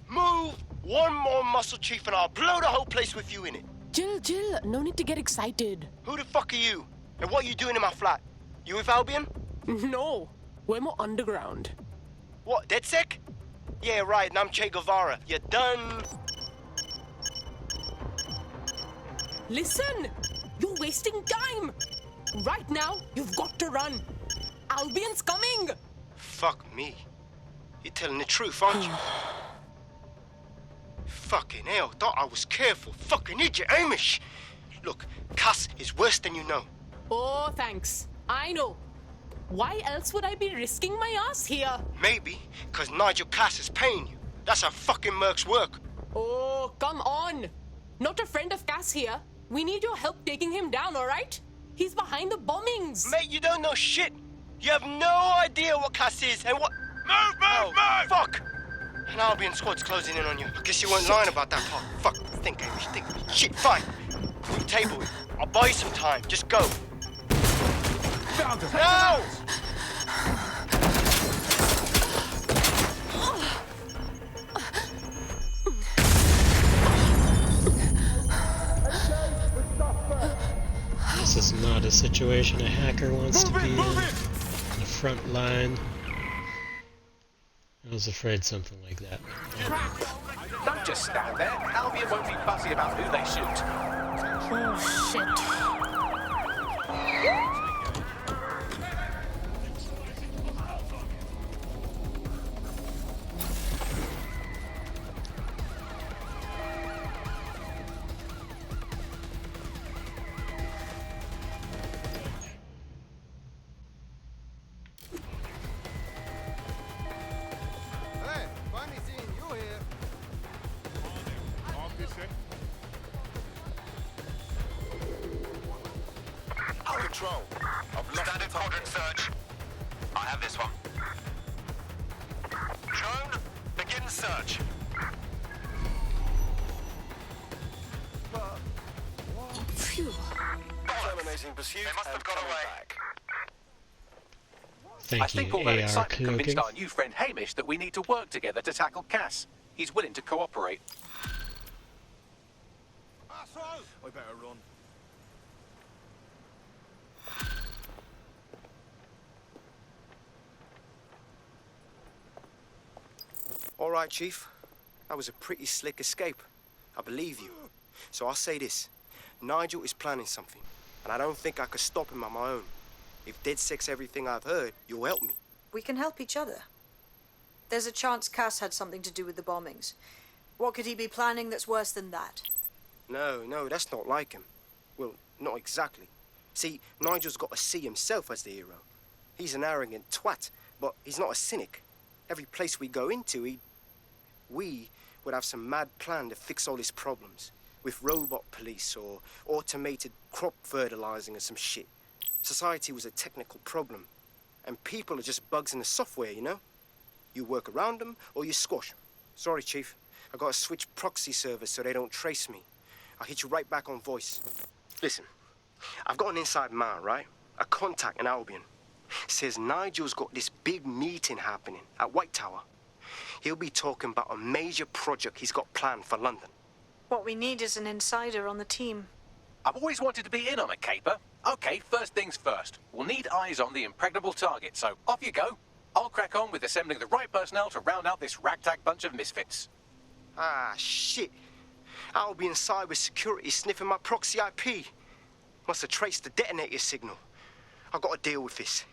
Move one more muscle, Chief, and I'll blow the whole place with you in it. Jill, no need to get excited. Who the fuck are you? And what are you doing in my flat? You with Albion? No, we're more underground. What, DedSec? Yeah, right, and I'm Che Guevara. You done? Listen, you're wasting time. Right now, you've got to run. Albion's coming. Fuck me. You're telling the truth, aren't you? Fucking hell, thought I was careful. Fucking idiot, Amish. Look, Cass is worse than you know. Oh, thanks. I know. Why else would I be risking my ass here? Maybe, because Nigel Cass is paying you. That's how fucking Merc's work. Oh, come on. Not a friend of Cass here. We need your help taking him down, all right? He's behind the bombings. Mate, you don't know shit. You have no idea what Cass is and what... Move! Fuck! An Albion squad's closing in on you. I guess you weren't lying about that part. Fuck, think, Amish, think. Shit, fine. We'll table it. I'll buy you some time. Just go. Found him. No! This is not a situation a hacker wants to be in. On the front line. I was afraid something like that would happen. Don't just stand there. Albion won't be fussy about who they shoot. Oh, shit. Hey, funny seeing you here. Out of control. I've lost standard quadrant search. I have this one. Drone, begin search. Phew. Terminating pursuit. They must have got away. I think all that excitement convinced our new friend Hamish that we need to work together to tackle Cass. He's willing to cooperate. I better run. All right, Chief. That was a pretty slick escape. I believe you. So I'll say this. Nigel is planning something, and I don't think I could stop him on my own. If DedSec's everything I've heard, you'll help me. We can help each other. There's a chance Cass had something to do with the bombings. What could he be planning that's worse than that? No, that's not like him. Well, not exactly. See, Nigel's got to see himself as the hero. He's an arrogant twat, but he's not a cynic. Every place we go into, we would have some mad plan to fix all his problems. With robot police or automated crop fertilizing or some shit. Society was a technical problem. And people are just bugs in the software, you know? You work around them or you squash them. Sorry, Chief. I gotta switch proxy servers so they don't trace me. I'll hit you right back on voice. Listen, I've got an inside man, right? A contact in Albion. Says Nigel's got this big meeting happening at White Tower. He'll be talking about a major project he's got planned for London. What we need is an insider on the team. I've always wanted to be in on a caper. Okay, first things first. We'll need eyes on the impregnable target, so off you go. I'll crack on with assembling the right personnel to round out this ragtag bunch of misfits. Ah, shit. Albion cybersecurity sniffing my proxy IP. Must have traced the detonator signal. I've got to deal with this.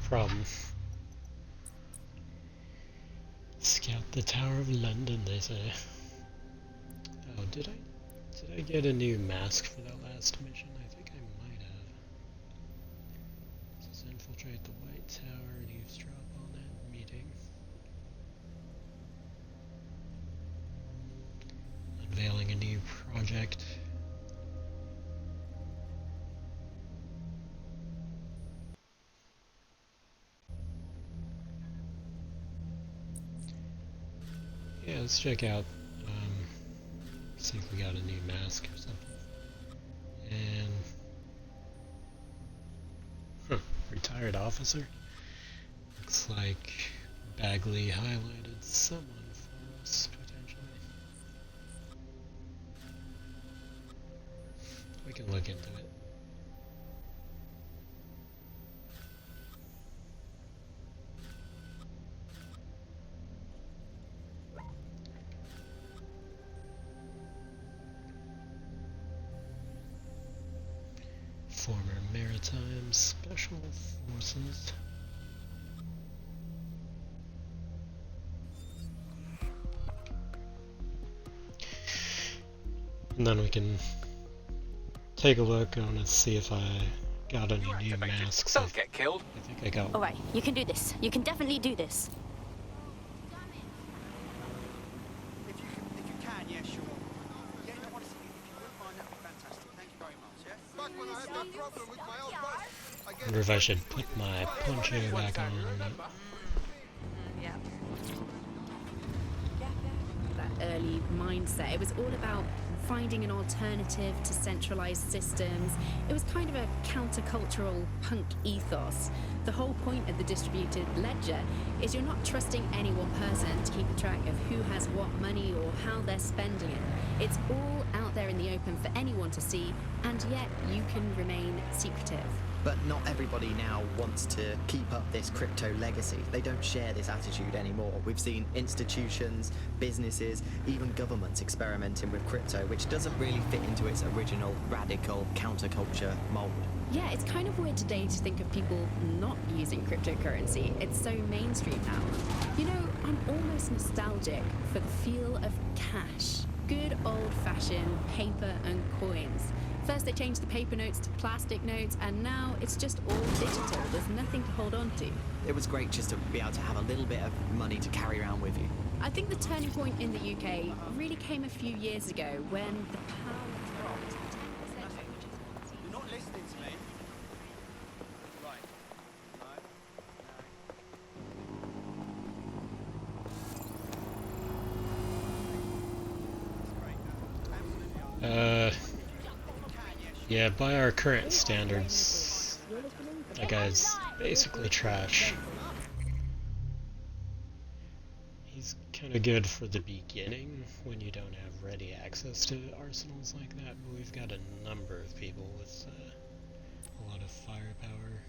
problem. Scout the Tower of London, they say. Oh, did I get a new mask for that last mission? I think I might have. This is infiltrate the White Tower and eavesdrop on that meeting. Unveiling a new project. Yeah, let's check out, see if we got a new mask or something. And, retired officer? Looks like Bagley highlighted someone for us, potentially. We can look into it. Former Maritime Special Forces. And then we can take a look. I want to see if I got any new masks. Don't get killed. I think I got. Alright, you can do this. You can definitely do this. If you can, yeah, sure. Yeah, no, honestly, if you wouldn't mind, that'd be fantastic. Thank you very much, yeah? Back when I had that problem with my old boss, I I wonder if I should put my poncho back on. Yeah. That early mindset. It was all about finding an alternative to centralized systems. It was kind of a countercultural punk ethos. The whole point of the distributed ledger is you're not trusting any one person to keep a track of who has what money or how they're spending it. It's all out there in the open for anyone to see, and yet you can remain secretive. But not everybody now wants to keep up this crypto legacy. They don't share this attitude anymore. We've seen institutions, businesses, even governments experimenting with crypto, which doesn't really fit into its original radical counterculture mold. Yeah, it's kind of weird today to think of people not using cryptocurrency. It's so mainstream now. You know, I'm almost nostalgic for the feel of cash. Good old-fashioned paper and coins. First they changed the paper notes to plastic notes, and now it's just all digital. There's nothing to hold on to. It was great just to be able to have a little bit of money to carry around with you. I think the turning point in the UK really came a few years ago when the pound dropped. You're not listening to me. Right. Yeah, by our current standards, that guy's basically trash. He's kind of good for the beginning when you don't have ready access to arsenals like that, but we've got a number of people with a lot of firepower.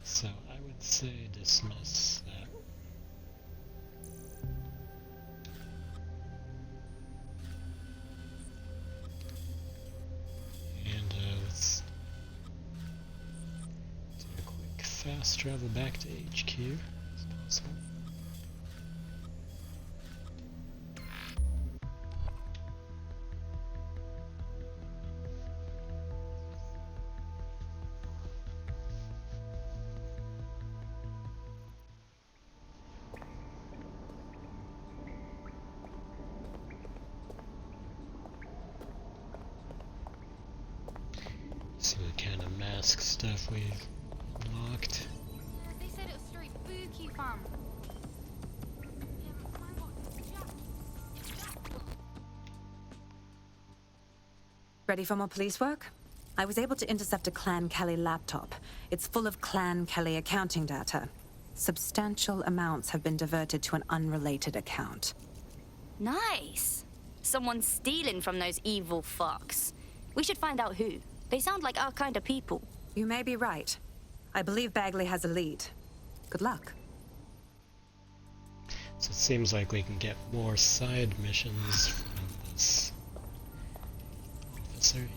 So I would say dismiss that. And let's do a quick fast travel back to HQ as possible. See what kind of mask stuff we've unlocked. They said it was through Spooky Farm. Ready for more police work? I was able to intercept a Clan Kelly laptop. It's full of Clan Kelly accounting data. Substantial amounts have been diverted to an unrelated account. Nice. Someone's stealing from those evil fucks. We should find out who. They sound like our kind of people. You may be right. I believe Bagley has a lead. Good luck. So it seems like we can get more side missions from this officer here.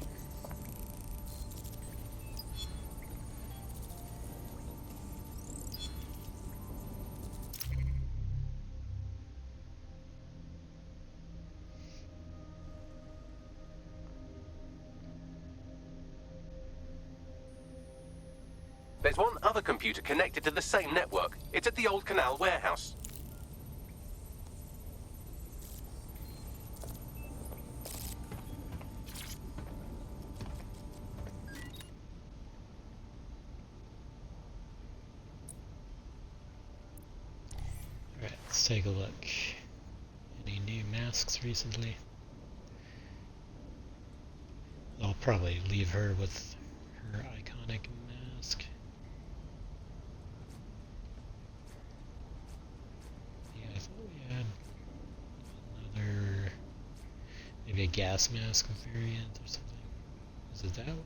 There's one other computer connected to the same network. It's at the old canal warehouse. Alright, let's take a look. Any new masks recently? I'll probably leave her with her iconic mask. Yeah, I thought we had another, maybe a gas mask variant or something. Is it that one?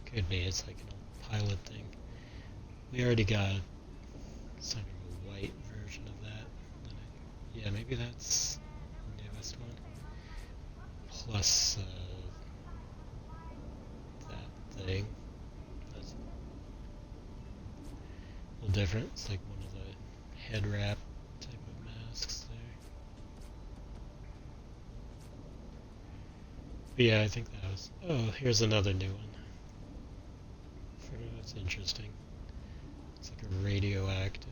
Could be, it's like an old pilot thing. We already got some of a white version of that. Yeah, maybe that's the newest one. Plus that thing. That's a little different. It's like one of the head wrap type of masks there. But yeah, I think that was... Oh, here's another new one. That's interesting. It's like a radioactive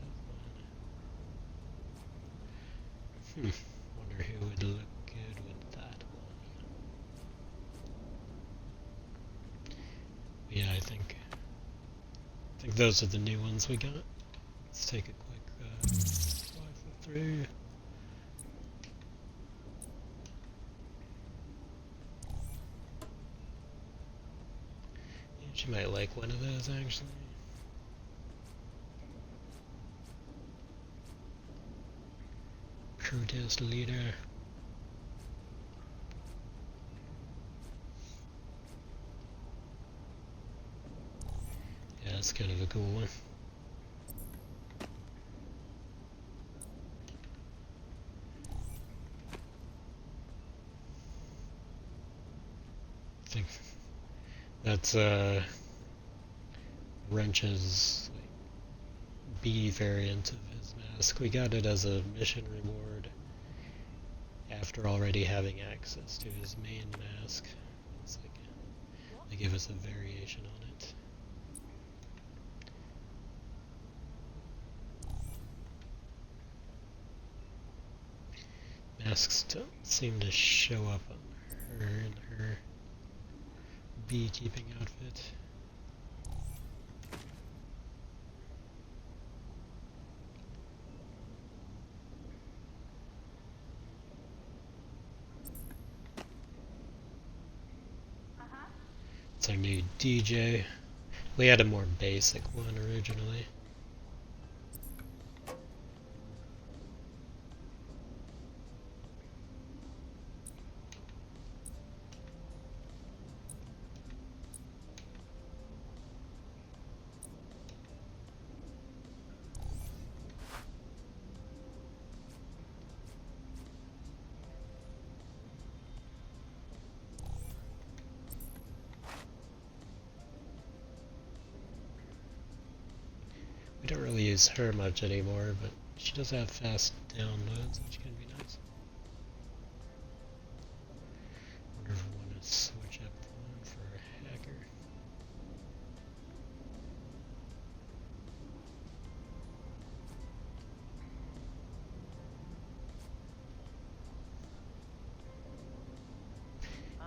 one. Wonder who would look good with that one. Yeah, I think those are the new ones we got. Let's take a quick rifle through. Yeah, she might like one of those actually. Protest leader. Yeah, that's kind of a cool one. I think that's Wrench's like, B variant of his mask. We got it as a mission reward after already having access to his main mask. It's like they give us a variation on it. Masks don't seem to show up on her in her beekeeping outfit. It's our new DJ. We had a more basic one originally. We don't really use her much anymore, but she does have fast downloads, which can be nice. Wonder if we want to switch up one for a hacker.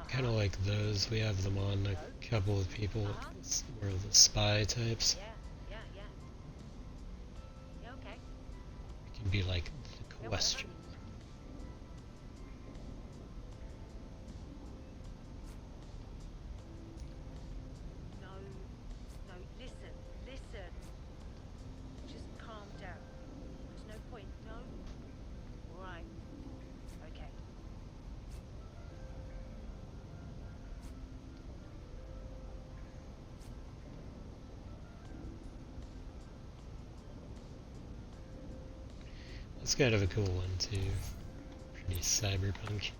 Kind of like those. We have them on a couple of people, more of the spy types. It can be like the question. No, listen. Just calm down. There's no point, no? Alright. Okay. That's kind of a cool one too. Pretty cyberpunk.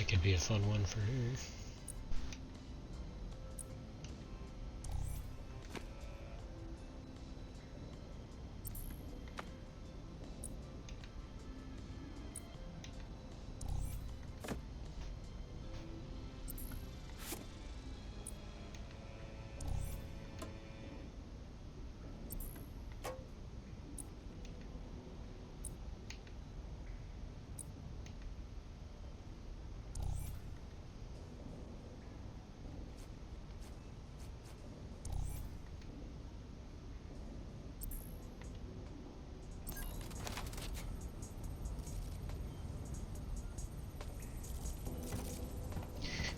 That could be a fun one for her.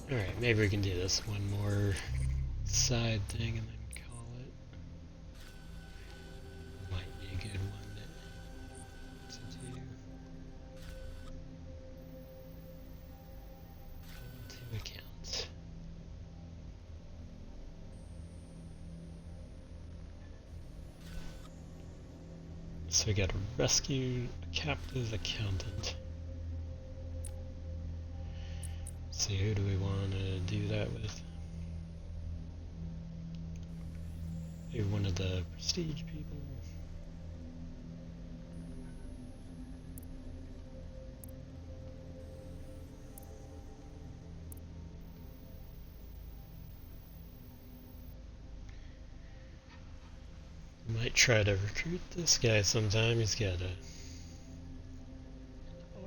Alright, maybe we can do this one more side thing and then call it. Might be a good one to do. Call to account. So we got to rescue a captive accountant. See, who do we want to do that with? Maybe one of the prestige people. Might try to recruit this guy sometime. He's got an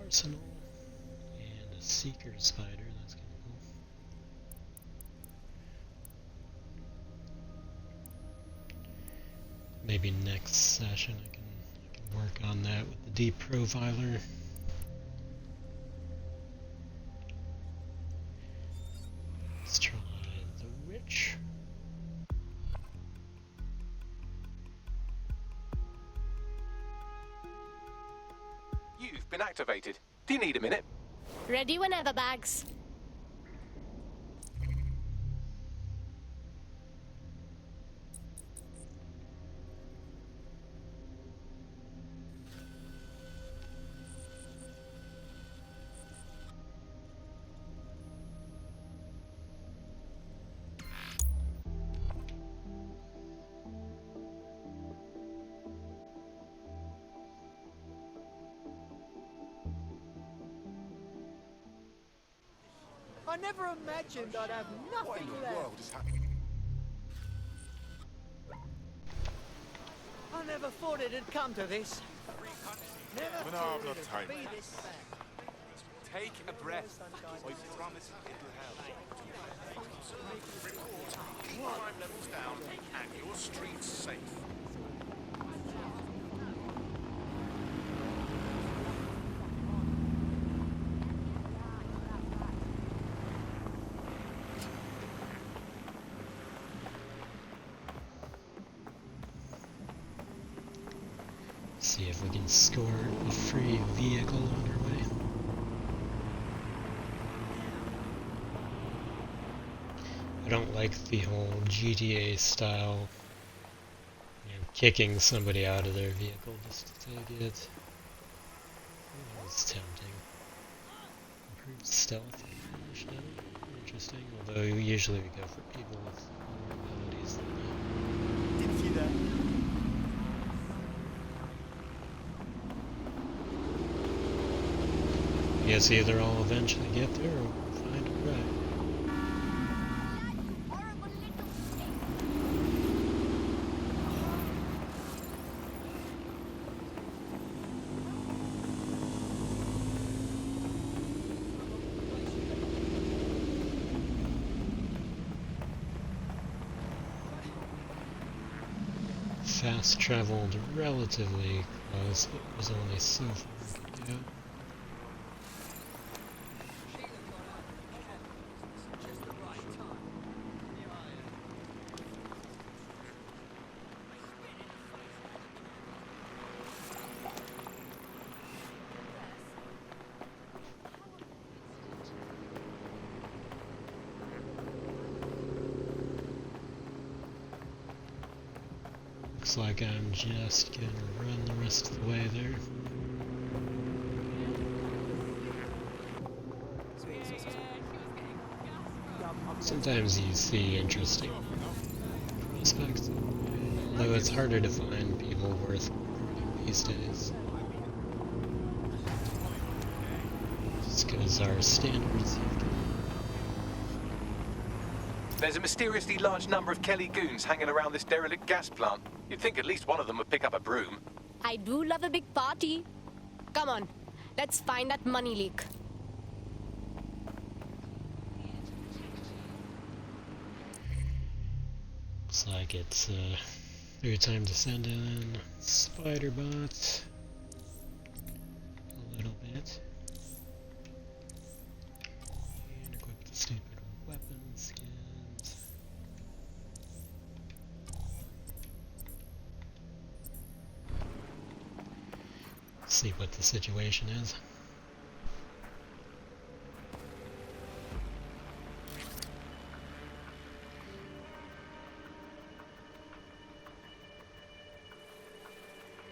arsenal and a seeker spider. Maybe next session I can work on that with the deep profiler. Let's try the witch. You've been activated. Do you need a minute? Ready whenever, Bags. I never imagined I'd have nothing left. I never thought it'd come to this. Never thought it'd be this bad. Take a breath. I promise it'll help. Report. Keep crime levels down and your streets safe. See if we can score a free vehicle on our way. I don't like the whole GTA style, kicking somebody out of their vehicle just to take it. It's tempting. Improved stealth information. Interesting, although usually we go for people with more abilities than that. Didn't see that. I guess either I'll eventually get there or we'll find a ride. Fast traveled relatively close, but was only so far we could go. Looks like I'm just gonna run the rest of the way there. Sometimes you see interesting prospects, though it's harder to find people worth recruiting these days. Just because our standards have gone. There's a mysteriously large number of Kelly goons hanging around this derelict gas plant. You'd think at least one of them would pick up a broom. I do love a big party. Come on, let's find that money leak. Looks like it's your time to send in Spider-Bot a little bit. And equip the stupid weapon skins. See what the situation is.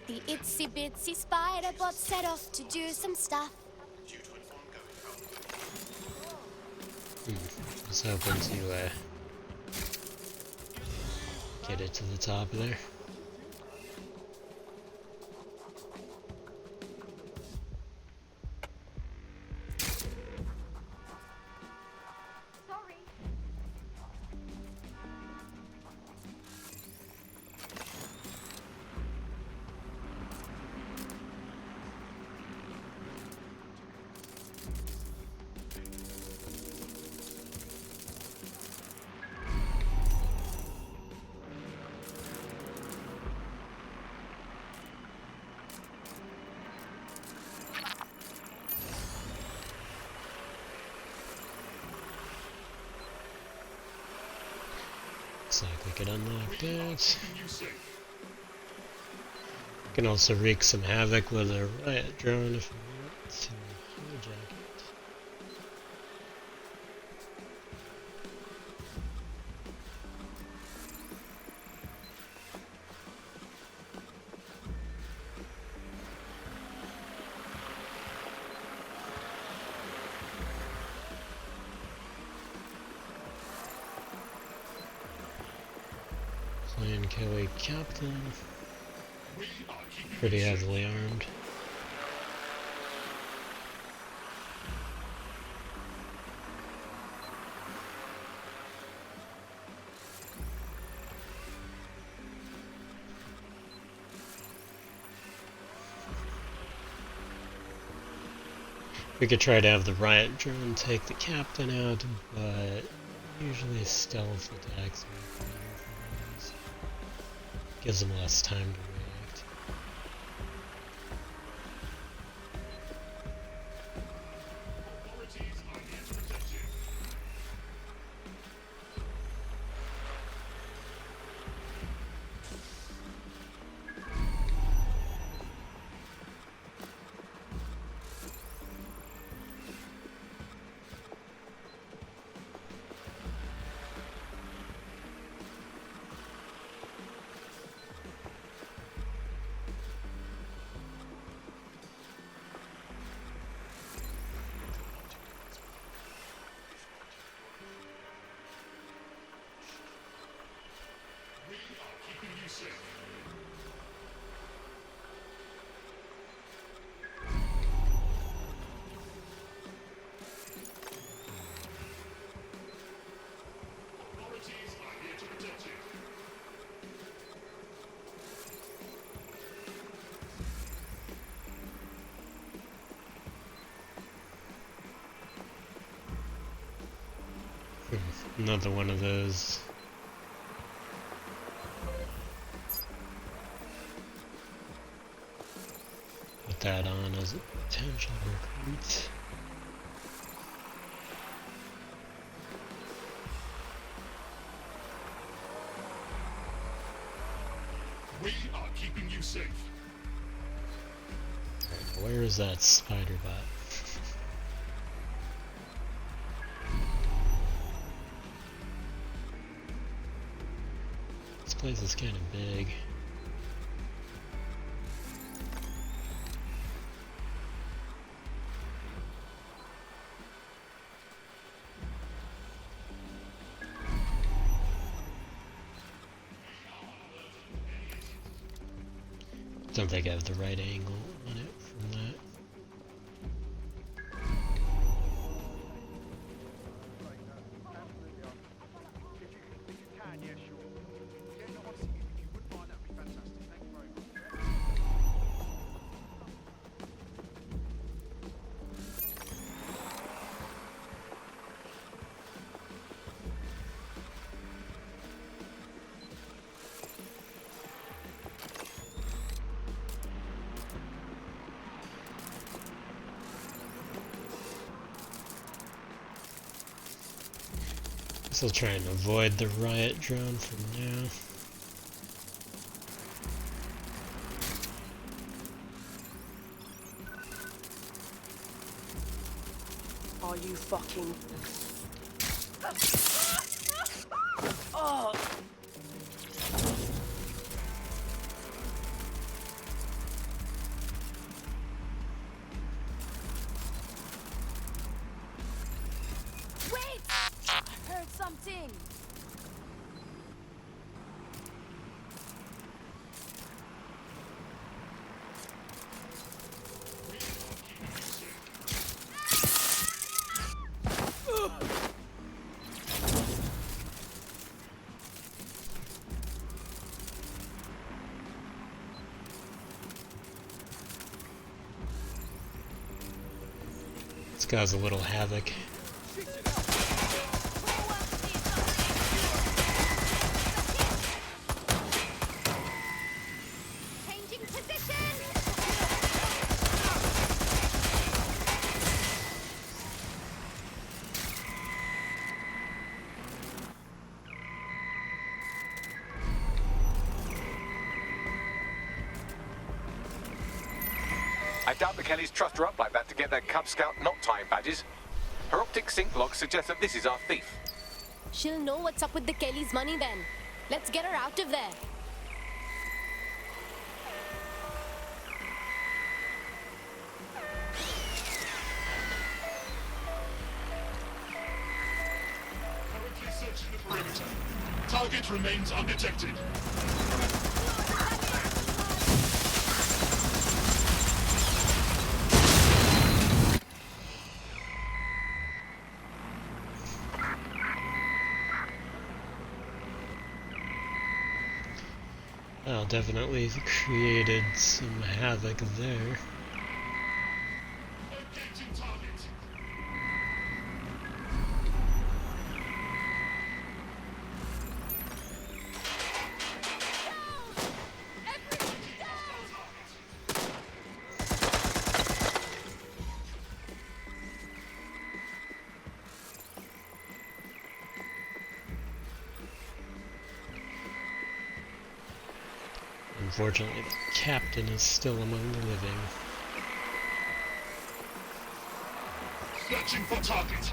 The itsy bitsy spider bot set off to do some stuff. I was hoping to get it to the top there. Looks like we can unlock that. We can also wreak some havoc with a riot drone if we want to hijack it. Playing Kelly Captain. Pretty heavily armed. We could try to have the riot drone take the captain out, but usually stealth attacks are better for those. Gives them less time to react. Another one of those. Put that on as a potential recruit. We are keeping you safe. Alright, where is that spider bot? This place is kind of big. Don't think I have the right angle on it from that. Still trying to avoid the riot drone for now. Are you fucking... Oh! Wait! I heard something. This guy's a little havoc. Changing position. I doubt the Kellys trust her up like that to get their Cub Scout knot tying badges. Her optic sync logs suggest that this is our thief. She'll know what's up with the Kelly's money then. Let's get her out of there. Currently searching the perimeter. Target remains undetected. Well, definitely created some havoc there. Engaging target. Unfortunately, the captain is still among the living. Searching for target.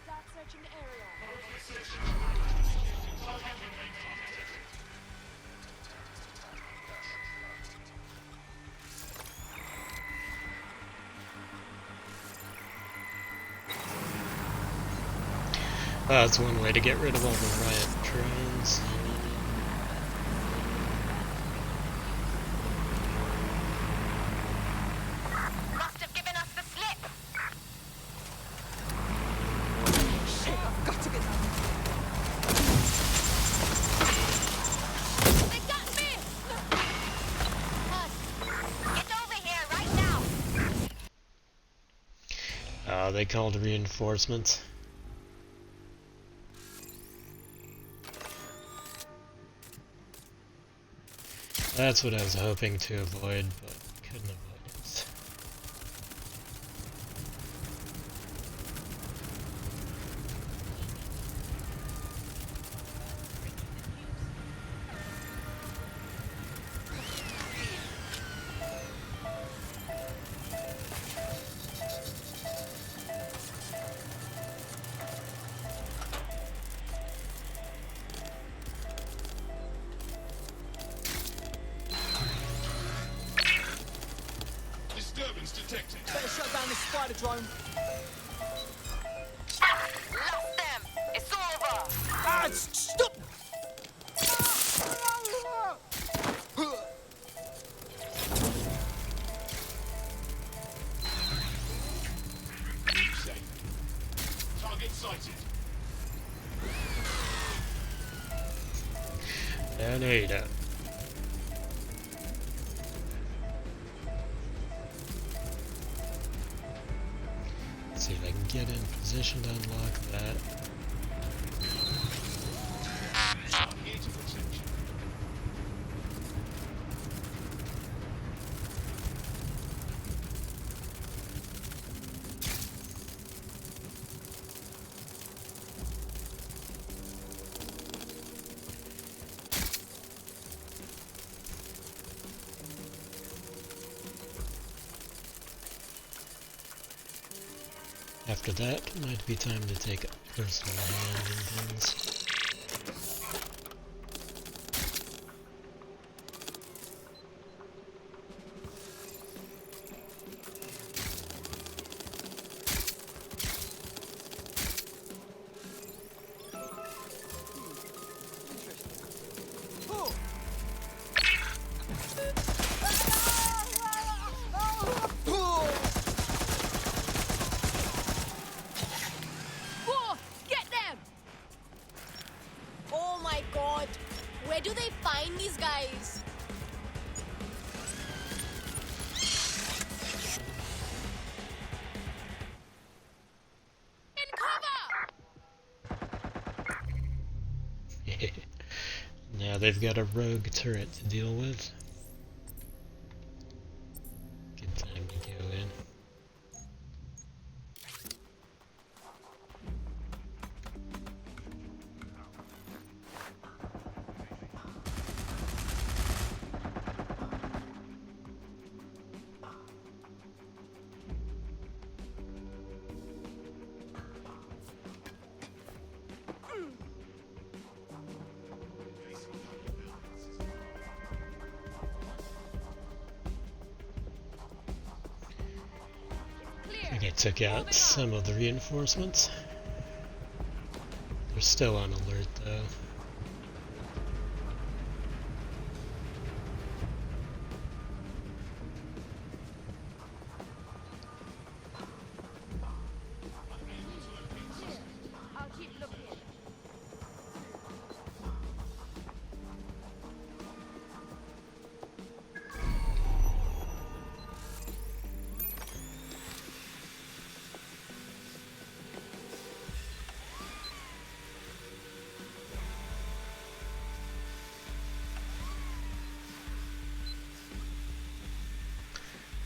Start searching the area. That's one way to get rid of all the riot drones. Must have given us the slip. They got me! Get over here right now. They called reinforcements. That's what I was hoping to avoid, but couldn't avoid it. detected. Better shut down this spider drone. Lost them! It's over! Ah, stop! Safe. Target sighted. Tornado. Let's see if I can get in position to unlock that. Here to protection. After that, might be time to take a personal hand in things. Whoa! Get them! Oh my god! Where do they find these guys? In cover! Now they've got a rogue turret to deal with. Good time to go in. I think I took out some of the reinforcements. They're still on alert though. I'll keep looking.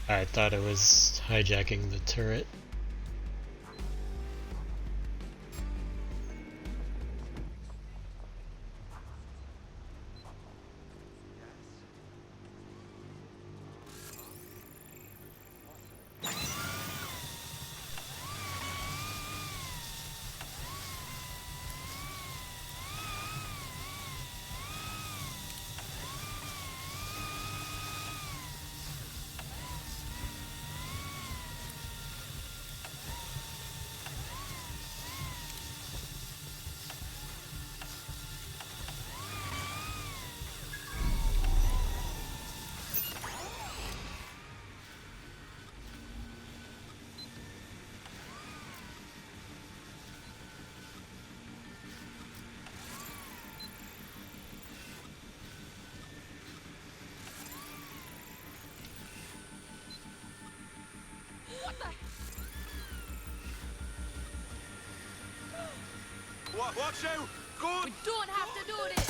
I thought it was hijacking the turret. Watch out! Good! We don't have to do this!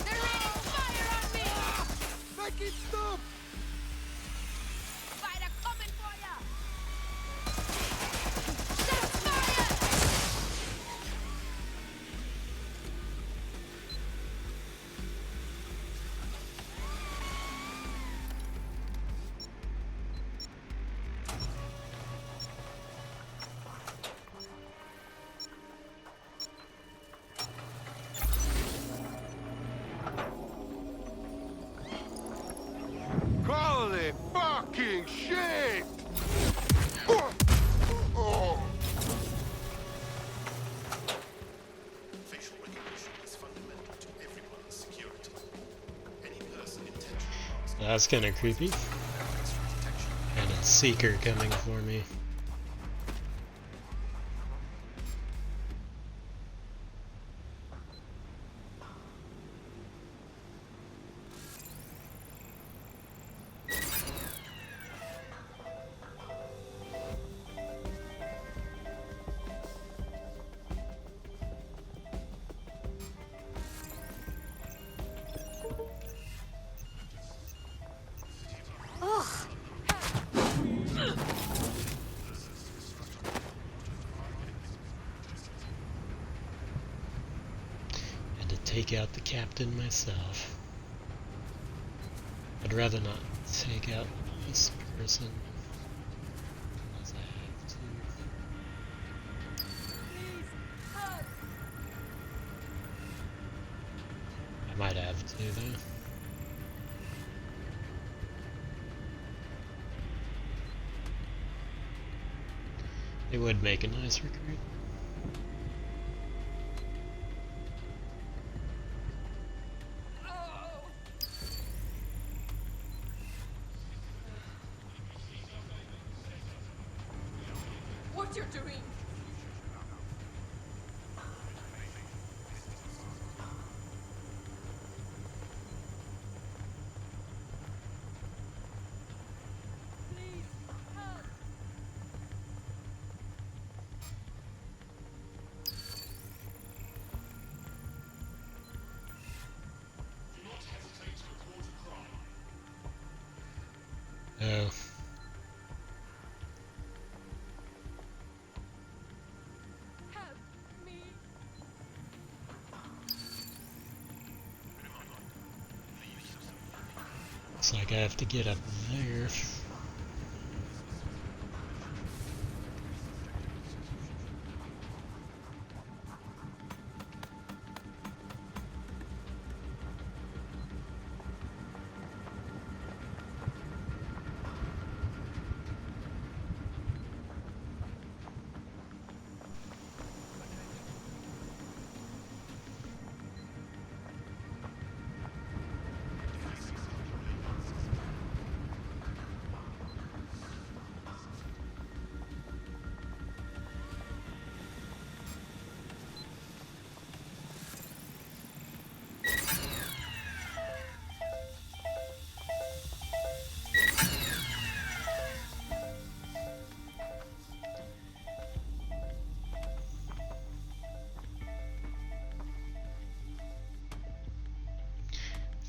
They're raining fire on me! Make it stop! Spider coming for ya! Shots fired! That's kind of creepy. And a seeker coming for me. Take out the captain myself. I'd rather not take out this person unless I have to. I might have to though. It would make a nice recruit. What you're doing? Oh. Looks like I have to get up there.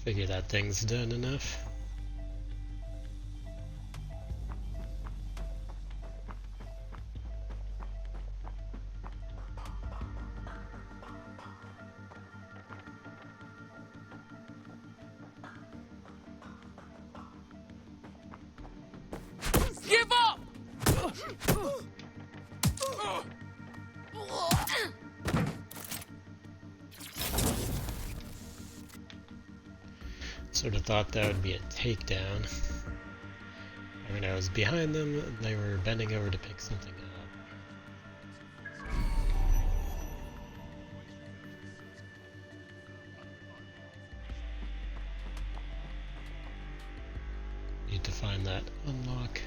Figure that thing's done enough. Give up! Sort of thought that would be a takedown. I mean, I was behind them, they were bending over to pick something up. Need to find that unlock.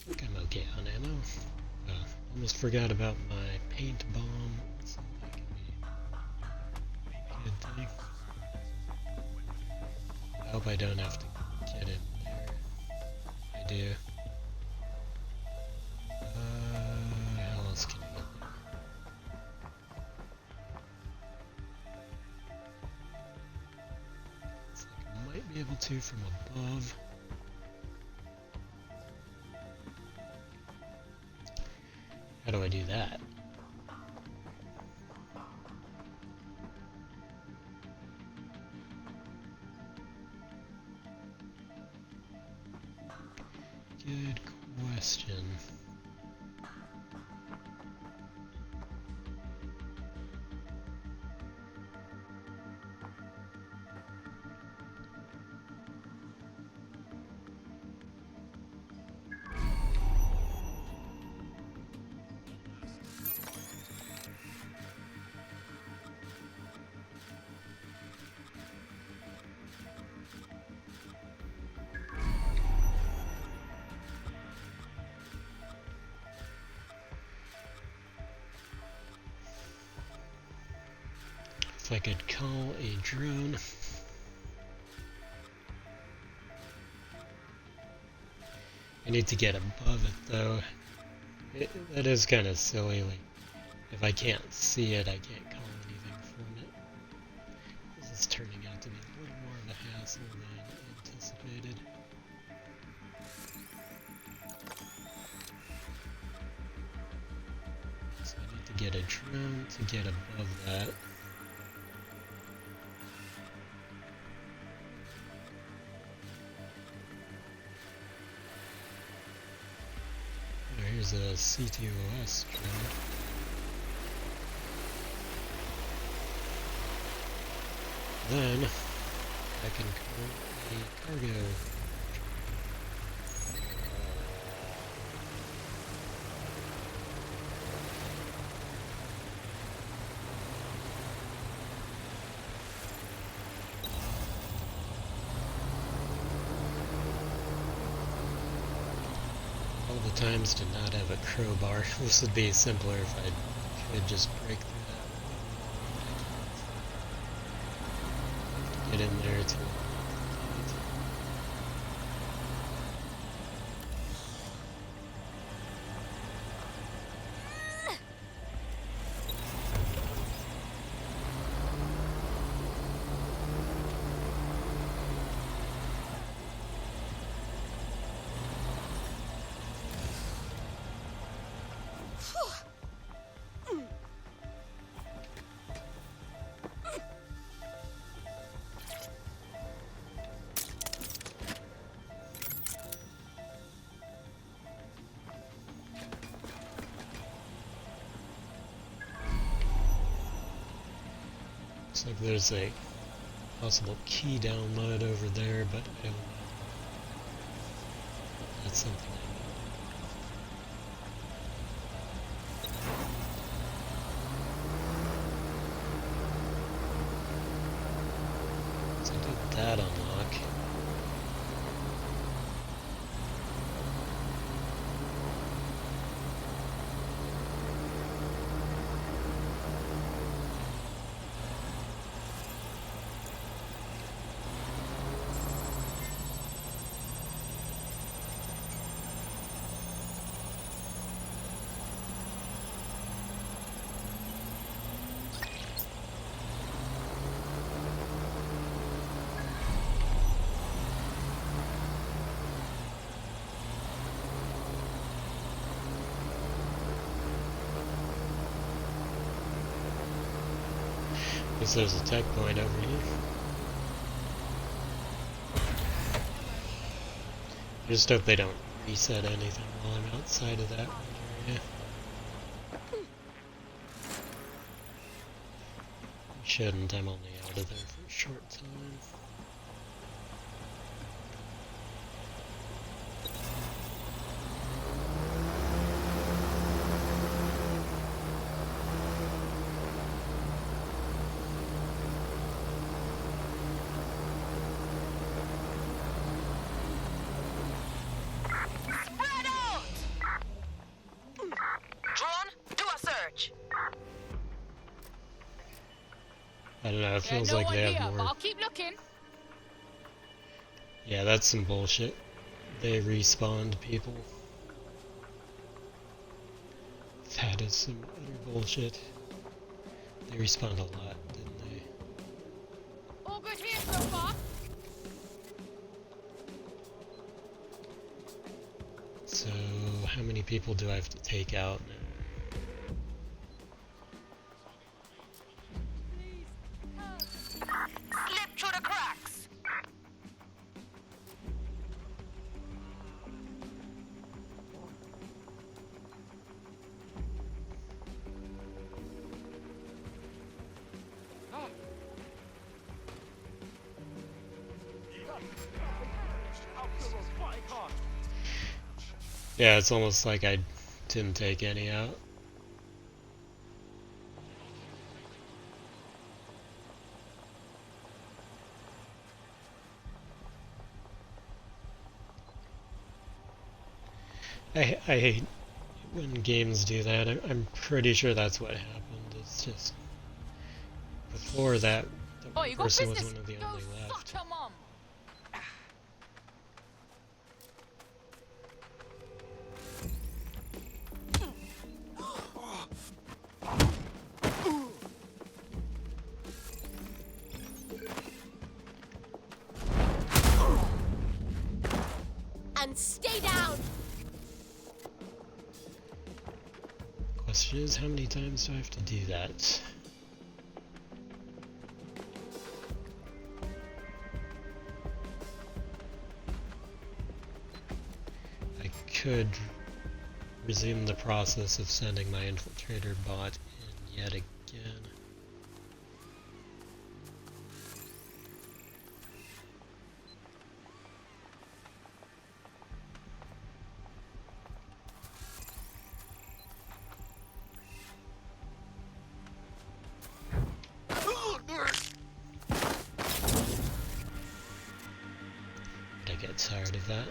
I think I'm okay on ammo. Almost forgot about my paint bomb. So that can be a good thing. I hope I don't have to get in there. I do. How else can I get there? Looks like I might be able to from above. How do I do that? Good question. if I could call a drone. I need to get above it though. That is kind of silly. Like, if I can't see it, I can't call anything from it. This is turning out to be a little more of a hassle than anticipated. So I need to get a drone to get above that. Here's a CTOS drone. Then I can call a cargo. All the times to not have a crowbar. This would be simpler if I could just break through that. Get in there to looks like there's a possible key download over there, but I don't know. That's something I need. So did that unlock? Guess there's a tech point over here. I just hope they don't reset anything while I'm outside of that area. Shouldn't, I'm only out of there for a short time. I don't know, it feels like they have more. I'll keep looking. Yeah, that's some bullshit. They respawned people. That is some utter bullshit. They respawned a lot, didn't they? All good here so far. So, how many people do I have to take out now? Slip through the cracks. Yeah, it's almost like I didn't take any out. I hate when games do that. I'm pretty sure that's what happened. It's just Before that, the Oh, you got person was business? one of the Go only fuck left. your mom. And stay down! Question is, how many times do I have to do that? I could resume the process of sending my infiltrator bot in yet again. But I get tired of that.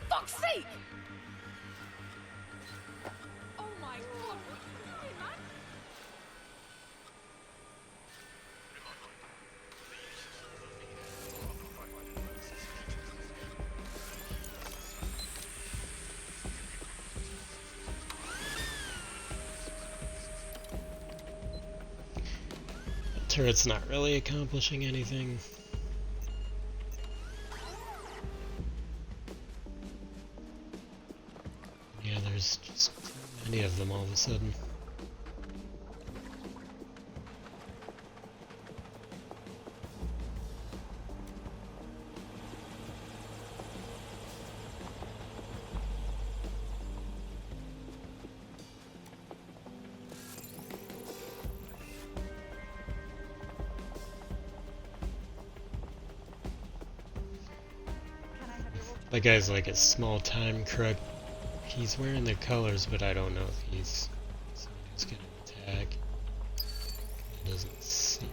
Fuck's sake! Oh my god, what are you doing, man? The turret's not really accomplishing anything. Yeah, there's just too many of them all of a sudden. That guy's like a small time crook. He's wearing the colors, but I don't know if he's someone who's gonna attack. It doesn't seem.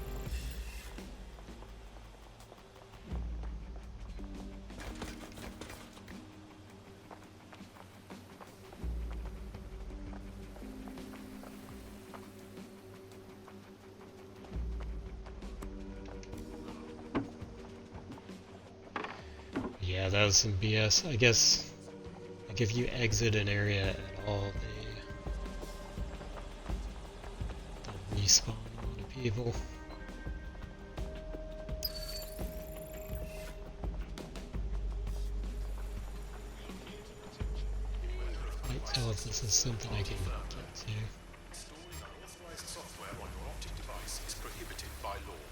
Yeah, that was some BS. I guess, like, if you exit an area at all, they'll respawn a lot of people. Can't tell if this is something I can get to. Installing unauthorized software on your optic device is prohibited by law.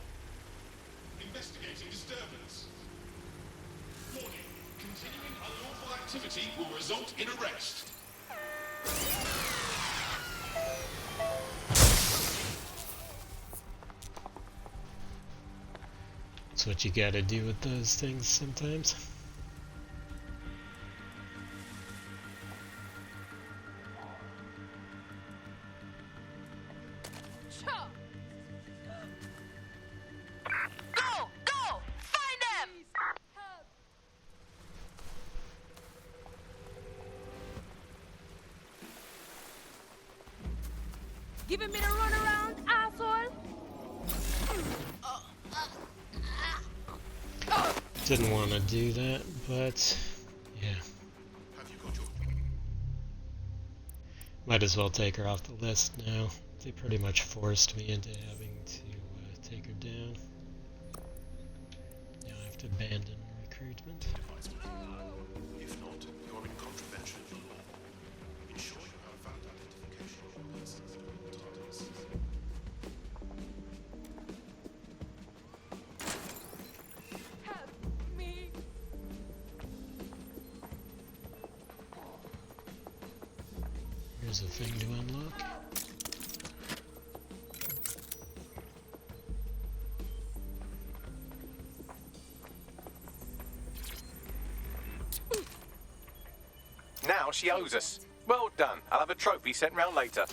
Investigating disturbance. Warning. Continuing unlawful activity will result in arrest. That's what you gotta do with those things sometimes. Go! Go! Find them! Giving me the runaround, asshole! Didn't want to do that, but yeah. Might as well take her off the list now. They pretty much forced me into having to take her down. Now I have to abandon recruitment. If not, you are in contravention of the law. Ensure you have valid identification of your persons and targets. there's a thing to unlock. Now she owes us. Well done. I'll have a trophy sent round later.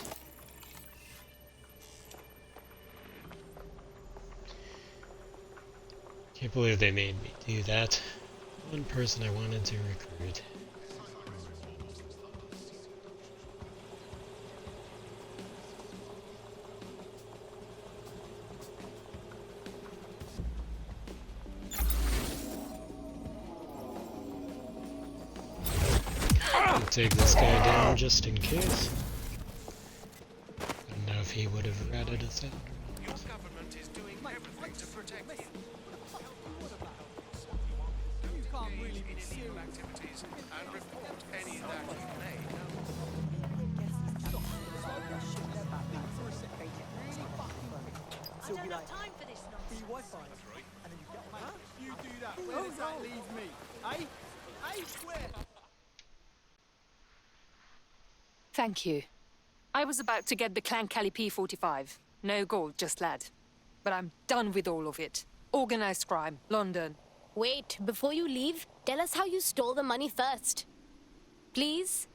Can't believe they made me do that. One person I wanted to recruit. I'll take this guy down just in case. I don't know if he would have ratted us out. Your government is doing everything to protect you. You can't really be In serious. illegal activities and report any that you may. I don't have time for this nonsense. Wi-Fi. And then you get on You do that. Where does that leave me? Eh? Eh? Where? Thank you. I was about to get the Clan Kelly P45. No gold, just lead. But I'm done with all of it. Organized crime, London. Wait, before you leave, tell us how you stole the money first. Please?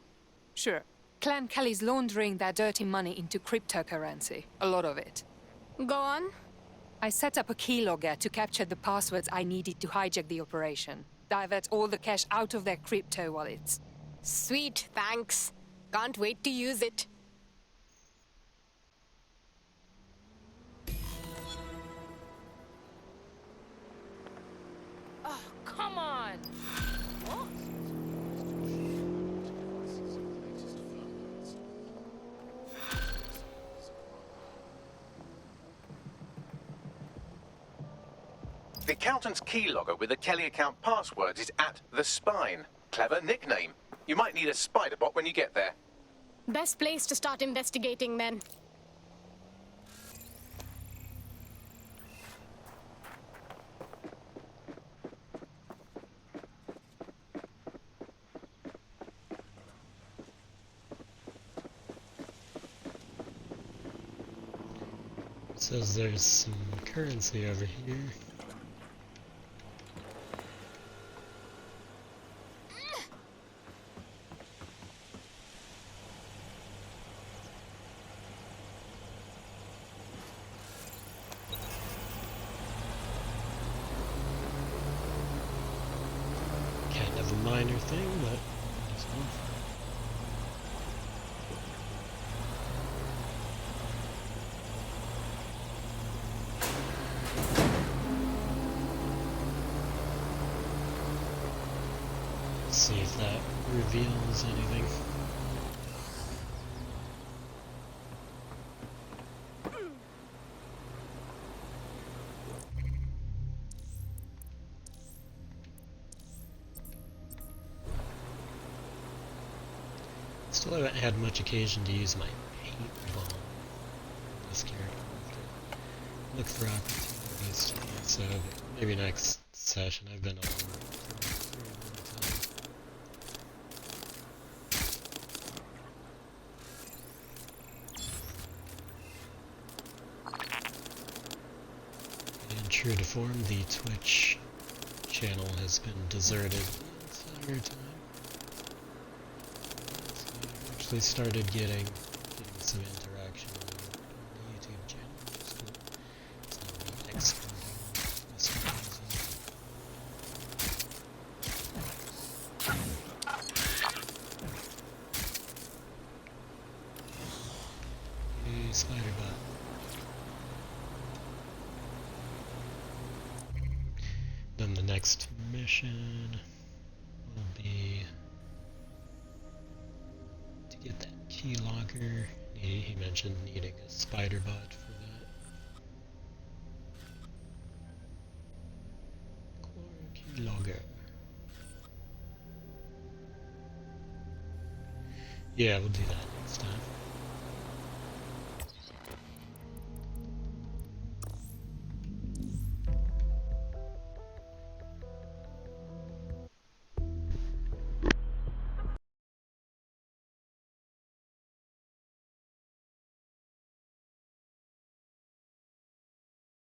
Sure. Clan Kelly's laundering their dirty money into cryptocurrency. A lot of it. Go on. I set up a keylogger to capture the passwords I needed to hijack the operation. Divert all the cash out of their crypto wallets. Sweet, thanks. Can't wait to use it. Oh, come on! What? The accountant's keylogger with the Kelly account passwords is at the Spine. Clever nickname. You might need a spider bot when you get there. Best place to start investigating, then. It says there's some currency over here. Kind of a minor thing, but might as well. See if that reveals anything. Still haven't had much occasion to use my paintball in this character. Look for opportunities to do so, but maybe next session. I've been on and true to form, the Twitch channel has been deserted the entire time. Actually started getting some interaction on the YouTube channel, which is cool. It's not really exporting this one. Hey, Spiderbot. Then the next mission will be to get that key locker. He mentioned needing a spider bot for that. Core key logger. Yeah, we'll do that next time.